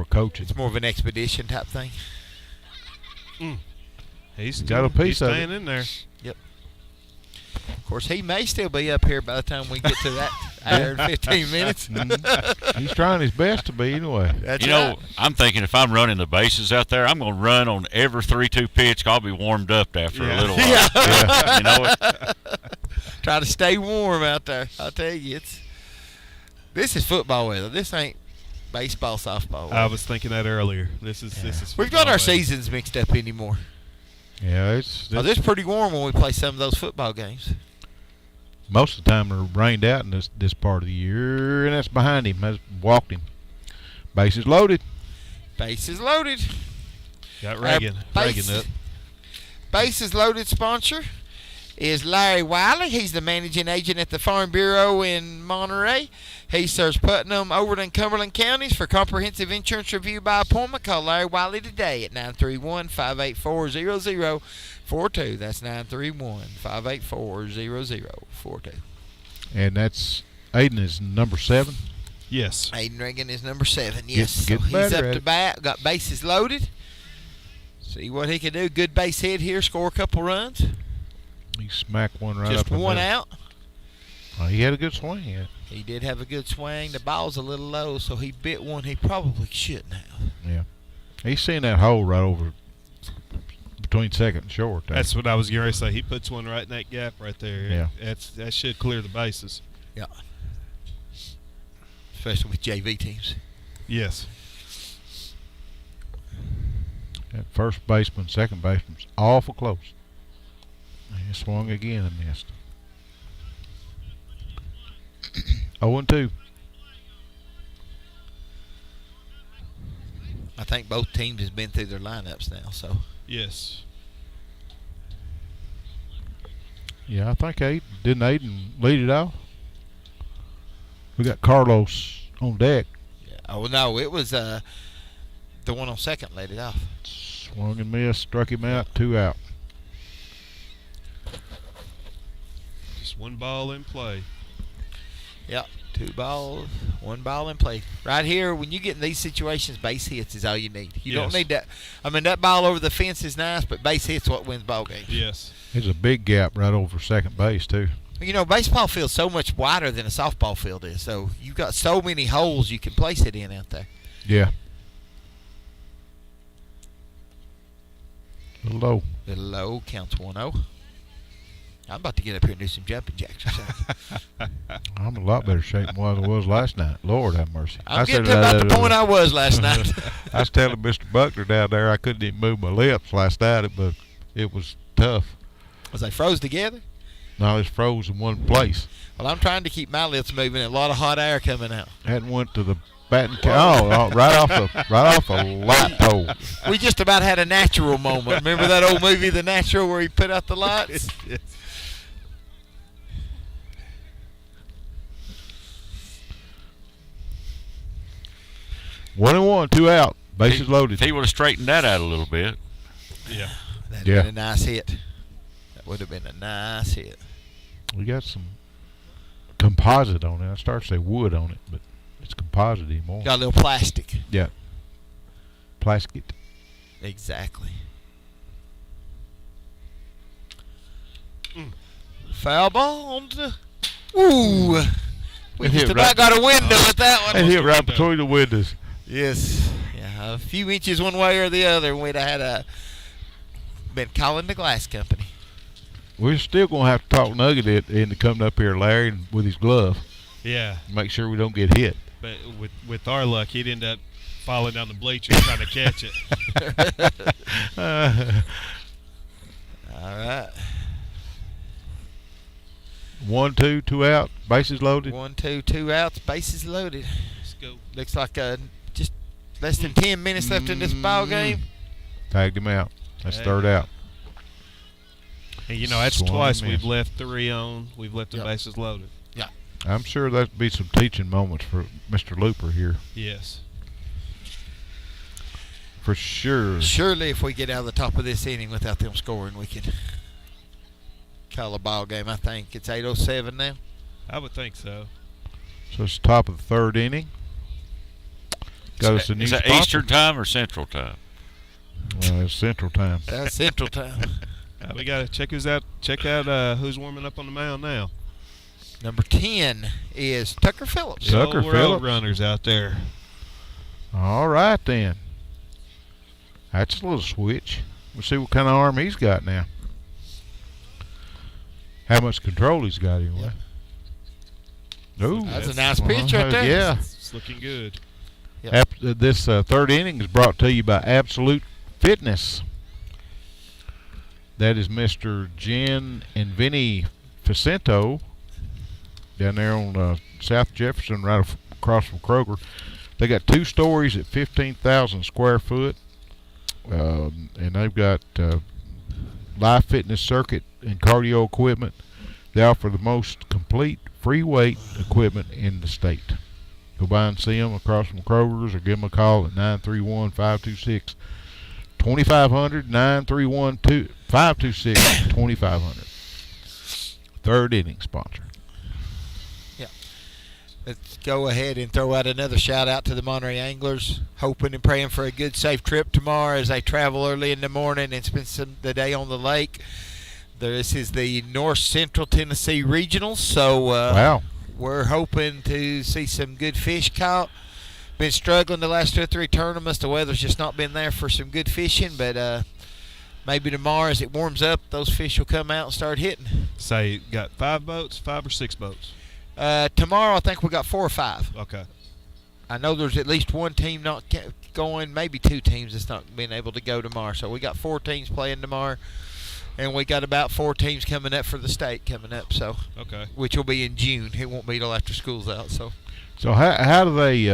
coaching. It's more of an expedition type thing. He's Got a piece he's of staying in there. Yep. Of course, he may still be up here by the time we get to that hour and 15 minutes. He's trying his best to be anyway. That's You know, right. I'm thinking if I'm running the bases out there, I'm going to run on every 3-2 pitch. I'll be warmed up after a little while. Yeah. You know what? Try to stay warm out there. I'll tell you, this is football weather. This ain't baseball, softball weather. I was thinking that earlier. This is. We've got football our weather. seasons mixed up anymore. Yeah, it's It's pretty warm when we play some of those football games. most of the time they're rained out in this part of the year, and that's behind him. That's walked him. Bases loaded. Bases loaded. Got Reagan. Reagan up. Bases loaded sponsor is Larry Wiley. He's the managing agent at the Farm Bureau in Monterey. He serves Putnam, Overton, Cumberland counties. For comprehensive insurance review by appointment, call Larry Wiley today at 931-584-0042. That's 931-584-0042. And that's Aiden is number 7. Yes. Aiden Reagan is number 7. Yes, Get so he's better up at to it. bat. Got bases loaded. See what he can do. Good base hit here. Score a couple runs. He smacked one right Just up. the one middle. out. He had a good swing. Yeah. He did have a good swing. The ball's a little low, so he bit one he probably shouldn't have. Yeah. He's seen that hole right over between second and short. There. That's what I was going to say. He puts one right in that gap right there. Yeah. That should clear the bases. Yeah. Especially with JV teams. Yes. That first baseman, second baseman's awful close. He swung again and missed. 0-2. I think both teams has been through their lineups now, so. Yes. Yeah, I think Aiden lead it off. We got Carlos on deck. Yeah. Oh, no, it was the one on second laid it off. Swung and missed, struck him out, 2 out. Just one ball in play. Yep. 2 balls, 1 ball in play. Right here, when you get in these situations, base hits is all you need. You don't Yes. need that. I mean, that ball over the fence is nice, but base hits what wins ball games. Yes. There's a big gap right over second base, too. You know, baseball field's so much wider than a softball field is, so you've got so many holes you can place it in out there. Yeah. Little low. Little low, counts 1-0. I'm about to get up here and do some jumping jacks or something. I'm in a lot better shape than what I was last night. Lord have mercy. I'm getting to about the point I was last night. I was telling Mr. Buckner down there I couldn't even move my lips last night, but it was tough. Was they froze together? No, it's froze in one place. Well, I'm trying to keep my lips moving and a lot of hot air coming out. Hadn't went to the batting right off a light pole. We just about had a natural moment. Remember that old movie, The Natural, where he put out the lights? One and one, 2 out. Bases loaded. If he would have straightened that out a little bit. Yeah. That'd have been a nice hit. That would have been a nice hit. We got some composite on it. I started to say wood on it, but it's composite anymore. Got a little plastic. Yeah. Plastic. Exactly. Foul ball. Ooh. We just about got a window at that one. It hit right between the windows. Yes. Yeah, a few inches one way or the other, and we'd have had been calling the glass company. We're still going to have to talk Nugget into coming up here, Larry, with his glove. Yeah. Make sure we don't get hit. But with our luck, he'd end up falling down the bleachers trying to catch it. All right. 1, 2, 2 out. Bases loaded. 1, 2, 2 outs. Bases loaded. Let's go. Looks like just less than 10 minutes left in this ball game. Tagged him out. That's third out. And, you know, that's Swung twice and we've missed. left 3 on. We've left the bases loaded. Yeah. I'm sure that'd be some teaching moments for Mr. Looper here. Yes. For sure. Surely if we get out of the top of this inning without them scoring, we can call a ball game. I think it's 8:07 now. I would think so. So it's the top of the third inning. Got us a new Is that sponsor. Eastern time or Central time? It's Central time. That's Central time. We got to check out who's warming up on the mound now. Number 10 is Tucker Phillips. Tucker We're Phillips. runners out there. All right, then. That's a little switch. We'll see what kind of arm he's got now. How much control he's got anyway. Ooh, That's a nice pitch right there. Yeah. It's looking good. Yep. This third inning is brought to you by Absolute Fitness. That is Mr. Jen and Vinny Facento down there on South Jefferson, right across from Kroger. They got 2 stories at 15,000 square foot, and they've got live fitness circuit and cardio equipment. They offer the most complete free weight equipment in the state. Go by and see them across from Kroger's or give them a call at 931-526-2500, 931-526-2500. Third inning sponsor. Yeah. Let's go ahead and throw out another shout out to the Monterey Anglers, hoping and praying for a good, safe trip tomorrow as they travel early in the morning and spend the day on the lake. This is the North Central Tennessee Regional, so Wow. we're hoping to see some good fish caught. Been struggling the last 2 or 3 tournaments. The weather's just not been there for some good fishing, but maybe tomorrow as it warms up, those fish will come out and start hitting. Say, got 5 boats, 5 or 6 boats? Tomorrow I think we got 4 or 5. Okay. I know there's at least one team not going, maybe 2 teams that's not been able to go tomorrow. So we got 4 teams playing tomorrow. And we got about 4 teams coming up for the state coming up, so Okay. which will be in June. It won't be till after school's out. So how do they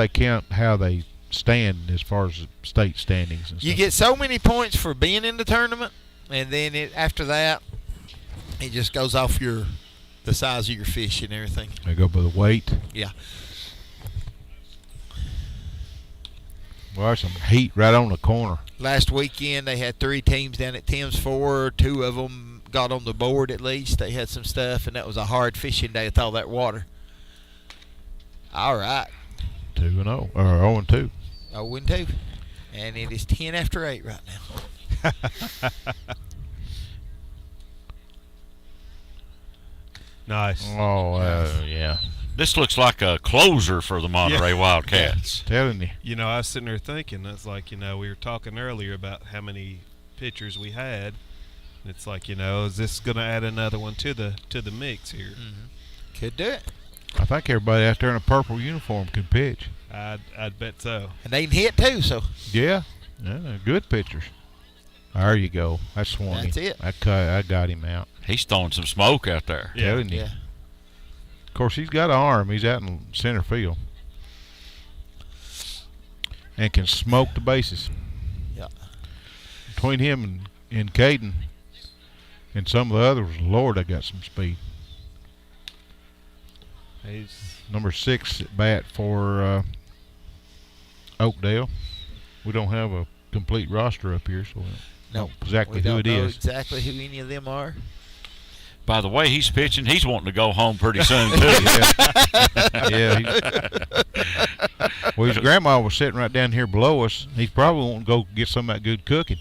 count how they stand as far as the state standings and you stuff? get so many points for being in the tournament, and then after that, it just goes off the size of your fish and everything. They go by the weight. Yeah. Well, there's some heat right on the corner. Last weekend they had 3 teams down at Tim's Ford. 2 of them got on the board at least. They had some stuff, and that was a hard fishing day with all that water. All right. 2-0 or 0-2. 0-2. And it is 10 after 8 right now. Nice. Oh, yeah. This looks like a closer for the Monterey Wildcats. Telling you. You know, I was sitting there thinking, that's like, you know, we were talking earlier about how many pitchers we had. It's like, you know, is this going to add another one to the mix here? Mm-hmm. Could do it. I think everybody out there in a purple uniform can pitch. I'd bet so. And they can hit too, so. Yeah, good pitchers. There you go. That's Swanee. That's it. I got him out. He's throwing some smoke out there. Yeah. Telling you. Yeah. Of course, he's got an arm. He's out in center field. And can smoke the bases. Yeah. Between him and Caden and some of the others, Lord, I got some speed. He's Number 6 at bat for Oakdale. We don't have a complete roster up here, so we don't know exactly who it know is. exactly who any of them are. By the way he's pitching, he's wanting to go home pretty soon, too. Well, his grandma was sitting right down here below us. He's probably wanting to go get some of that good cooking.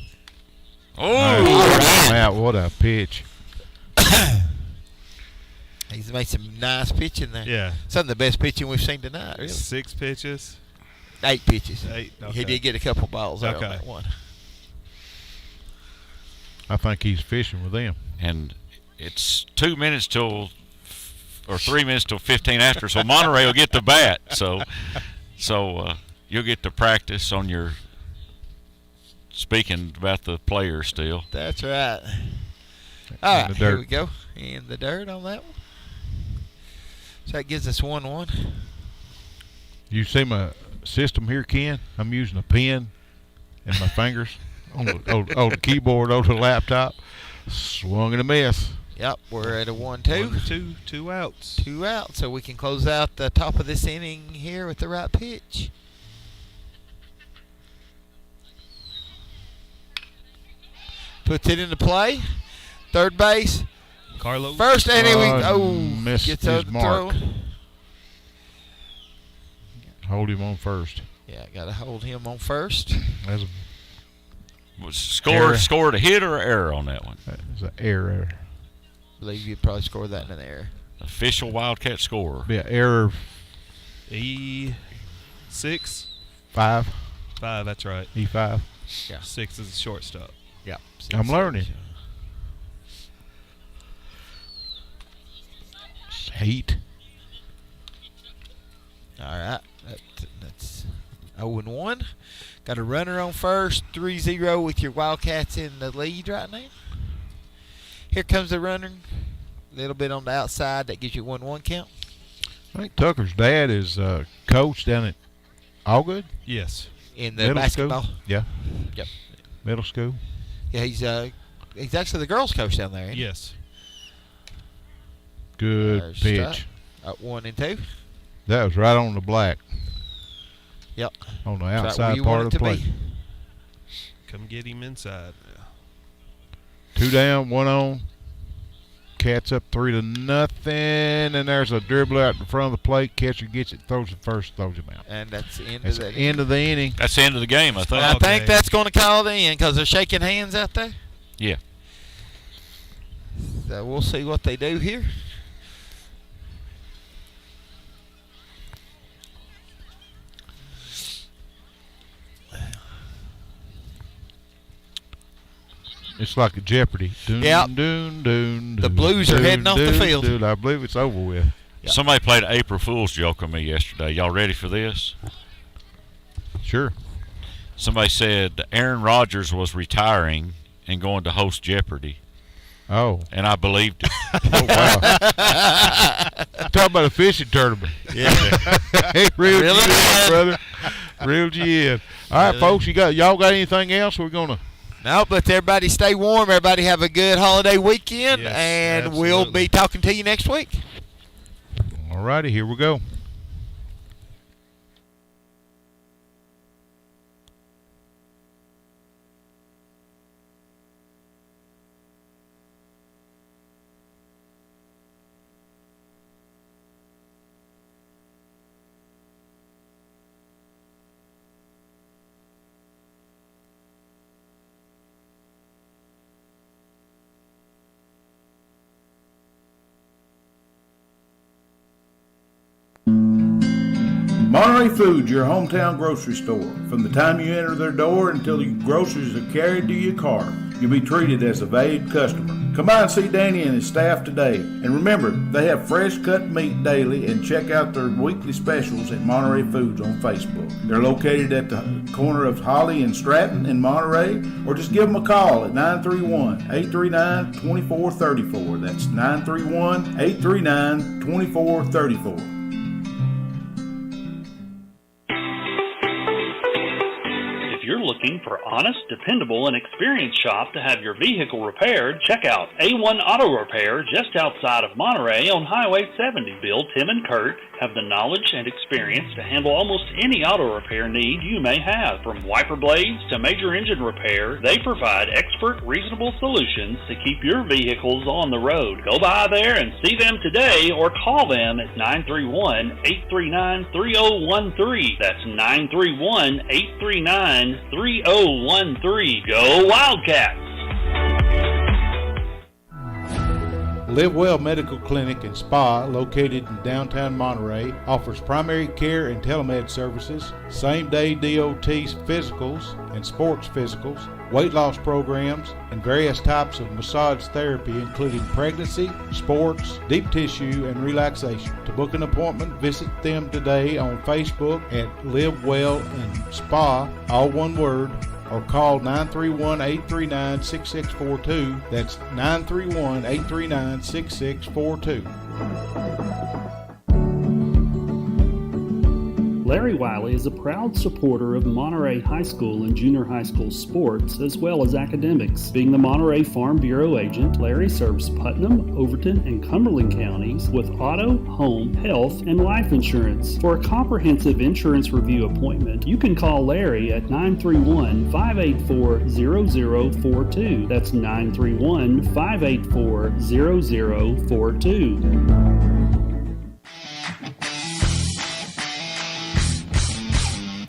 Oh, Out. What a pitch. He's made some nice pitching there. Yeah. Some of the best pitching we've seen tonight, really. 6 pitches. 8 pitches. 8. Okay. He did get a couple balls there on that one. I think he's fishing with them. and it's 2 minutes till, or 3 minutes till 15 after, so Monterey will get the bat. So you'll get to practice on your speaking about the players still. That's right. All right, here we go. In the dirt on that one. So that gives us 1-1. You see my system here, Ken? I'm using a pen and my fingers on the keyboard over the laptop. Swung and a miss. Yep, we're at a 1-2. 2 outs. 2 out, so we can close out the top of this inning here with the right pitch. Puts it into play. Third base. Carlos. First inning, missed gets his out the mark. throw. Hold him on first. Yeah, got to hold him on first. That's Was scored a hit or an error on that one? an error. I believe you'd probably score that in an error. Official Wildcat scorer. Be an error. E6. 5. 5. That's right. E5. Yeah. 6 is the shortstop. Yeah. I'm learning. Heat. All right. That's 0-1. Got a runner on first. 3-0 with your Wildcats in the lead right now. Here comes the runner. A little bit on the outside. That gives you 1-1 count. I think Tucker's dad is coach down at Allgood. Yes. In the Middle basketball. School? Yeah. Yep. Middle school. Yeah, he's actually the girls' coach down there. Ain't he? Yes. Good There's pitch. Up 1 and 2. That was right on the black. Yep. On the Right where outside you part want of it the to plate. be. Come get him inside. 2 down, 1 on. Cats up 3-0, and there's a dribble out in front of the plate. Catcher gets it, throws it first, throws him out. And that's the end That's of the that. end of the inning. That's the end of the game, I think. I Okay. think that's going to call it in because they're shaking hands out there. Yeah. So we'll see what they do here. It's like a Jeopardy. Doon, Yep. doon, doon, The doon, Blues are doon, heading off the doon, field. doon. I believe it's over with. Yeah. Somebody played an April Fool's joke on me yesterday. Y'all ready for this? Sure. Somebody said Aaron Rodgers was retiring and going to host Jeopardy, Oh. and I believed it. Oh, wow. Talk about a fishing tournament. Yeah. He reeled Really? you in, brother. Reeled you in. All right, Really? folks, y'all got anything else? We're going to. Nope, but everybody stay warm. Everybody have a good holiday weekend, Yes, and we'll absolutely. be talking to you next week. All righty, here we go. Monterey Foods, your hometown grocery store. From the time you enter their door until your groceries are carried to your car, you'll be treated as a valued customer. Come by and see Danny and his staff today. And remember, they have fresh cut meat daily, and check out their weekly specials at Monterey Foods on Facebook. They're located at the corner of Holly and Stratton in Monterey, or just give them a call at 931-839-2434. That's 931-839-2434. If you're looking for honest, dependable, and experienced shop to have your vehicle repaired, check out A1 Auto Repair just outside of Monterey on Highway 70. Bill, Tim, and Kurt have the knowledge and experience to handle almost any auto repair need you may have. From wiper blades to major engine repair, they provide expert, reasonable solutions to keep your vehicles on the road. Go by there and see them today or call them at 931-839-3013. That's 931-839-3013. Go Wildcats! Live Well Medical Clinic and Spa, located in downtown Monterey, offers primary care and telemed services, same-day DOT physicals and sports physicals, weight loss programs, and various types of massage therapy, including pregnancy, sports, deep tissue, and relaxation. To book an appointment, visit them today on Facebook at Live Well and Spa, all one word, or call 931-839-6642. That's 931-839-6642. Larry Wiley is a proud supporter of Monterey High School and junior high school sports, as well as academics. Being the Monterey Farm Bureau agent, Larry serves Putnam, Overton, and Cumberland counties with auto, home, health, and life insurance. For a comprehensive insurance review appointment, you can call Larry at 931-584-0042. That's 931-584-0042.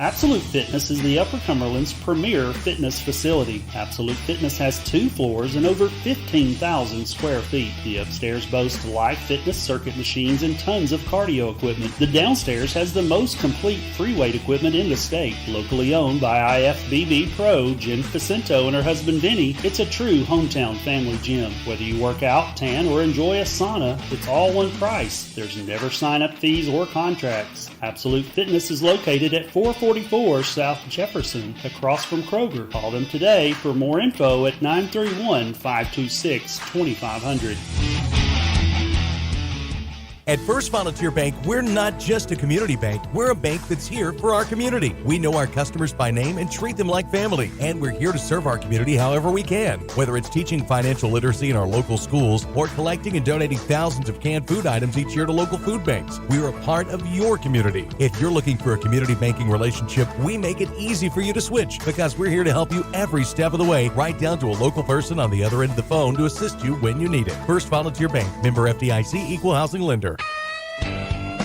Absolute Fitness is the Upper Cumberland's premier fitness facility. Absolute Fitness has 2 floors and over 15,000 square feet. The upstairs boasts live fitness circuit machines and tons of cardio equipment. The downstairs has the most complete free weight equipment in the state. Locally owned by IFBB Pro Jen Facento and her husband Denny, it's a true hometown family gym. Whether you work out, tan, or enjoy a sauna, it's all one price. There's never sign-up fees or contracts. Absolute Fitness is located at 444 South Jefferson, across from Kroger. Call them today for more info at 931-526-2500. At First Volunteer Bank, we're not just a community bank, we're a bank that's here for our community. We know our customers by name and treat them like family, and we're here to serve our community however we can. Whether it's teaching financial literacy in our local schools or collecting and donating thousands of canned food items each year to local food banks, we're a part of your community. If you're looking for a community banking relationship, we make it easy for you to switch because we're here to help you every step of the way, right down to a local person on the other end of the phone to assist you when you need it. First Volunteer Bank, member FDIC, equal housing lender.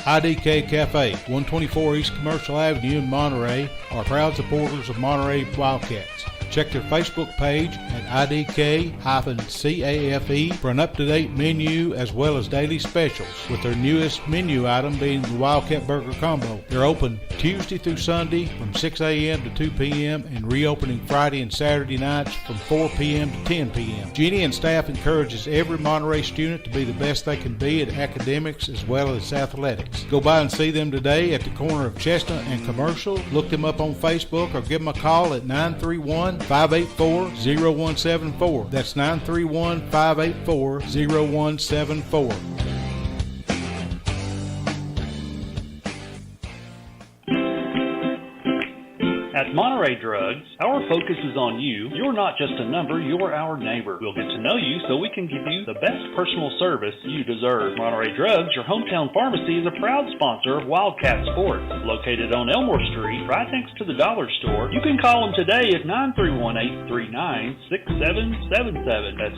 IDK Cafe, 124 East Commercial Avenue in Monterey, are proud supporters of Monterey Wildcats. Check their Facebook page at IDK-CAFE for an up-to-date menu as well as daily specials, with their newest menu item being the Wildcat Burger Combo. They're open Tuesday through Sunday from 6 a.m. to 2 p.m. and reopening Friday and Saturday nights from 4 p.m. to 10 p.m. Jeannie and staff encourages every Monterey student to be the best they can be at academics as well as athletics. Go by and see them today at the corner of Chestnut and Commercial. Look them up on Facebook or give them a call at 931-584-0174. That's 931-584-0174. At Monterey Drugs, our focus is on you. You're not just a number, you're our neighbor. We'll get to know you so we can give you the best personal service you deserve. Monterey Drugs, your hometown pharmacy, is a proud sponsor of Wildcat Sports. Located on Elmore Street, right next to the dollar store. You can call them today at 931-839-6777. That's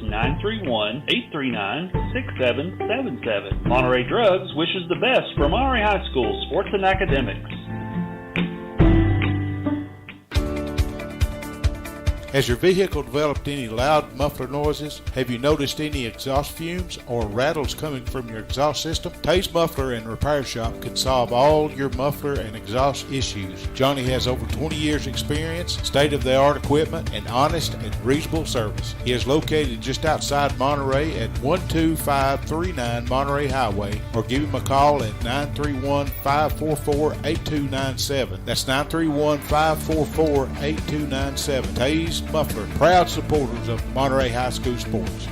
931-839-6777. Monterey Drugs wishes the best for Monterey High School sports and academics. Has your vehicle developed any loud muffler noises? Have you noticed any exhaust fumes or rattles coming from your exhaust system? Tay's Muffler and Repair Shop can solve all your muffler and exhaust issues. Johnny has over 20 years experience, state-of-the-art equipment, and honest and reasonable service. He is located just outside Monterey at 12539 Monterey Highway, or give him a call at 931-544-8297. That's 931-544-8297. Tay's Muffler, proud supporters of Monterey High School sports.